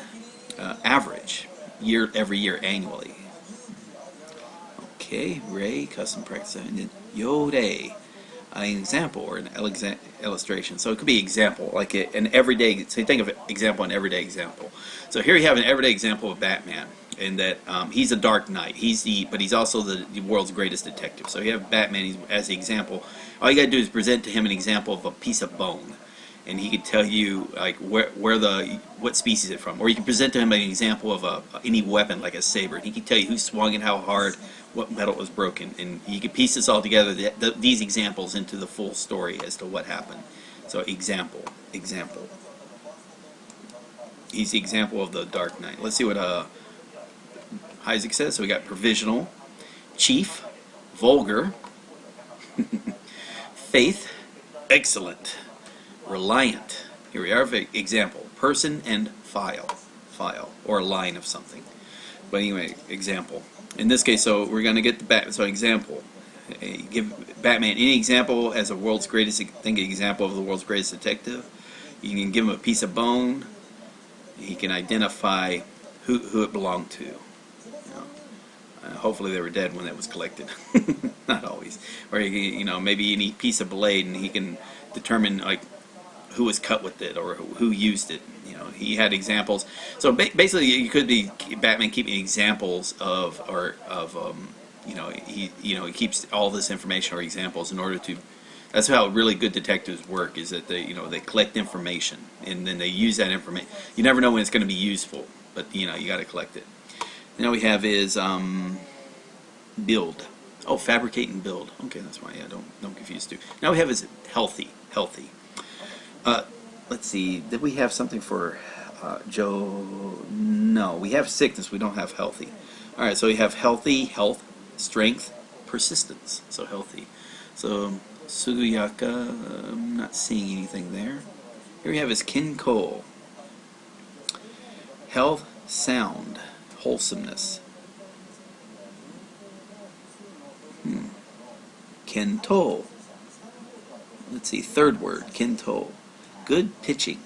average, every year, annually. Okay, rei, custom practice, and then yorei, an example or an illustration. So it could be example, like an everyday. So you think of example, an everyday example. So here you have an everyday example of Batman, in that he's a Dark Knight. But he's also the world's greatest detective. So you have Batman as the example. All you got to do is present to him an example of a piece of bone, and he could tell you like what species it's from. Or you can present to him an example of any weapon, like a saber. And he can tell you who swung it, how hard, what metal was broken, and you can piece this all together, these examples, into the full story as to what happened. So example. He's the example of the Dark Knight. Let's see what Isaac says. So we got provisional, chief, vulgar, faith, excellent, reliant. Here we are. Example, person and file, or a line of something. But anyway, example. In this case, so we're going to get the example. Give Batman any example as a world's greatest. Think an example of the world's greatest detective. You can give him a piece of bone. He can identify who it belonged to. Hopefully they were dead when it was collected. Not always. Or maybe any piece of blade, and he can determine like who was cut with it or who used it. He had examples. So basically, you could be Batman keeping examples he keeps all this information or examples in order to. That's how really good detectives work. Is that they collect information and then they use that information. You never know when it's going to be useful, but you got to collect it. Now we have is build. Oh, fabricate and build. Okay, that's why. Yeah, don't confuse two. Now we have is healthy. Let's see. Did we have something for Joe? No, we have sickness. We don't have healthy. All right, so we have healthy, health, strength, persistence. So healthy. So Suguyaka. I'm not seeing anything there. Here we have is Kinko. Health, sound, wholesomeness. Kento. Let's see, third word, Kento. Good pitching.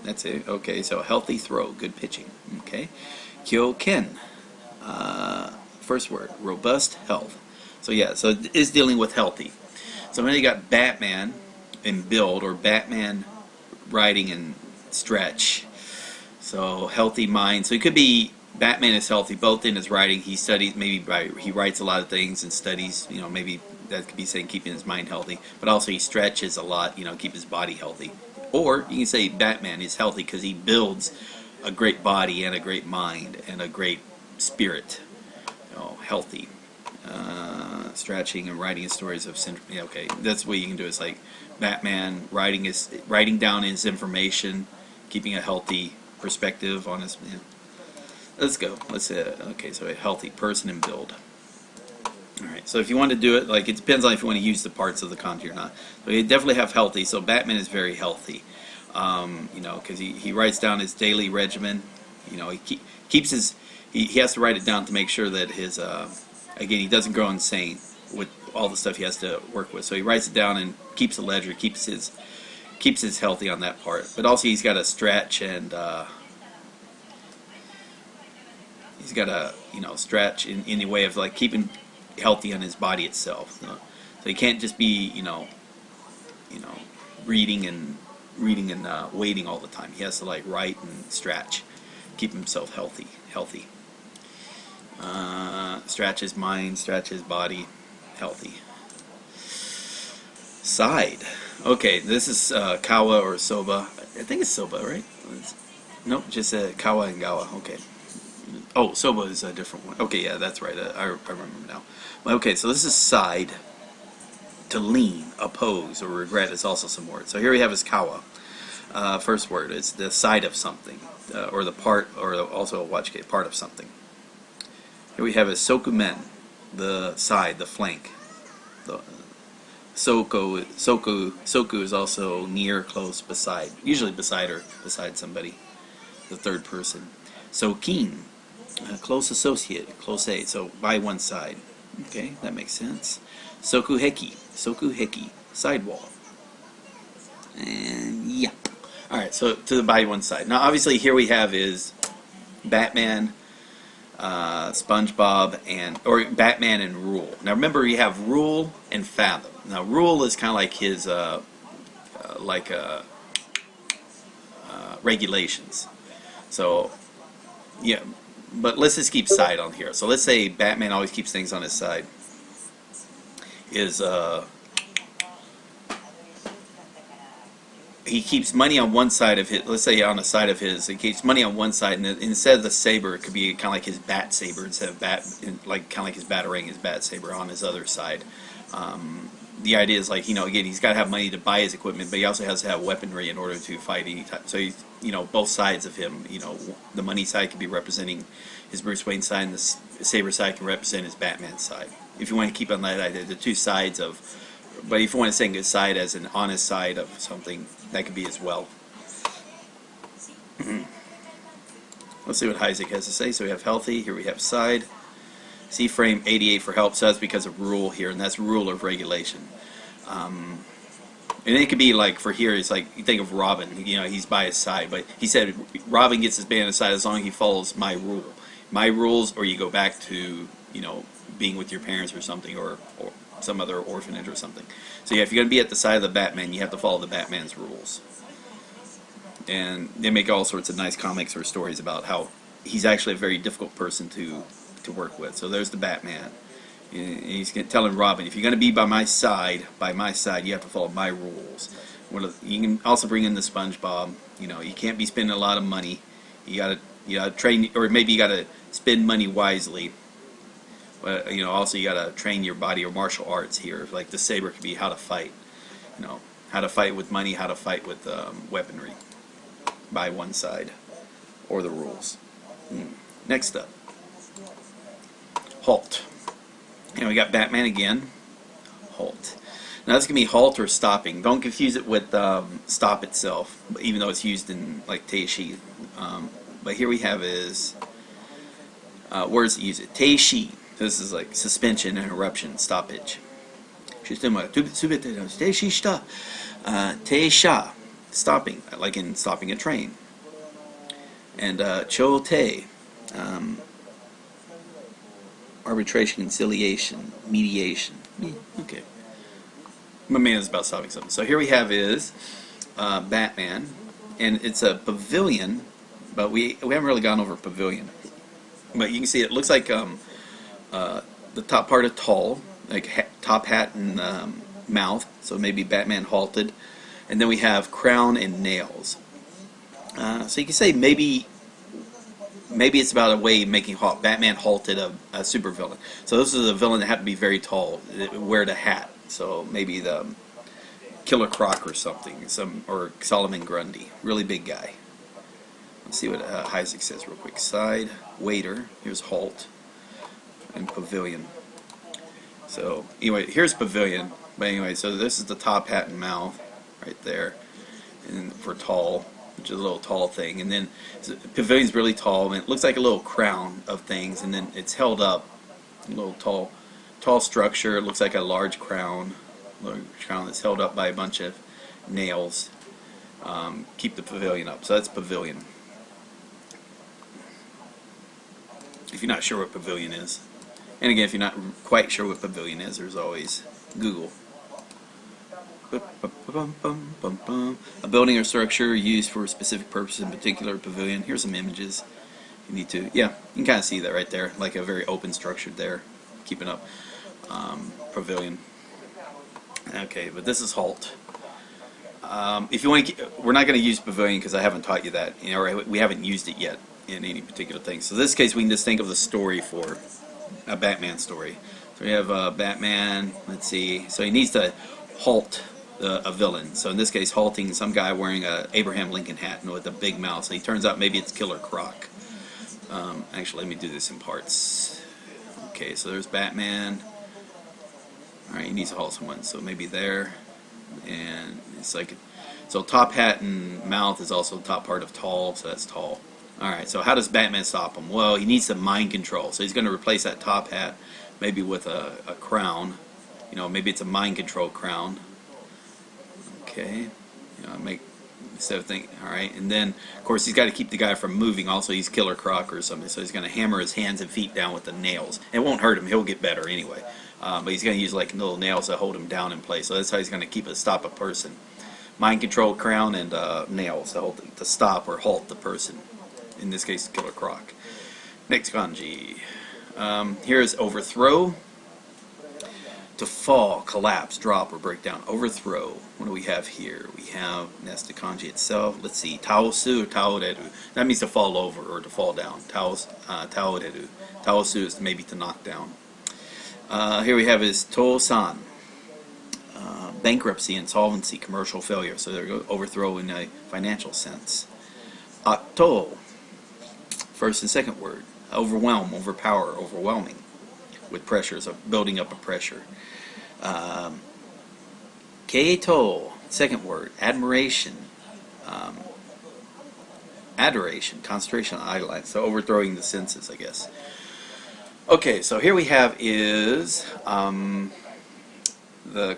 That's it. Okay, so healthy throw, good pitching. Okay. Kyoken. First word, robust health. So yeah, so it is dealing with healthy. So then you got Batman and build, or Batman riding and stretch. So healthy mind. So it could be Batman is healthy both in his writing. He studies, he writes a lot of things and studies. Maybe that could be saying keeping his mind healthy. But also he stretches a lot. Keep his body healthy. Or you can say Batman is healthy because he builds a great body and a great mind and a great spirit. Healthy. Stretching and writing his stories of okay, that's what you can do. It's like Batman writing down his information, keeping a healthy perspective on his. Let's go. Okay, so a healthy person and build. Alright, so if you want to do it, like, it depends on if you want to use the parts of the kanji or not. But you definitely have healthy, so Batman is very healthy. You know, because he writes down his daily regimen. You know, keeps his, he has to write it down to make sure that his, again, he doesn't go insane with all the stuff he has to work with. So he writes it down and keeps a ledger, keeps his healthy on that part. But also he's got to stretch and, he's got to, you know, stretch in the way of, like, keeping healthy on his body itself. So he can't just be, you know, reading and waiting all the time. He has to, like, write and stretch, keep himself healthy. Stretch his mind, stretch his body, healthy. Side. Okay, this is kawa or soba. I think it's soba, right? Nope, just kawa and gawa. Okay. Oh, soba is a different one. Okay, yeah, that's right. I remember now. Okay, so this is side. To lean, oppose, or regret is also some words. So here we have is kawa. First word, it's the side of something, or the part, or also a watch case, part of something. Here we have is sokumen, the side, the flank. The soku is also near, close, beside, usually beside or beside somebody, the third person. Sokin, close associate, close aid, so by one side. Okay, that makes sense. Sokuheki, sidewall. And yeah. Alright, so to the by one side. Now obviously here we have is Batman, SpongeBob, or Batman and Rule. Now remember you have Rule and Fathom. Now Rule is kind of like his regulations. So yeah, but let's just keep side on here. So let's say Batman always keeps things on his side. He keeps money on one side of his, let's say on the side of his, he keeps money on one side, and instead of the saber, it could be kind of like his bat saber, instead of kind of like his batarang, his bat saber on his other side. The idea is, like, you know, again, he's got to have money to buy his equipment, but he also has to have weaponry in order to fight any type. So he's, you know, both sides of him, you know, the money side could be representing his Bruce Wayne side, and the saber side can represent his Batman side. If you want to keep on that idea, the two sides of, but if you want to say his side as an honest side of something, that could be as well. Let's see what Isaac has to say. So we have healthy, here we have side. C-frame 88 for help, so that's because of rule here, and that's rule of regulation. And it could be like, for here, it's like, you think of Robin, you know, he's by his side, but he said Robin gets his band aside as long as he follows my rule. My rules, or you go back to, you know, being with your parents or something, or some other orphanage or something. So yeah, if you're going to be at the side of the Batman, you have to follow the Batman's rules. And they make all sorts of nice comics or stories about how he's actually a very difficult person to work with. So there's the Batman. And he's telling Robin, if you're going to be by my side, you have to follow my rules. You can also bring in the SpongeBob. You know, you can't be spending a lot of money. You gotta train, or maybe you gotta spend money wisely. But you know, also you gotta train your body or martial arts here. Like the saber could be how to fight. You know, how to fight with money, how to fight with weaponry. By one side, or the rules. Next up, halt. And we got Batman again. Halt. Now this can be halt or stopping. Don't confuse it with stop itself, even though it's used in like teishi. But here we have is words that use it. Teishi. This is like suspension, interruption, stoppage. Teisha. Stopping, like in stopping a train. And chote. Arbitration, conciliation, mediation. Okay. My man is about stopping something. So here we have is Batman, and it's a pavilion, but we haven't really gone over pavilion. But you can see it looks like the top part of tall, like top hat and mouth. So maybe Batman halted, and then we have crown and nails. So you can say maybe it's about a way of making halt. Batman halted a supervillain. So this is a villain that had to be very tall, wear the hat. So maybe the Killer Croc or something, or Solomon Grundy, really big guy. Let's see what Isaac says real quick. Side, waiter, here's halt, and pavilion. So anyway, here's pavilion. But anyway, so this is the top hat and mouth right there, and for tall, which is a little tall thing. And then so pavilion's really tall, and it looks like a little crown of things, and then it's held up, a little tall structure. It looks like a large crown that's held up by a bunch of nails. Keep the pavilion up. So that's pavilion. If you're not sure what pavilion is. And again, if you're not quite sure what pavilion is, there's always Google. A building or structure used for a specific purpose, in particular pavilion. Here's some images. You need to, yeah, you can kind of see that right there, like a very open structure there. Keeping up. Pavilion. Okay, but this is halt. If you want to, we're not going to use pavilion because I haven't taught you that. You know, we haven't used it yet in any particular thing. So in this case, we can just think of the story for a Batman story. So we have Batman. Let's see. So he needs to halt a villain. So in this case, halting some guy wearing a Abraham Lincoln hat and with a big mouth. So he turns out maybe it's Killer Croc. Actually, let me do this in parts. Okay, so there's Batman. All right, he needs to halt someone. So maybe there. And it's like, so top hat and mouth is also the top part of tall, so that's tall. Alright, so how does Batman stop him? Well, he needs some mind control, so he's going to replace that top hat maybe with a crown. You know, maybe it's a mind control crown. Okay, you know, instead of thinking, alright, and then of course he's got to keep the guy from moving. Also, he's Killer Croc or something, so he's going to hammer his hands and feet down with the nails. It won't hurt him, he'll get better anyway. But he's going to use like little nails to hold him down in place. So that's how he's going to stop a person. Mind control crown and nails to stop or halt the person. In this case, Killer Croc. Next kanji. Here is overthrow. To fall, collapse, drop, or break down. Overthrow. What do we have here? We have, that's the kanji itself. Let's see. Taosu or taoreru. That means to fall over or to fall down. Taoreru. Taosu is maybe to knock down. Here we have is Tosan, bankruptcy, insolvency, commercial failure. So there we go, overthrow in a financial sense. Ato, first and second word. Overwhelm, overpower, overwhelming, with pressures, of building up a pressure. Keito, second word. Admiration, adoration, concentration on eyelines. So overthrowing the senses, I guess. Okay, so here we have is the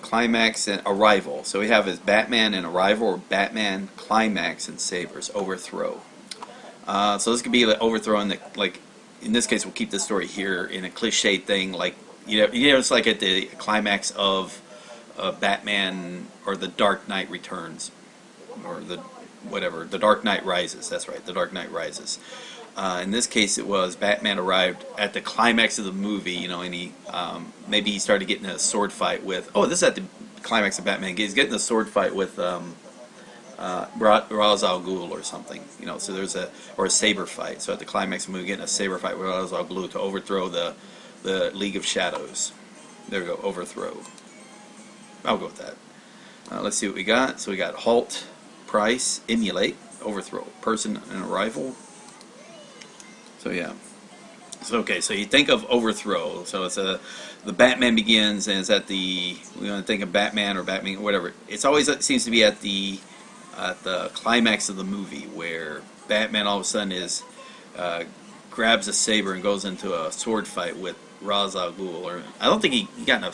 climax and arrival. So we have is Batman and arrival, or Batman, climax, and sabers, overthrow. So this could be like overthrowing the, like in this case we'll keep the story here in a cliche thing, like you know it's like at the climax of Batman or the Dark Knight Returns, or the whatever, the Dark Knight Rises. That's right, the Dark Knight Rises. In this case, it was Batman arrived at the climax of the movie, you know, and he maybe he started getting a sword fight with. Oh, this is at the climax of Batman. He's getting a sword fight with Ra's al Ghul or something, you know. So there's a saber fight. So at the climax of the movie, getting a saber fight with Ra's al Ghul to overthrow the League of Shadows. There we go, overthrow. I'll go with that. Let's see what we got. So we got halt, price, emulate, overthrow, person, and arrival. So yeah. So okay, so you think of overthrow. So it's the Batman Begins, and it's at the, we want to think of Batman or Batman, whatever. It's always, it seems to be at the climax of the movie where Batman all of a sudden grabs a saber and goes into a sword fight with Ra's al Ghul. Or I don't think he got in a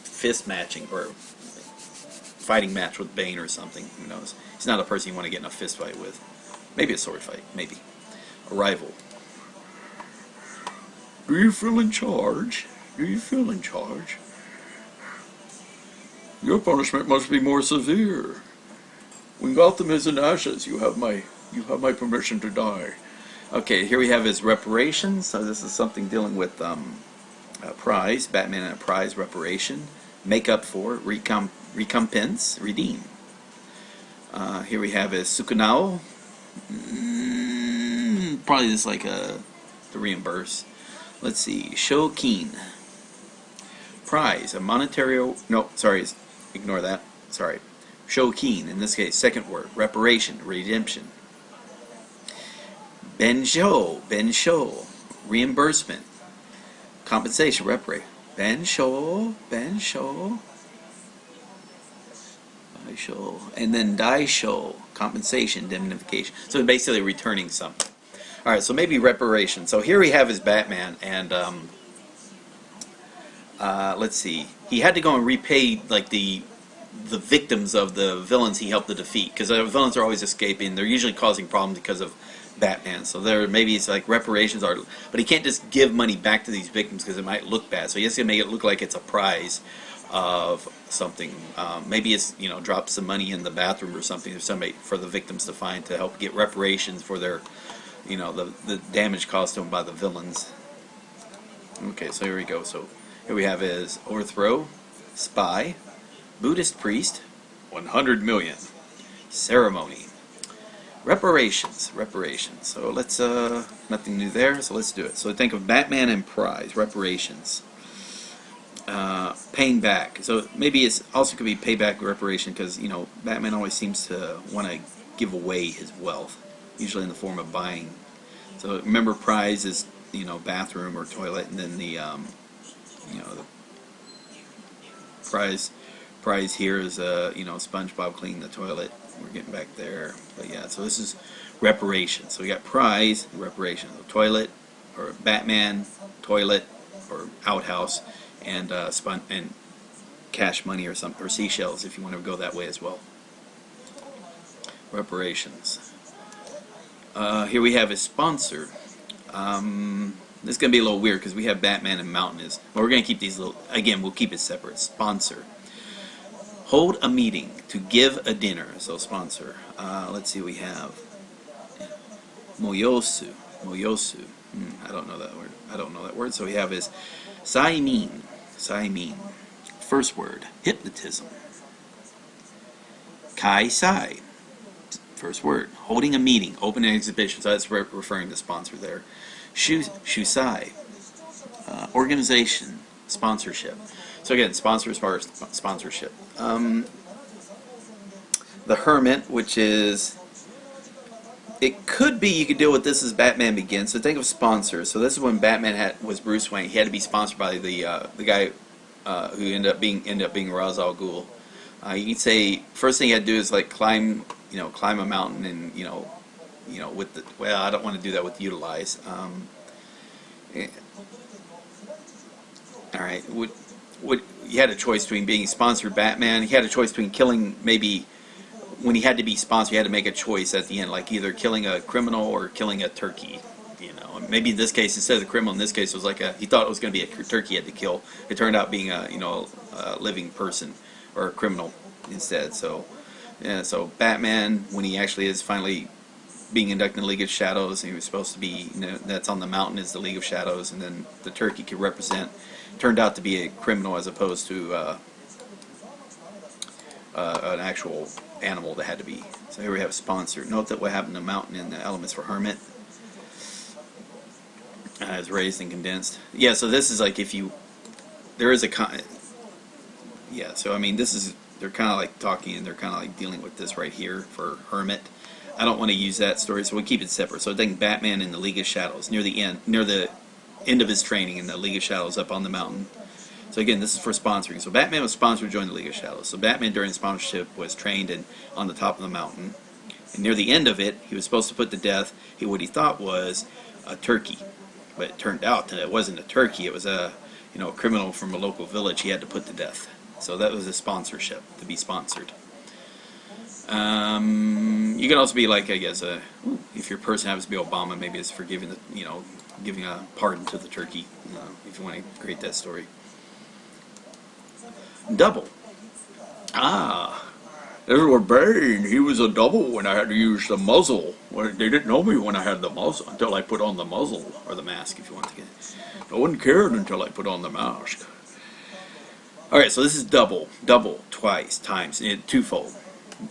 fist matching or fighting match with Bane or something. Who knows? He's not a person you want to get in a fist fight with. Maybe a sword fight. Maybe. Arrival. Do you feel in charge? Do you feel in charge? Your punishment must be more severe. When Gotham is in ashes, you have my permission to die. Okay, here we have his reparations. So this is something dealing with prize, Batman and a prize, reparation, make up for, recompense, redeem. Here we have his sukunao. Probably just like to reimburse. Let's see, shokin. Prize, a monetary, no, sorry, ignore that, sorry. Shokin, in this case, second word, reparation, redemption. Bensho, reimbursement, compensation, Bensho, and then daisho, compensation, indemnification. So basically returning something. All right, so maybe reparation. So here we have his Batman, and let's see. He had to go and repay like the victims of the villains he helped to defeat, because the villains are always escaping. They're usually causing problems because of Batman. So there, maybe it's like reparations are, but he can't just give money back to these victims because it might look bad. So he has to make it look like it's a prize of something. Maybe it's, you know, drop some money in the bathroom or something, or somebody for the victims to find to help get reparations for their, you know, the damage caused to them by the villains. Okay, so here we go. So here we have is overthrow, spy, Buddhist priest, 100 million, ceremony, reparations. So let's nothing new there. So let's do it. So think of Batman and prize, reparations. Paying back. So maybe it's also could be payback or reparation, because, you know, Batman always seems to want to give away his wealth, usually in the form of buying. So remember, prize is, you know, bathroom or toilet, and then the you know, the prize here is you know, SpongeBob cleaning the toilet. We're getting back there, but yeah. So this is reparations. So we got prize, reparation. So toilet or Batman, toilet or outhouse, and and cash money or something, or seashells if you want to go that way as well. Reparations. Here we have a sponsor. This is going to be a little weird because we have Batman and Mountain is. Well, we're going to keep these little. Again, we'll keep it separate. Sponsor. Hold a meeting to give a dinner. So sponsor. Let's see. We have Moyosu. I don't know that word. So we have is Saimin. First word. Hypnotism. Kai Sai. First word. Holding a meeting. Open an exhibition. So that's referring to sponsor there. Shusai. Organization. Sponsorship. So again, sponsors, sponsorship. The Hermit, which is, it could be you could deal with this as Batman Begins. So think of sponsors. So this is when Batman was Bruce Wayne. He had to be sponsored by the guy who ended up being Ra's al Ghul. You could say first thing he had to do is like climb a mountain, and you know with the, well, I don't want to do that with utilize. All right, you had a choice between being sponsored Batman. He had a choice between killing, maybe when he had to be sponsored, he had to make a choice at the end, like either killing a criminal or killing a turkey. You know, maybe in this case, instead of the criminal, in this case it was like he thought it was going to be a turkey he had to kill. It turned out being a living person or a criminal instead. So yeah, so Batman, when he actually is finally being inducted in the League of Shadows, and he was supposed to be, that's on the mountain is the League of Shadows, and then the turkey could represent, turned out to be a criminal as opposed to an actual animal that had to be. So here we have sponsor. Note that what happened to mountain in the elements for Hermit is raised and condensed. Yeah, so this is like if you, there is a yeah, so I mean this is, they're kind of like talking, and they're kind of like dealing with this right here for Hermit. I don't want to use that story, so we keep it separate. So I think Batman in the League of Shadows, near the end of his training in the League of Shadows up on the mountain. So again, this is for sponsoring. So Batman was sponsored to join the League of Shadows. So Batman during sponsorship was trained on the top of the mountain. And near the end of it, he was supposed to put to death what he thought was a turkey. But it turned out that it wasn't a turkey. It was a criminal from a local village he had to put to death. So that was a sponsorship, to be sponsored. You can also be like, I guess, if your person happens to be Obama, maybe it's for giving a pardon to the turkey, if you want to create that story. Double. Edward Bain, he was a double when I had to use the muzzle. Well, they didn't know me when I had the muzzle, until I put on the muzzle, or the mask, if you want to get it. No one cared until I put on the mask. Alright, so this is double, twice, times, twofold,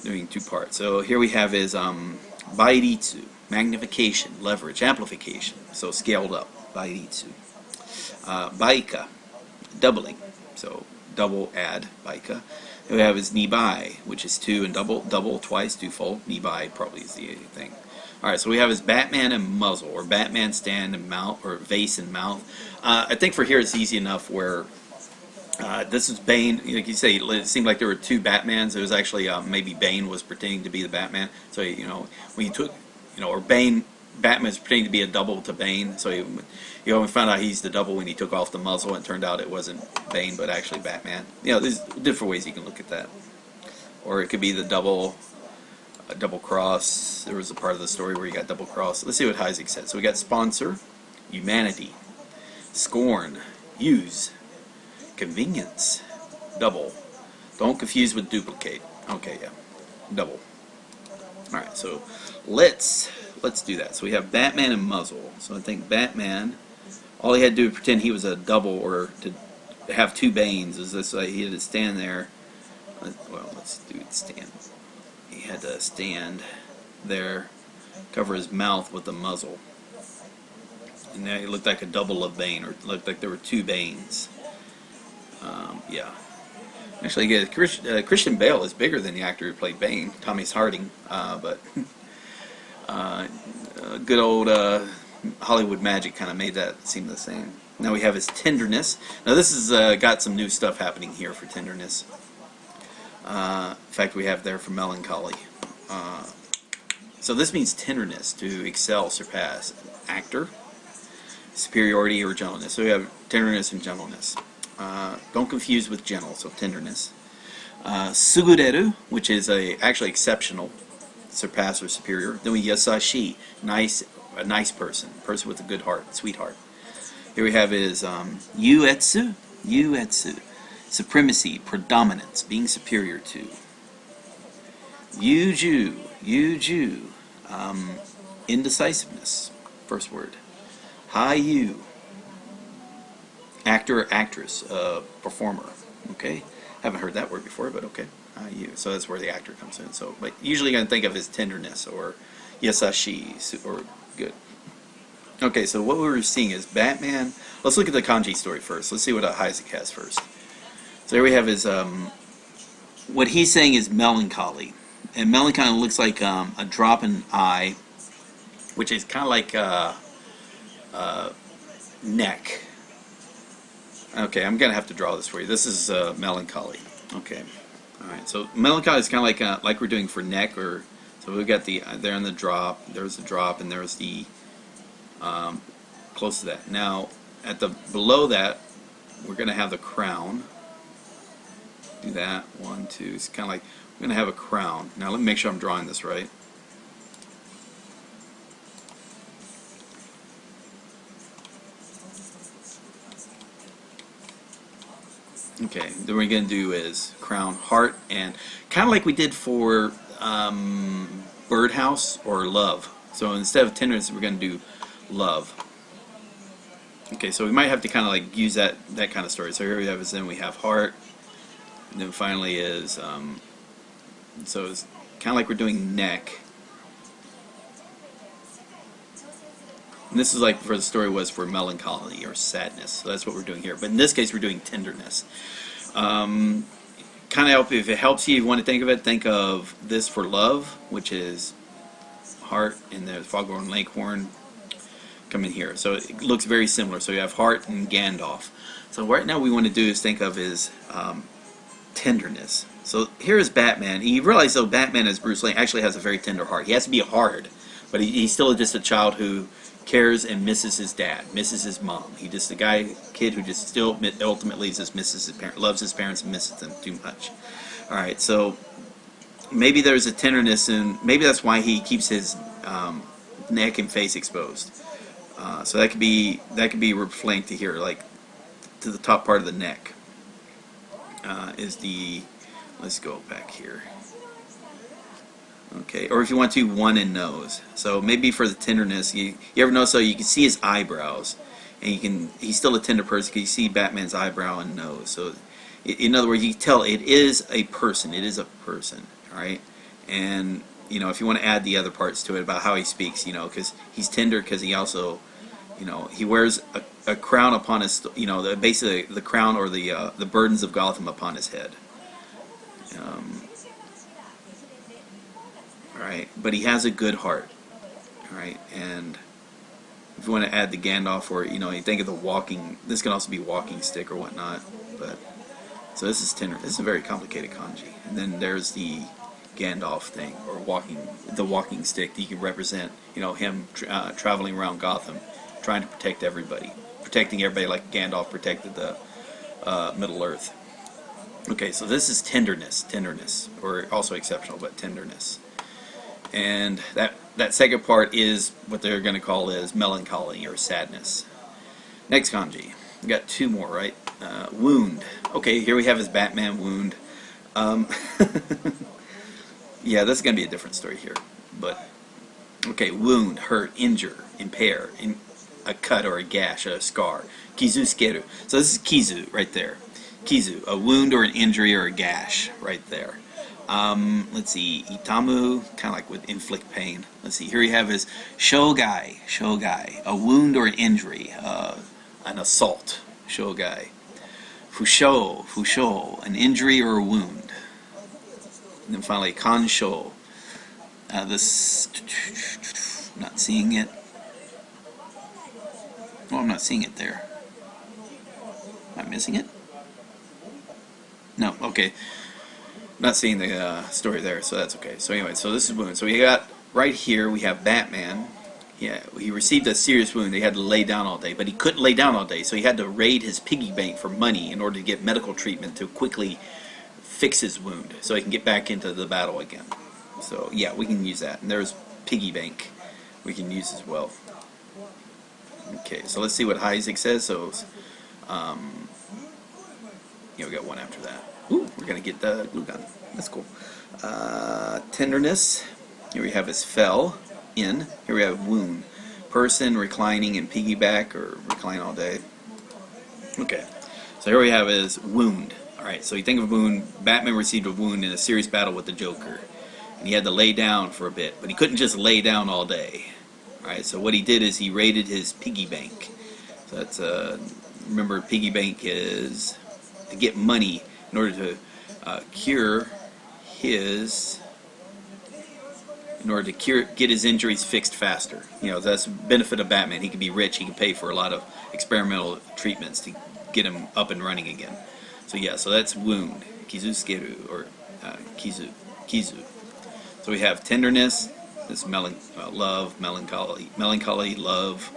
doing two parts. So here we have is Bairitsu, magnification, leverage, amplification, so scaled up, Bairitsu. Baika, doubling, so double add, Baika. We have is Nibai, which is two, and double twice, twofold. Nibai probably is the thing. Alright, so we have is Batman and muzzle, or Batman stand and mouth, or vase and mouth. I think for here it's easy enough where This is Bane. Like you say, it seemed like there were two Batmans. It was actually maybe Bane was pretending to be the Batman. So when you took, or Batman's pretending to be a double to Bane. So you only found out he's the double when he took off the muzzle, and it turned out it wasn't Bane, but actually Batman. There's different ways you can look at that. Or it could be the double cross. There was a part of the story where you got double cross. Let's see what Heisig said. So we got sponsor, humanity, scorn, use, convenience, double. Don't confuse with duplicate. Okay, yeah, double. All right, so let's do that. So we have Batman and muzzle. So I think Batman, all he had to do was pretend he was a double, or to have two Banes. Is this he had to stand there? Well, let's do it stand. He had to stand there, cover his mouth with the muzzle, and now he looked like a double of Bane, or it looked like there were two Banes. Yeah. Actually, yeah, Christian Bale is bigger than the actor who played Bane, Thomas Harding, but good old Hollywood magic kind of made that seem the same. Now we have his tenderness. Now this has got some new stuff happening here for tenderness. In fact, we have there for melancholy. So this means tenderness, to excel, surpass. Actor, superiority, or gentleness. So we have tenderness and gentleness. Don't confuse with gentle, so tenderness. Sugureru, which is actually exceptional, surpass or superior. Then we yasashi, a nice person with a good heart, sweetheart. Here we have is yuetsu, supremacy, predominance, being superior to. Yuju, indecisiveness, first word. Hayu, actor or actress, performer. Okay, haven't heard that word before, but okay. Hayu, so that's where the actor comes in. So, but usually you're gonna think of his tenderness or yasashi or good. Okay, so what we were seeing is Batman. Let's look at the Kanji story first. Let's see what Heisig has first. So here we have his, what he's saying is melancholy. And melancholy looks like a drop in eye, which is kind of like neck. Okay, I'm going to have to draw this for you. This is melancholy. Okay. Alright, so melancholy is kind of like we're doing for neck. Or so we've got the, there in the drop, there's the drop, and there's the, close to that. Now, at the below that, we're going to have the crown. Do that. 1, 2. It's kind of like we're going to have a crown. Now let me make sure I'm drawing this right. Okay. Then what we're going to do is crown, heart, and kind of like we did for birdhouse or love. So instead of tenderness, we're going to do love. Okay. So we might have to kind of like use that kind of story. So here we have is then we have heart. And then finally is, so it's kind of like we're doing neck. And this is like for the story was for melancholy or sadness. So that's what we're doing here. But in this case, we're doing tenderness. Kind of help if it helps you want to think of it. Think of this for love, which is heart, and the foghorn leghorn come in here. So it looks very similar. So you have heart and Gandalf. So right now, what we want to do is think of is tenderness. So here is Batman. You realize though Batman as Bruce Wayne actually has a very tender heart. He has to be hard, but he's still just a child who cares and misses his dad, misses his mom. He's just a kid who just still ultimately just misses his parents, loves his parents and misses them too much. All right, so maybe there's a tenderness, and maybe that's why he keeps his neck and face exposed. So that could be reflanked to here, like to the top part of the neck. Is the, let's go back here. Okay, or if you want to, one in nose. So maybe for the tenderness, you ever notice so you can see his eyebrows, and he's still a tender person because you see Batman's eyebrow and nose. So in other words, you can tell it is a person. It is a person, all right? And if you want to add the other parts to it about how he speaks, because he's tender because he also, he wears a crown upon his, basically the crown or the burdens of Gotham upon his head. Alright, but he has a good heart. Alright, and if you want to add the Gandalf, or you think of the walking, this can also be walking stick or whatnot, but So this is tender. This is a very complicated kanji. And then there's the Gandalf thing, or the walking stick. That you can represent, him traveling around Gotham, trying to protect everybody, protecting everybody like Gandalf protected the Middle Earth. Okay, so this is tenderness, or also exceptional, but tenderness. And that second part is what they're going to call is melancholy or sadness. Next kanji. We got two more, right? Wound. Okay, here we have his Batman wound. Yeah, that's going to be a different story here. But, okay, wound, hurt, injure, impair, a cut or a gash, a scar. Kizu skeru. So this is kizu right there. Kizu, a wound or an injury or a gash right there. Let's see, itamu, kind of like with inflict pain. Let's see, here you have his shogai, a wound or an injury, an assault, shogai. Fusho, an injury or a wound. And then finally, kansho. This, not seeing it. Oh, I'm not seeing it there. Am I missing it? No, okay. Not seeing the story there, so that's okay. So anyway, so this is wound. So we got right here, we have Batman. Yeah, he received a serious wound. He had to lay down all day, but he couldn't lay down all day, so he had to raid his piggy bank for money in order to get medical treatment to quickly fix his wound, so he can get back into the battle again. So yeah, we can use that. And there's piggy bank we can use as well. Okay, so let's see what Isaac says. So, we got one after that. Ooh, we're gonna get the glue gun. That's cool. Tenderness. Here we have his fell in. Here we have wound. Person reclining in piggyback or recline all day. Okay, so here we have his wound. All right, so you think of wound. Batman received a wound in a serious battle with the Joker, and he had to lay down for a bit, but he couldn't just lay down all day. All right, so what he did is he raided his piggy bank. So that's remember, piggy bank is to get money in order to get his injuries fixed faster. That's the benefit of Batman. He can be rich. He can pay for a lot of experimental treatments to get him up and running again. So yeah, so that's wound. Kizuskeru, or kizu. So we have tenderness. This love, melancholy, love,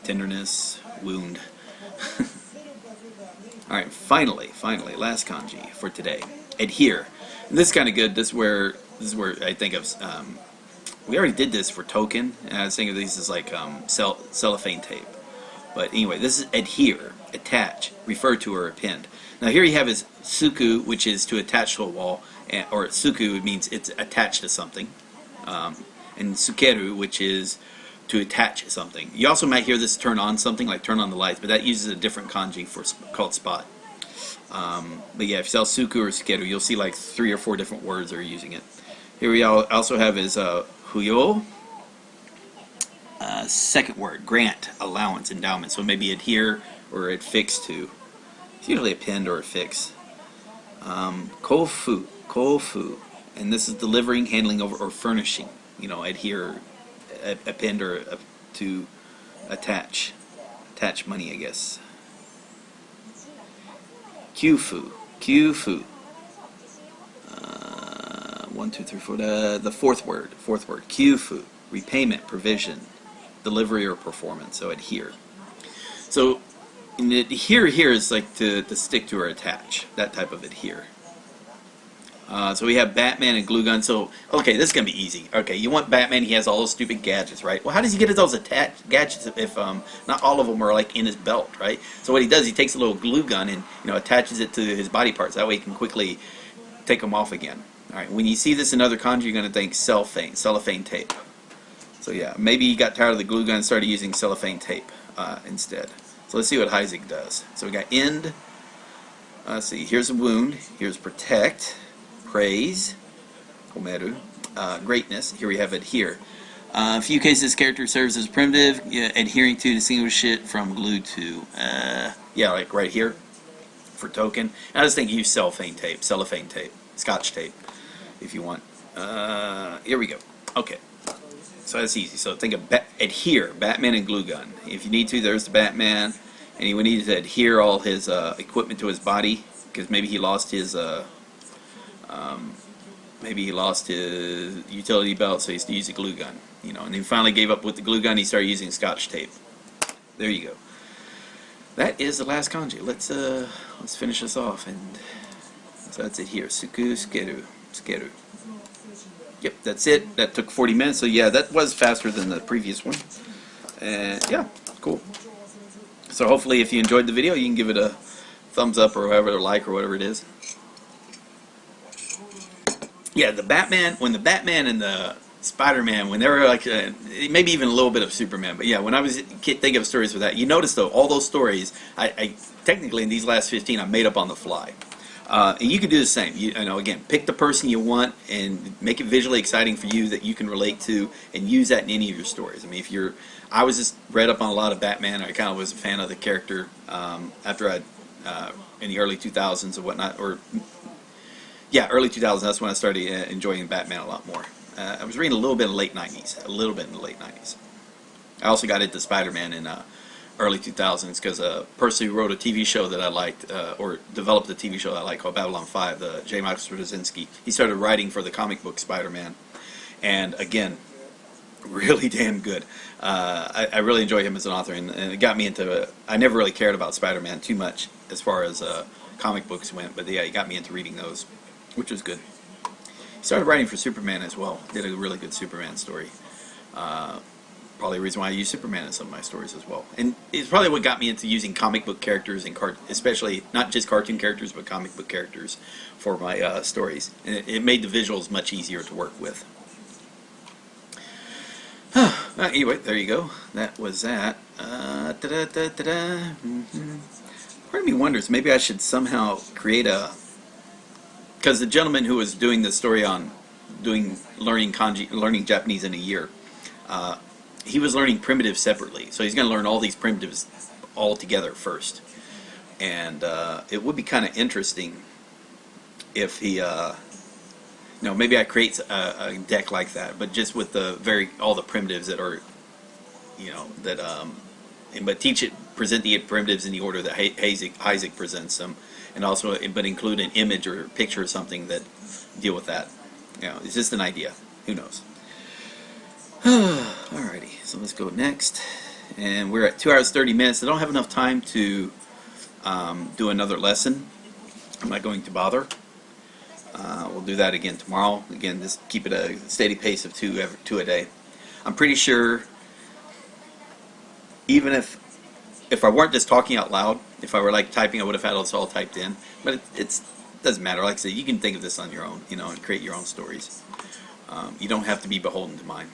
tenderness, wound. All right, finally, last kanji for today. Adhere. And this is kind of good. This is where I think of. We already did this for token, and I was thinking of these as like cellophane tape. But anyway, this is adhere, attach, refer to, or append. Now here you have his suku, which is to attach to a wall, or suku means it's attached to something. And sukeru, which is to attach something. You also might hear this turn on something, like turn on the lights, but that uses a different kanji called spot. But yeah, if you sell suku or sukeru, you'll see like 3 or 4 different words that are using it. Here we also have his huyo. Second word, grant, allowance, endowment. So maybe adhere or affix to. It's usually append or affix. Kofu. And this is delivering, handing over, or furnishing. Adhere, append, or to attach. Attach money, I guess. Kyufu. 1, 2, 3, 4. The fourth word. Kyufu. Repayment, provision, delivery, or performance. So adhere. So adhere here is like to stick to or attach. That type of adhere. So we have Batman and glue gun. So, okay, this is going to be easy. Okay, you want Batman, he has all those stupid gadgets, right? Well, how does he get those gadgets if not all of them are like in his belt, right? So what he does, he takes a little glue gun and attaches it to his body parts. That way he can quickly take them off again. All right, when you see this in other kanji, you're going to think cellophane tape. So yeah, maybe he got tired of the glue gun and started using cellophane tape instead. So let's see what Isaac does. So we got end. Let's see, here's a wound. Here's protect. Praise, komeru, greatness. Here we have adhere. A few cases, this character serves as primitive, adhering to, distinguish it from glued to. Yeah, like right here for token. And I just think use cellophane tape, scotch tape, if you want. Here we go. Okay, so that's easy. So think of adhere, Batman and glue gun. If you need to, there's the Batman, and he would need to adhere all his equipment to his body. because maybe he lost his utility belt, so he used to use a glue gun, you know, and he finally gave up with the glue gun. He started using Scotch tape. There you go. That is the last kanji. Let's finish this off, and so that's it here. Suku skeru skeru. Yep, that's it. That took 40 minutes, so yeah, that was faster than the previous one. And yeah, cool. So hopefully if you enjoyed the video, you can give it a thumbs up or whatever, or like, or whatever it is. Yeah, the Batman, when the Batman and the Spider-Man, when they were like, maybe even a little bit of Superman, but yeah, when I was a kid, think of stories for that. You notice though, all those stories, I technically in these last 15, I made up on the fly. And you can do the same. You know, again, pick the person you want and make it visually exciting for you that you can relate to, and use that in any of your stories. I mean, I was just read up on a lot of Batman. I kind of was a fan of the character after I, in the early 2000s or whatnot, or yeah, early 2000s. That's when I started enjoying Batman a lot more. I was reading a little bit in the late 90s, I also got into Spider-Man in early 2000s because a person who wrote a TV show that I liked, or developed a TV show that I liked called Babylon 5, J. Michael Straczynski, he started writing for the comic book Spider-Man, and again, really damn good. I really enjoy him as an author, and it got me into, I never really cared about Spider-Man too much as far as comic books went, but yeah, he got me into reading those, which was good. He started writing for Superman as well, did a really good Superman story. Probably the reason why I use Superman in some of my stories as well. And it's probably what got me into using comic book characters, and especially not just cartoon characters, but comic book characters for my stories. And it made the visuals much easier to work with. Anyway, there you go. That was that. Part of me wonders, maybe I should somehow create a... Because the gentleman who was doing the story on learning kanji, learning Japanese in a year, he was learning primitives separately. So he's going to learn all these primitives all together first. And it would be kind of interesting if he, maybe I create a deck like that, but just with all the primitives that are, but present the primitives in the order that Isaac presents them, and also, but include an image or a picture or something that deal with that. It's just an idea. Who knows? Alrighty, so let's go next. And we're at 2 hours 30 minutes. I don't have enough time to do another lesson. I'm not going to bother. We'll do that again tomorrow. Again, just keep it a steady pace of two a day. I'm pretty sure, even if I weren't just talking out loud, if I were like typing, I would have had this all typed in. But it doesn't matter. Like I said, you can think of this on your own, and create your own stories. You don't have to be beholden to mine.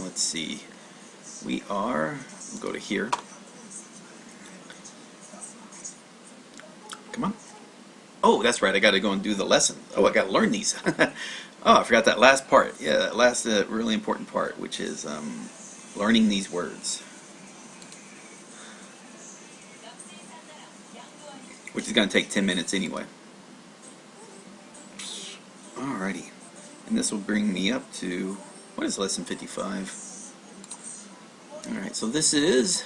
Let's see. We'll go to here. Come on. Oh, that's right. I got to go and do the lesson. Oh, I got to learn these. Oh, I forgot that last part. Yeah, that last really important part, which is learning these words. Which is going to take 10 minutes anyway. Alrighty. And this will bring me up to, what is lesson 55? Alright, so this is,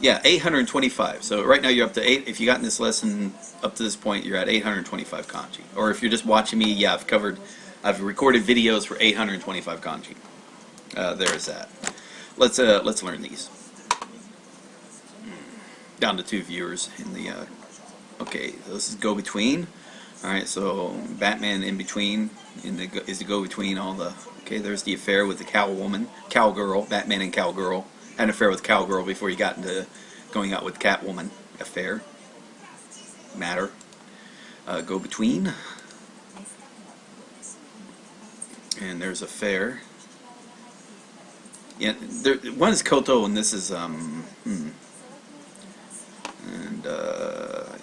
825. So right now you're up to 8. If you got in this lesson up to this point, you're at 825 kanji. Or if you're just watching me, I've recorded videos for 825 kanji. There's that. Let's learn these. Down to 2 viewers in the, okay, this is go between. Alright, so Batman in between is the go between all the, okay, there's the affair with the cowgirl, Batman and cowgirl. Had an affair with cowgirl before he got into going out with Catwoman. Affair. Matter. Go between. And there's affair. Yeah, one is Koto and this is and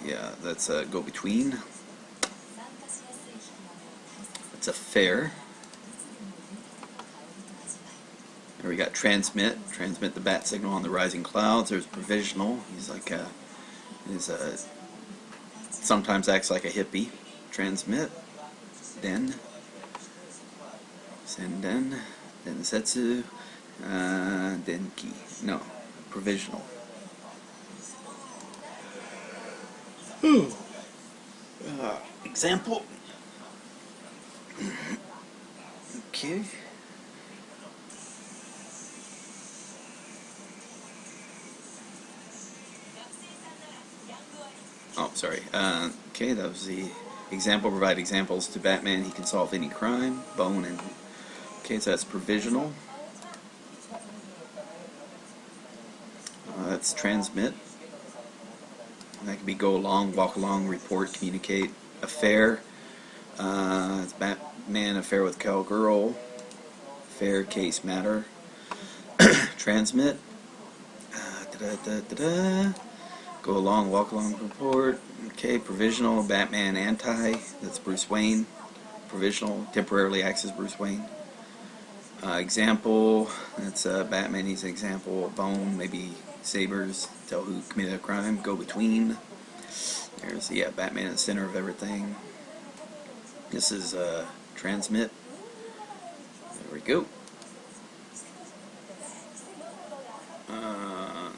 yeah, that's go between. It's affair. There we got transmit the bat signal on the rising clouds. There's provisional. He's like sometimes acts like a hippie. Transmit, den, senden, densetsu, denki. No, provisional. Example. Okay. Oh, sorry. Okay, that was the example. Provide examples to Batman. He can solve any crime. Bone and... Okay, so that's provisional. That's transmit. And that could be go along, walk along, report, communicate. Affair. It's Batman affair with cowgirl. Fair case matter. Transmit. Go along, walk along, report. Okay, provisional. Batman anti. That's Bruce Wayne. Provisional. Temporarily acts as Bruce Wayne. Example. That's Batman. He's an example. Bone. Maybe sabers. Tell who committed a crime. Go between. There's Batman at the center of everything. This is transmit. There we go.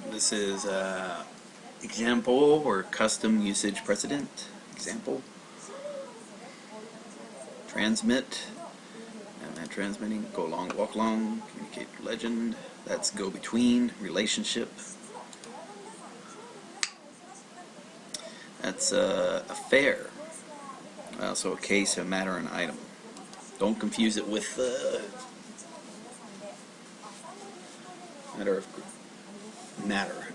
This is example or custom usage precedent. Example. Transmit. Batman transmitting. Go along, walk along. Communicate legend. That's go between. Relationship. That's affair. So a case, a matter, an item. Don't confuse it with matter of matter.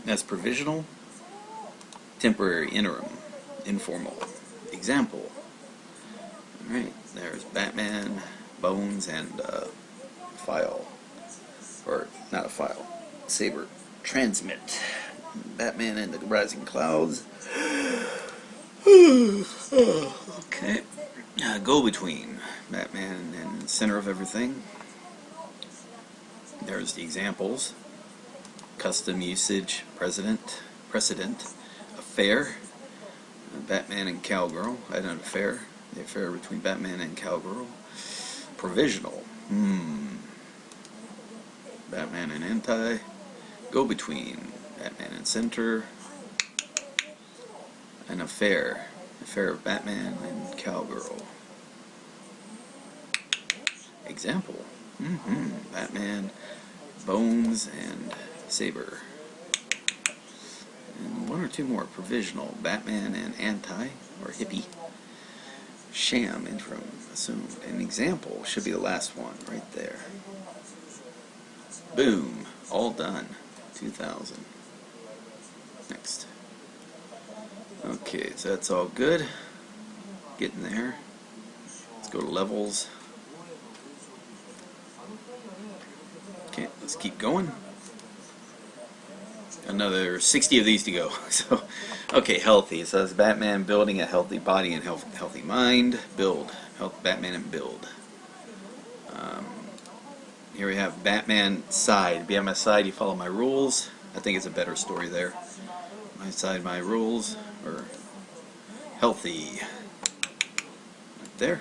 That's provisional, temporary, interim, informal. Example. Alright, there's Batman, bones, and file. Or, not a file. Saber. Transmit. Batman and the rising clouds. Okay. Go between. Batman in the center of everything. There's the examples. Custom usage, precedent, affair, Batman and cowgirl. I had an affair. The affair between Batman and cowgirl. Provisional. Batman and anti. Go between. Batman and center. An affair. Affair of Batman and cowgirl. Example. Batman, bones, and saber. And one or two more. Provisional. Batman and anti, or hippie. Sham, interim, assumed. An example should be the last one, right there. Boom. All done. 2000. Next. Okay, so that's all good. Getting there. Let's go to levels. Okay, let's keep going. Another 60 of these to go. So, okay, healthy. It says Batman building a healthy body and healthy mind. Build. Help Batman and build. Here we have Batman side. Be on my side, you follow my rules. I think it's a better story there. My side, my rules. Or healthy. Right there.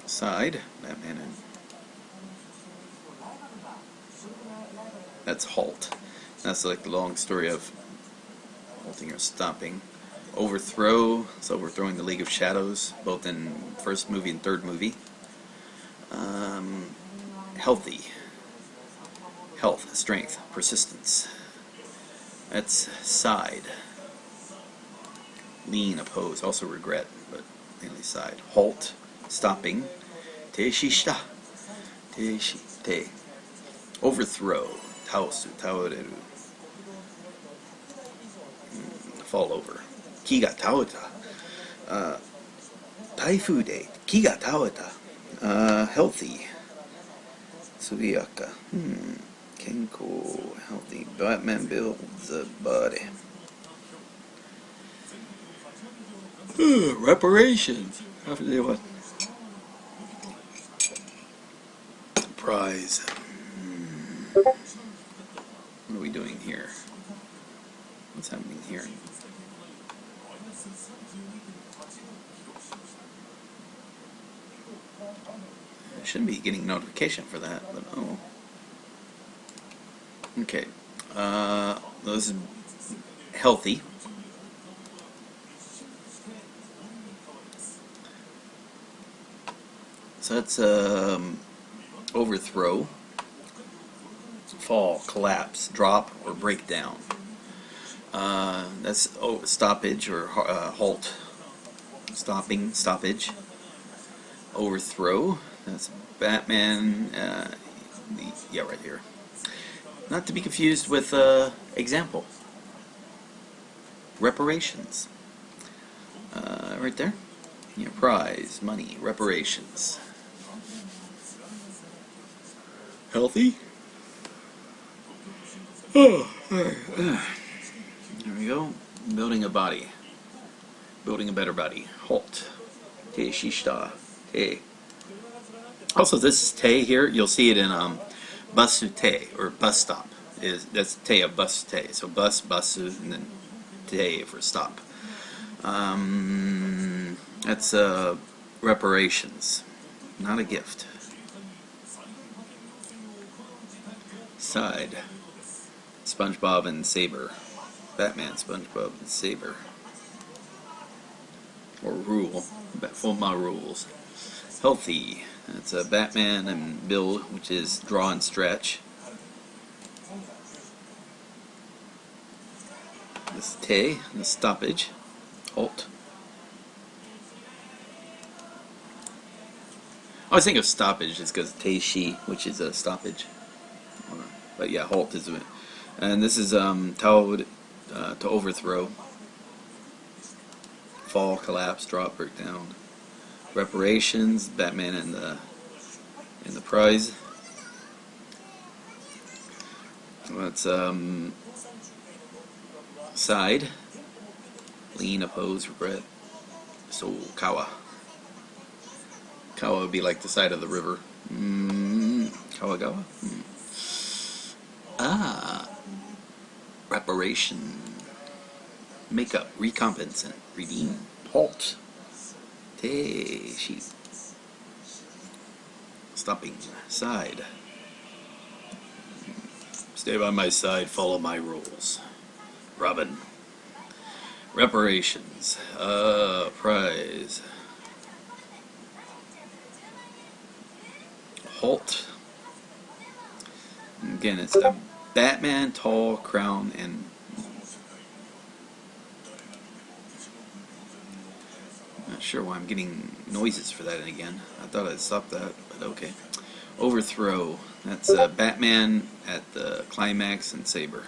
Side. Batman and... That's halt. That's like the long story of halting or stopping. Overthrow, it's overthrowing the League of Shadows, both in first movie and third movie. Healthy. Health, strength, persistence. That's side. Lean, oppose, also regret, but mainly side. Halt, stopping. Te shishita. Te shite. Overthrow. Taosu, taoreru. Fall over. Ki ga taoreta. Taifu de ki ga taoreta. Healthy. Sugiyaka. Kenko. Healthy. Batman builds a body. Reparations. After they what? Prize. What are we doing here? What's happening here? I shouldn't be getting notification for that, but oh. Okay. This is healthy. So that's overthrow, fall, collapse, drop, or break down. That's stoppage or halt. Stopping, stoppage. Overthrow. That's Batman. Yeah, right here. Not to be confused with example. Reparations. Right there. Yeah, prize, money, reparations. Healthy? Oh, there we go. Building a body. Building a better body. Halt. Te shishita. Te. Also, this is te here. You'll see it in busu te, or bus stop. That's te of bus te. So bus, busu, and then te for stop. That's reparations, not a gift. Side. SpongeBob and Saber. Batman, SpongeBob, and Saber. Or rule. Full rules. Healthy. That's Batman and Bill, which is draw and stretch. This te, the stoppage. Halt. I always think of stoppage just because te shi, which is a stoppage. But yeah, halt is it. And this is towed to overthrow. Fall, collapse, drop, break down. Reparations, Batman and the prize. That's side. Lean, oppose, regret. So kawa. Kawa would be like the side of the river. Kawagawa. Reparation. Make up, recompensant, redeem, halt. Te shi. Stopping, side. Stay by my side, follow my rules. Robin. Reparations. Prize. Halt. Again, it's a Batman, tall, crown, and not sure why I'm getting noises for that again. I thought I'd stop that, but okay. Overthrow. That's Batman at the climax and Saber.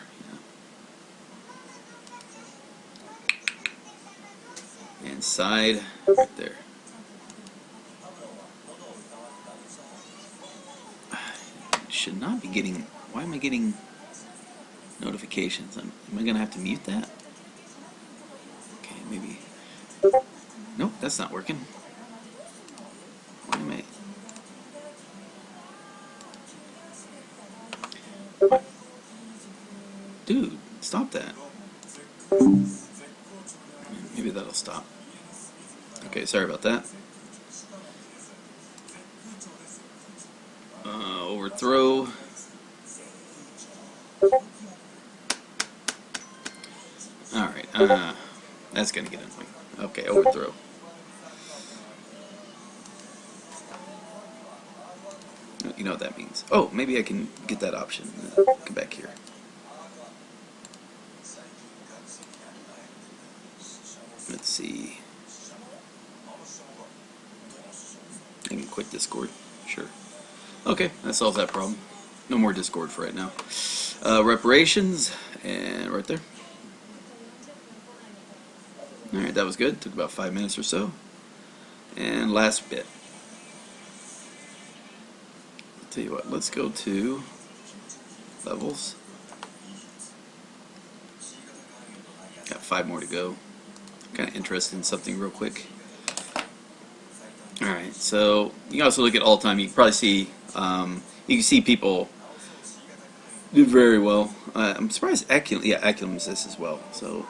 Yeah. And side, right there. Should not be getting. Why am I getting notifications? Am I gonna have to mute that? Okay, maybe. Nope, that's not working. Why am I? Dude, stop that. Maybe that'll stop. Okay, sorry about that. Overthrow. Alright, that's gonna get annoying. Okay, overthrow. You know what that means. Oh, maybe I can get that option. Come back here. Let's see. I can quit Discord. Sure. Okay, that solves that problem. No more Discord for right now. Reparations, and right there. Alright, that was good. Took about 5 minutes or so. And last bit. I'll tell you what, let's go to levels. Got 5 more to go. Kind of interested in something real quick. Alright, so you can also look at all time. You can probably see, you can see people do very well. I'm surprised Aculum is this as well. So,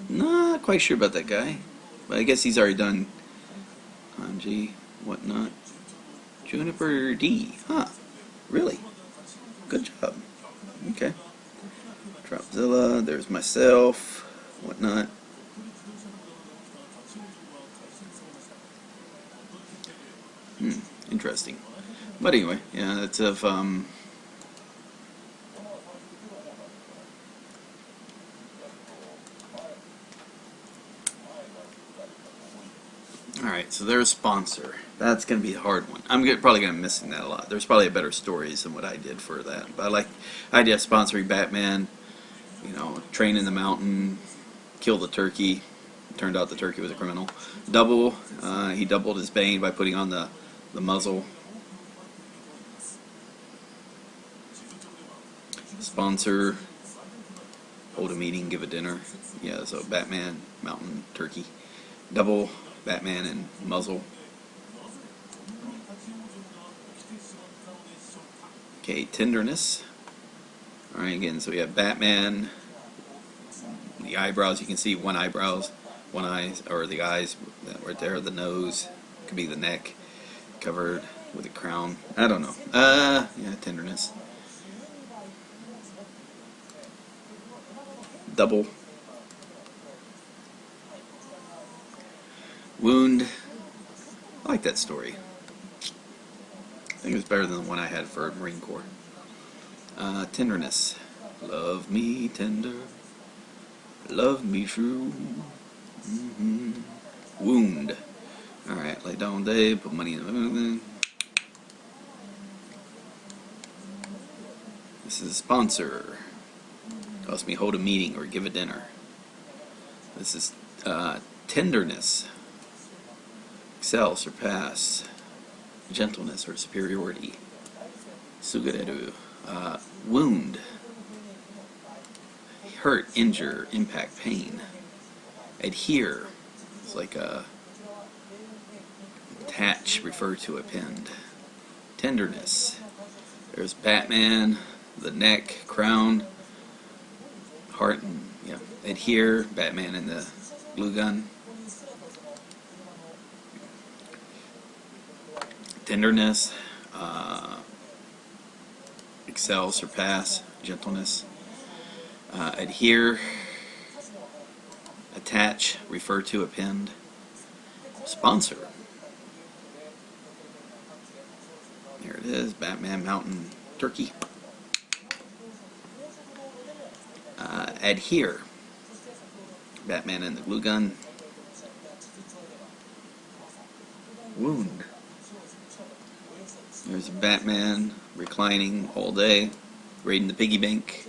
not quite sure about that guy. But I guess he's already done Kanji, whatnot. Juniper D. Huh. Really? Good job. Okay. Dropzilla, there's myself, whatnot. Interesting. But anyway, yeah, that's of Alright, so there's sponsor. That's going to be a hard one. I'm probably going to be missing that a lot. There's probably better stories than what I did for that. But I like the idea of sponsoring Batman, you know, train in the mountain, kill the turkey. Turned out the turkey was a criminal. Double, he doubled his bane by putting on the muzzle. Sponsor, hold a meeting, give a dinner. Yeah, so Batman, mountain, turkey. Double, Batman, and muzzle. Okay, tenderness. Alright, again, so we have Batman, the eyebrows, you can see one eye, or the eyes right there, the nose, could be the neck, covered with a crown. I don't know. Yeah, tenderness. Double. Wound. I like that story. I think it was better than the one I had for Marine Corps. Tenderness. Love me tender. Love me true. Wound. Alright, lay down day, put money in the movement. This is a sponsor. Cost me hold a meeting or give a dinner. This is tenderness. Excel, surpass. Gentleness or superiority. Sugareru. Wound. Hurt, injure, impact, pain. Adhere. It's like attach, refer to, append. Tenderness. There's Batman, the neck, crown, heart, and yeah. Adhere, Batman and the glue gun. Tenderness, excel, surpass, gentleness. Adhere, attach, refer to, append. Sponsor. There it is, Batman, mountain, turkey. Adhere, Batman and the glue gun. Wound. There's Batman reclining all day, raiding the piggy bank.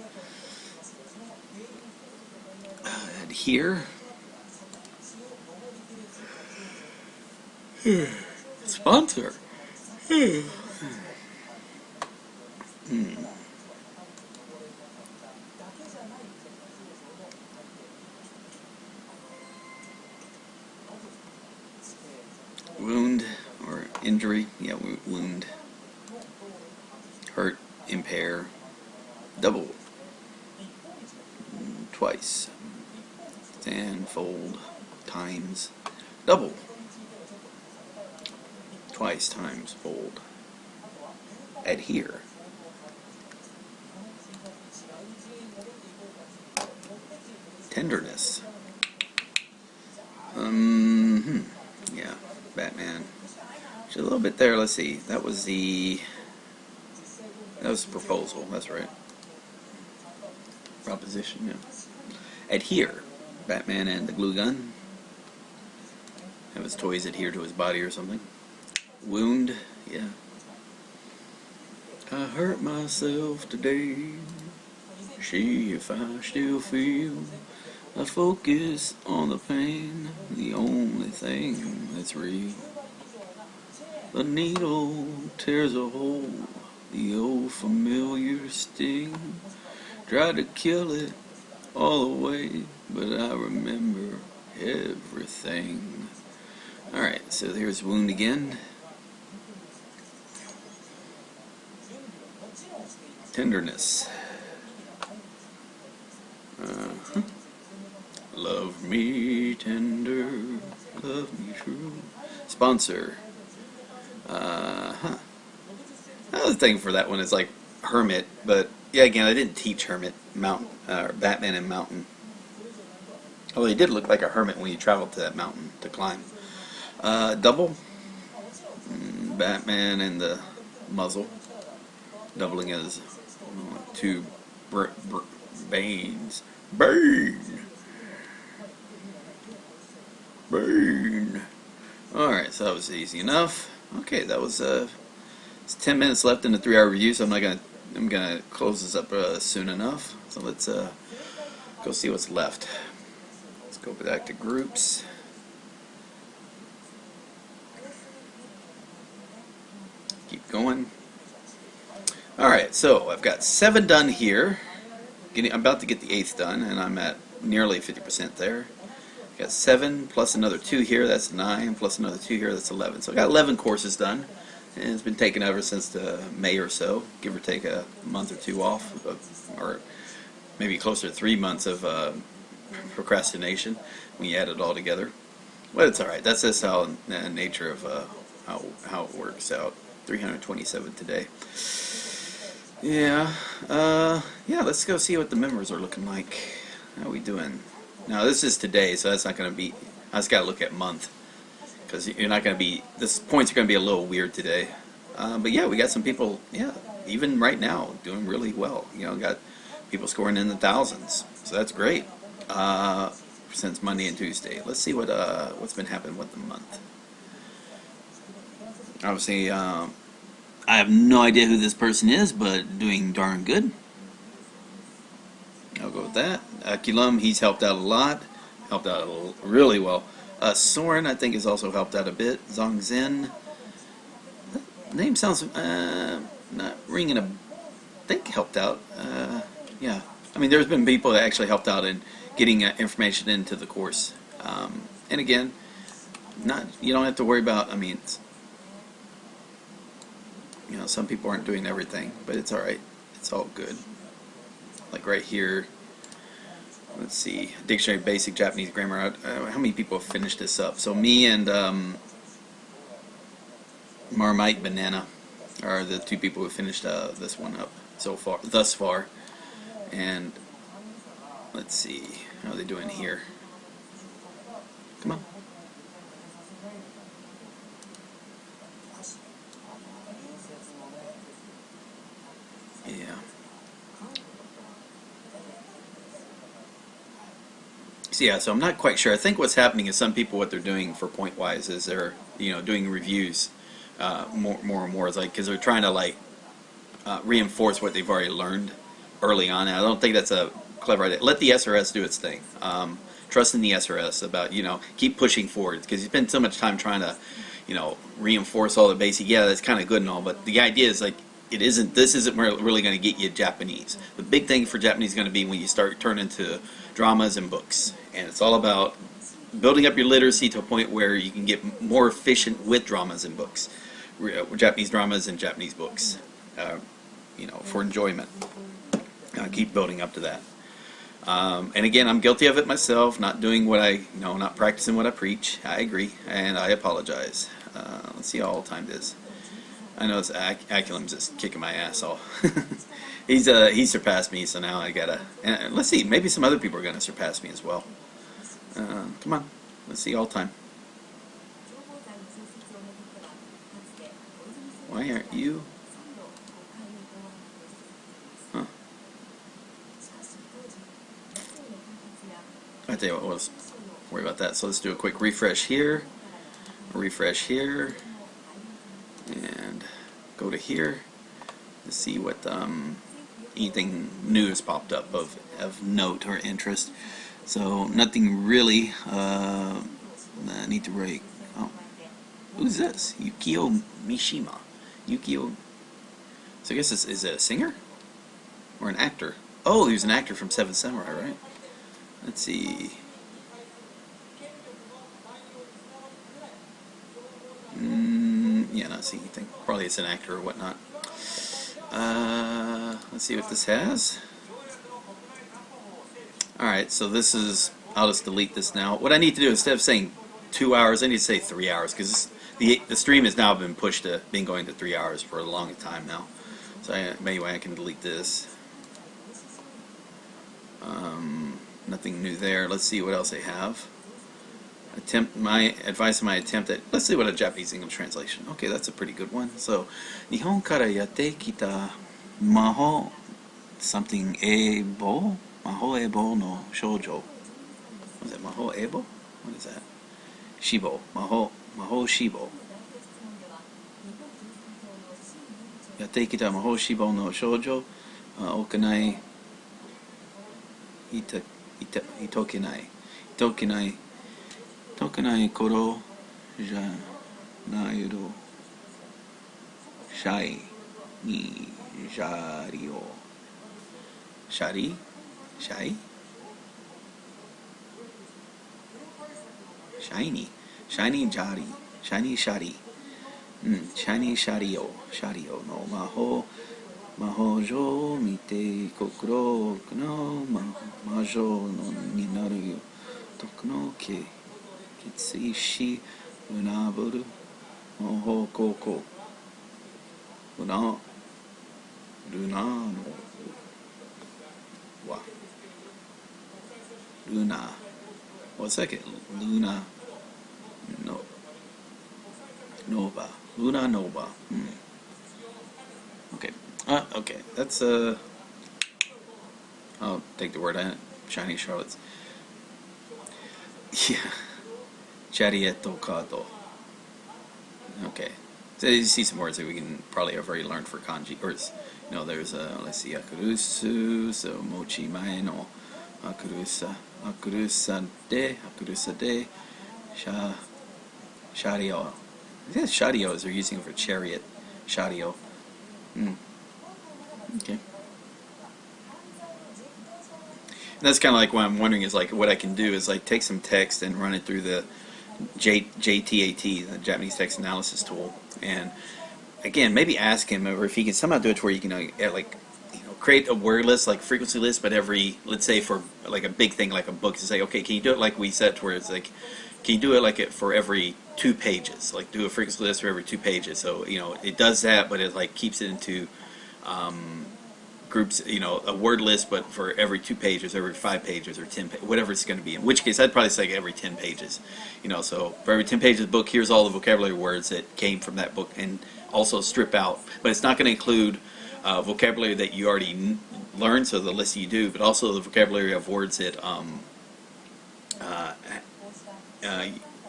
Adhere. Sponsor. Wound or injury. Yeah, wound. Hurt, impair. Double. Twice. Stand, fold, times. Double. Twice, times, fold. Adhere. Tenderness. Yeah, Batman. Just a little bit there. Let's see. That was the proposal. That's right. Proposition. Yeah. Adhere. Batman and the glue gun. Have his toys adhere to his body or something. Wound. Yeah. I hurt myself today. See if I still feel. I focus on the pain, the only thing that's real. The needle tears a hole, the old familiar sting. Tried to kill it all away, but I remember everything. Alright, so here's wound again. Tenderness. Love me tender, love me true. Sponsor. Huh. Another thing for that one is like Hermit, but yeah, again, I didn't teach Hermit, Mountain, or Batman and Mountain. Although he did look like a hermit when he traveled to that mountain to climb. Double. Batman and the muzzle. Doubling as two Banes. Bane! Bane! Alright, so that was easy enough. Okay, that was, it's 10 minutes left in the 3-hour review, so I'm gonna close this up soon enough. So let's go see what's left. Let's go back to groups. Keep going. Alright, so I've got 7 done here. I'm about to get the 8th done, and I'm at nearly 50% there. Got 7 plus another 2 here, that's 9, plus another 2 here, that's 11. So I got 11 courses done, and it's been taken ever since the May or so, give or take a month or 2 off, or maybe closer to 3 months of procrastination when you add it all together. But it's alright, that's just how the nature of how it works out. 327 today. Yeah, yeah, let's go see what the members are looking like. How are we doing? Now this is today, so that's not going to be, I just got to look at month, because you're not going to be, this points are going to be a little weird today. But yeah, we got some people, yeah, even right now, doing really well. You know, got people scoring in the thousands, so that's great. Since Monday and Tuesday. Let's see what's been happening with the month. Obviously, I have no idea who this person is, but doing darn good. I'll go with that. Akulum, he's helped out a lot. Helped out really well. Soren, I think, has also helped out a bit. Zongzhen. That name sounds not ringing a... I think helped out. Yeah. I mean, there's been people that actually helped out in getting information into the course. And again, you don't have to worry about... I mean, you know, some people aren't doing everything, but it's alright. It's all good. Like right here, let's see, Dictionary of Basic Japanese Grammar. How many people have finished this up? So me and Marmite Banana are the 2 people who finished this one up so far, thus far. And let's see, how are they doing here? Come on. Yeah. So yeah, so I'm not quite sure. I think what's happening is some people, what they're doing for point-wise is they're, you know, doing reviews more and more. It's like, because they're trying to like reinforce what they've already learned early on. And I don't think that's a clever idea. Let the SRS do its thing. Trust in the SRS about, you know, keep pushing forward, because you spend so much time trying to, you know, reinforce all the basic. Yeah, that's kind of good and all, but the idea is like, this isn't really going to get you Japanese. The big thing for Japanese is going to be when you start turning to dramas and books. And it's all about building up your literacy to a point where you can get more efficient with dramas and books. Japanese dramas and Japanese books, you know, for enjoyment. Keep building up to that. And again, I'm guilty of it myself, not doing what not practicing what I preach. I agree, and I apologize. Let's see how all timed is. I know it's Aculum's just kicking my ass off. He surpassed me, so now I gotta. And let's see, maybe some other people are gonna surpass me as well. Come on, let's see all time. Why aren't you? Huh. I tell you what, let's worry about that. So let's do a quick refresh here, and go to here to see what anything new has popped up of note or interest. So nothing really. I need to break. Oh, who's this? Yukio Mishima. Yukio. So I guess is it a singer or an actor? Oh, he was an actor from Seven Samurai, right? Let's see. Yeah, not seeing anything. Probably it's an actor or whatnot. Let's see what this has. Alright, so this is, I'll just delete this now. What I need to do, instead of saying 2 hours, I need to say 3 hours, because the stream has now been pushed to been going to 3 hours for a long time now. So anyway, I can delete this. Nothing new there. Let's see what else they have. My advice on my attempt at, let's see what a Japanese English translation. Okay, that's a pretty good one. So, 日本からやってきた魔法 something 英語魔法英語の少女 What is that? 魔法英語 What is that? 死亡魔法死亡やってきた魔法死亡の少女屋内いとけない頃じゃないろシャイにシャリをシャイシャイニジャリシャイニシャリシャイニシャリオの魔法女を見て心の魔女のになるよ徳の毛決意しうなぶる魔法高校ルナのわルナ What's that? Luna Nova Luna Nova Okay. Okay, that's I'll take the word on it. Shiny Charlotte's. Yeah. Charietto Kato. Okay. So you see some words that we can probably have already learned for kanji. Or, there's, let's see, Akurusu, so Mochi Mae no Akurusa de, Shario. I think Shario is they're using it for chariot. Shario. Okay. And that's kind of like what I'm wondering is like what I can do is like take some text and run it through the JTAT, the Japanese Text Analysis tool, and again maybe ask him or if he can somehow do it to where you can create a word list like frequency list, but every, let's say for like a big thing like a book, to say okay, can you do it like we said to where it's like, can you do it like it for every 2 pages, like do a frequency list for every 2 pages, so it does that, but it like keeps it into groups, a word list, but for every 2 pages, every 5 pages, or 10 whatever it's going to be. In which case, I'd probably say every 10 pages. So for every 10 pages of the book, here's all the vocabulary words that came from that book, and also strip out. But it's not going to include vocabulary that you already learned, so the list you do, but also the vocabulary of words that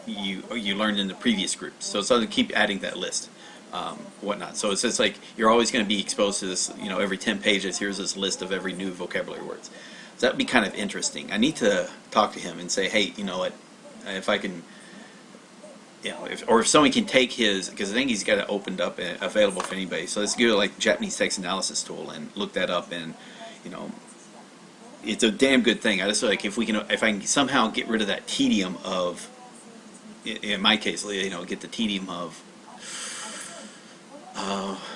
you learned in the previous groups. So it's going to keep adding that list. Whatnot. So it's just like you're always going to be exposed to this, every 10 pages, here's this list of every new vocabulary words. So that would be kind of interesting. I need to talk to him and say, hey, you know what, if I can, if someone can take his, because I think he's got it opened up and available for anybody. So let's go like Japanese Text Analysis tool and look that up, and it's a damn good thing. I just feel like if I can somehow get rid of that tedium of, in my case, get the tedium of,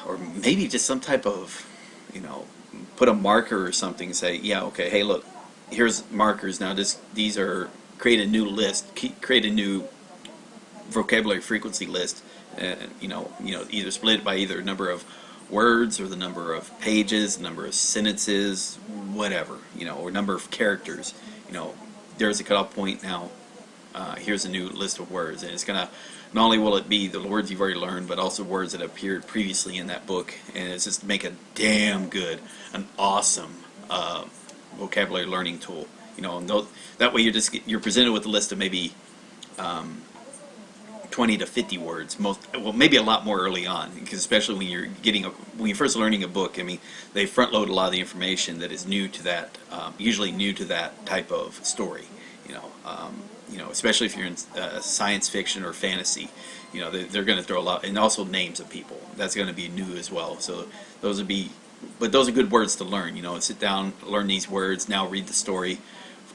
or maybe just some type of, put a marker or something and say, yeah, okay, hey, look, here's markers. Now these are, create a new list, create a new vocabulary frequency list, either split it by either number of words or the number of pages, number of sentences, whatever, or number of characters. There's a cutoff point now. Here's a new list of words, and it's gonna, not only will it be the words you've already learned, but also words that appeared previously in that book, and it's just make a damn good, an awesome vocabulary learning tool. And that way you're presented with a list of maybe 20 to 50 words, maybe a lot more early on, because especially when you're first learning a book, I mean, they front load a lot of the information that is new to that, usually new to that type of story. Especially if you're in science fiction or fantasy, they're going to throw a lot, and also names of people. That's going to be new as well. So those are good words to learn. Sit down, learn these words. Now read the story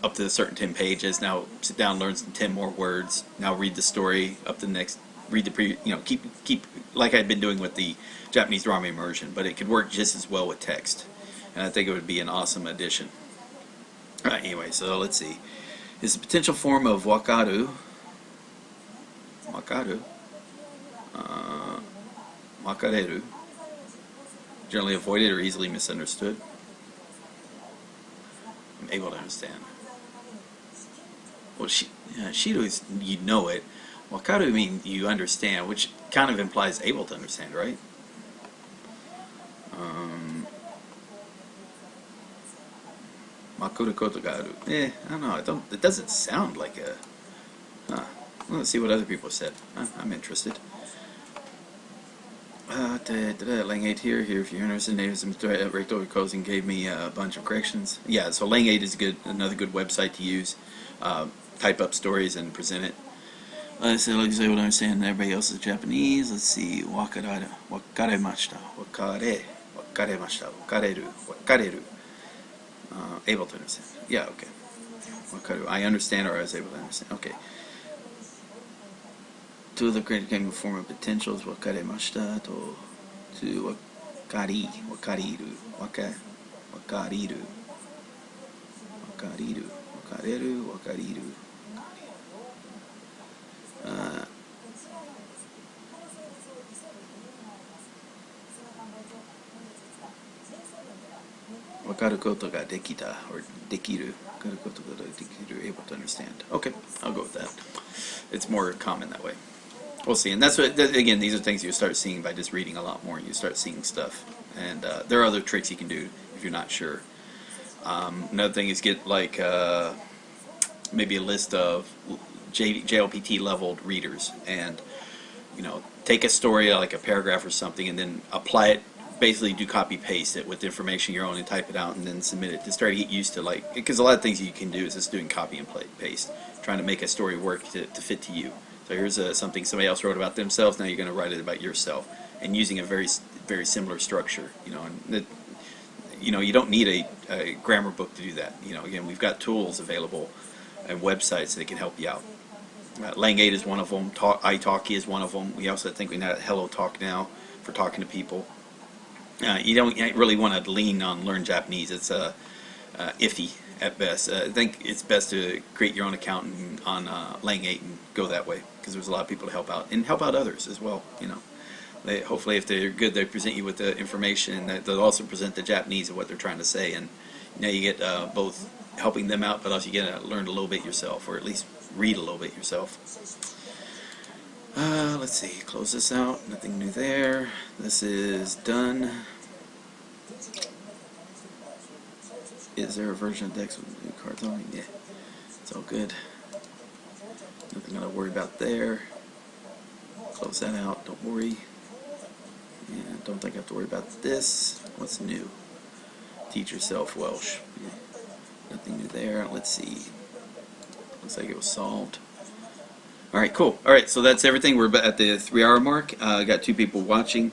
up to a certain 10 pages. Now sit down, learn some 10 more words. Now read the story up to the next. Read the keep like I've been doing with the Japanese drama immersion, but it could work just as well with text, and I think it would be an awesome addition. All right, anyway, so let's see. Is a potential form of wakaru Wakareru. Generally avoided or easily misunderstood. I'm able to understand. Well, shiru is you know it. Wakaru means you understand, which kind of implies able to understand, right? Makuru koto ga aru. I don't know. It doesn't sound like a. Let's see what other people said. I'm interested. Lang 8 here. If you're interested, natives and Rector Cousin gave me a bunch of corrections. Yeah, so Lang 8 is another good website to use. Type up stories and present it. Let's see, like I say, what I understand. Everybody else is Japanese. Let's see. Wakaremashita. Wakaremashita. Wakareru. Able to understand. Yeah, okay. Wakaru. I understand, or I was able to understand. Okay. Two of the great game form of potentials. Wakaremashita to wakariru. Wakareru. Wakareru. Wakariru. Wakaru koto ga dekita, or dekiru. Wakaru koto ga dekiru, able to understand. Okay, I'll go with that. It's more common that way. We'll see. And that's what, again, these are things you start seeing by just reading a lot more. You start seeing stuff. And there are other tricks you can do if you're not sure. Another thing is get like maybe a list of JLPT leveled readers, and take a story like a paragraph or something, and then apply it. Basically, do copy paste it with information your own and type it out, and then submit it to start to get used to, like, because a lot of things you can do is just doing copy and paste, trying to make a story work to fit to you. So here's something somebody else wrote about themselves. Now you're going to write it about yourself, and using a very similar structure. And you don't need a grammar book to do that. Again, we've got tools available and websites that can help you out. Lang 8 is one of them. italki is one of them. We also think we have Hello Talk now for talking to people. You don't really want to lean on Learn Japanese. It's iffy at best. I think it's best to create your own account on Lang 8 and go that way, because there's a lot of people to help out, and help out others as well. Hopefully, if they're good, they present you with the information. They'll also present the Japanese of what they're trying to say, and you get both helping them out, but also you get to learn a little bit yourself, or at least read a little bit yourself. Let's see, close this out. Nothing new there. This is done. Is there a version of Dex with new cards on it? Yeah, it's all good. Nothing to worry about there. Close that out. Don't worry. Yeah, don't think I have to worry about this. What's new? Teach yourself Welsh. Yeah. Nothing new there. Let's see. Looks like it was solved. Alright, cool. Alright, so that's everything. We're at the 3-hour mark. Got 2 people watching.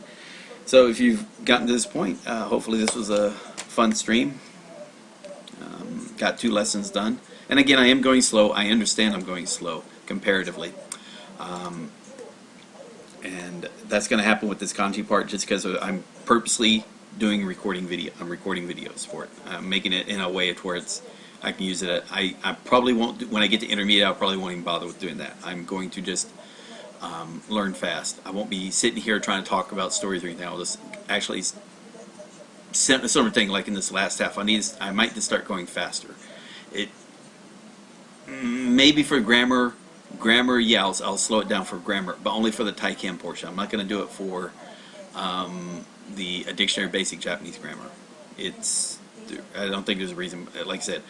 So if you've gotten to this point, hopefully this was a fun stream. Got 2 lessons done. And again, I am going slow. I understand I'm going slow comparatively. And that's going to happen with this kanji part just because I'm purposely doing recording video. I'm recording videos for it. I'm making it in a way to where I can use it. I probably won't, when I get to intermediate, I probably won't even bother with doing that. I'm going to just learn fast. I won't be sitting here trying to talk about stories or anything. I'll just actually, sort of thing like in this last half, I might just start going faster. Maybe for grammar, yeah, I'll slow it down for grammar, but only for the Taiken portion. I'm not going to do it for the dictionary basic Japanese grammar. I don't think there's a reason. Like I said,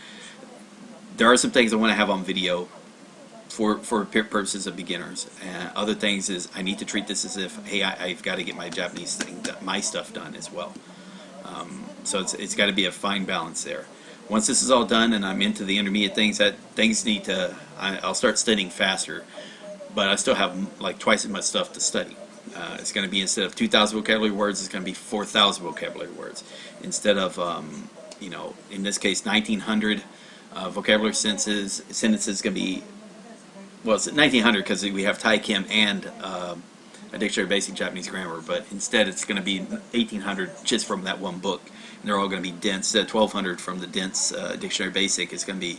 there are some things I want to have on video for purposes of beginners. Other things is I need to treat this as if, hey, I've got to get my Japanese my stuff done as well. So it's got to be a fine balance there. Once this is all done and I'm into the intermediate things, I'll start studying faster, but I still have like twice as much stuff to study. It's going to be, instead of 2,000 vocabulary words, it's going to be 4,000 vocabulary words. Instead of, in this case, 1,900 vocabulary sentences is going to be, well, it's 1,900 because we have Taiken and a dictionary of basic Japanese grammar, but instead it's going to be 1,800 just from that one book. And they're all going to be dense. 1,200 from the dense dictionary basic is going to be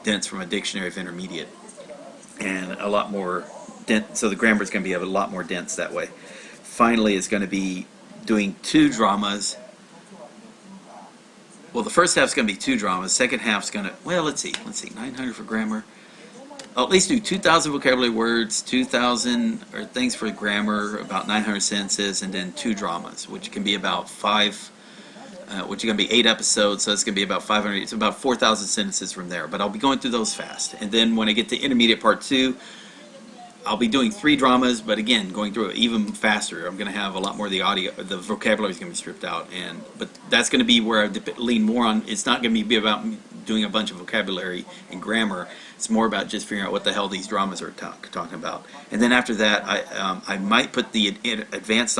dense from a dictionary of intermediate. And a lot more so the grammar is going to be a lot more dense that way. Finally, it's going to be doing 2 dramas. Well, the first half's going to be 2 dramas. Second half's going to, well, let's see, 900 for grammar. I'll at least do 2,000 vocabulary words, 2,000 or things for grammar, about 900 sentences, and then 2 dramas, which can be about 5. Which are going to be 8 episodes, so it's going to be about 500. It's about 4,000 sentences from there. But I'll be going through those fast, and then when I get to intermediate part 2, I'll be doing 3 dramas, but again, going through it even faster. I'm going to have a lot more of the audio, the vocabulary is going to be stripped out, but that's going to be where I lean more on. It's not going to be about doing a bunch of vocabulary and grammar. It's more about just figuring out what the hell these dramas are talking about. And then after that, I might put the advanced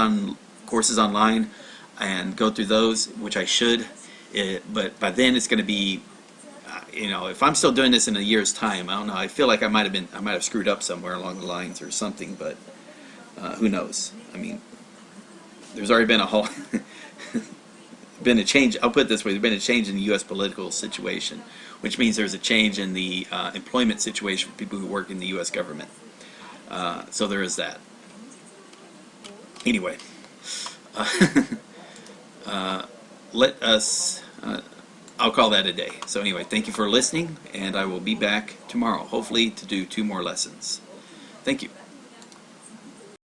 courses online and go through those, which I should. But by then, it's going to be, if I'm still doing this in a year's time, I don't know. I feel like I might have screwed up somewhere along the lines or something, but who knows? I mean, there's already been a change. I'll put it this way: there's been a change in the U.S. political situation, which means there's a change in the employment situation for people who work in the U.S. government. So there is that. Anyway. Let us, I'll call that a day. So anyway, thank you for listening, and I will be back tomorrow, hopefully to do 2 more lessons. Thank you.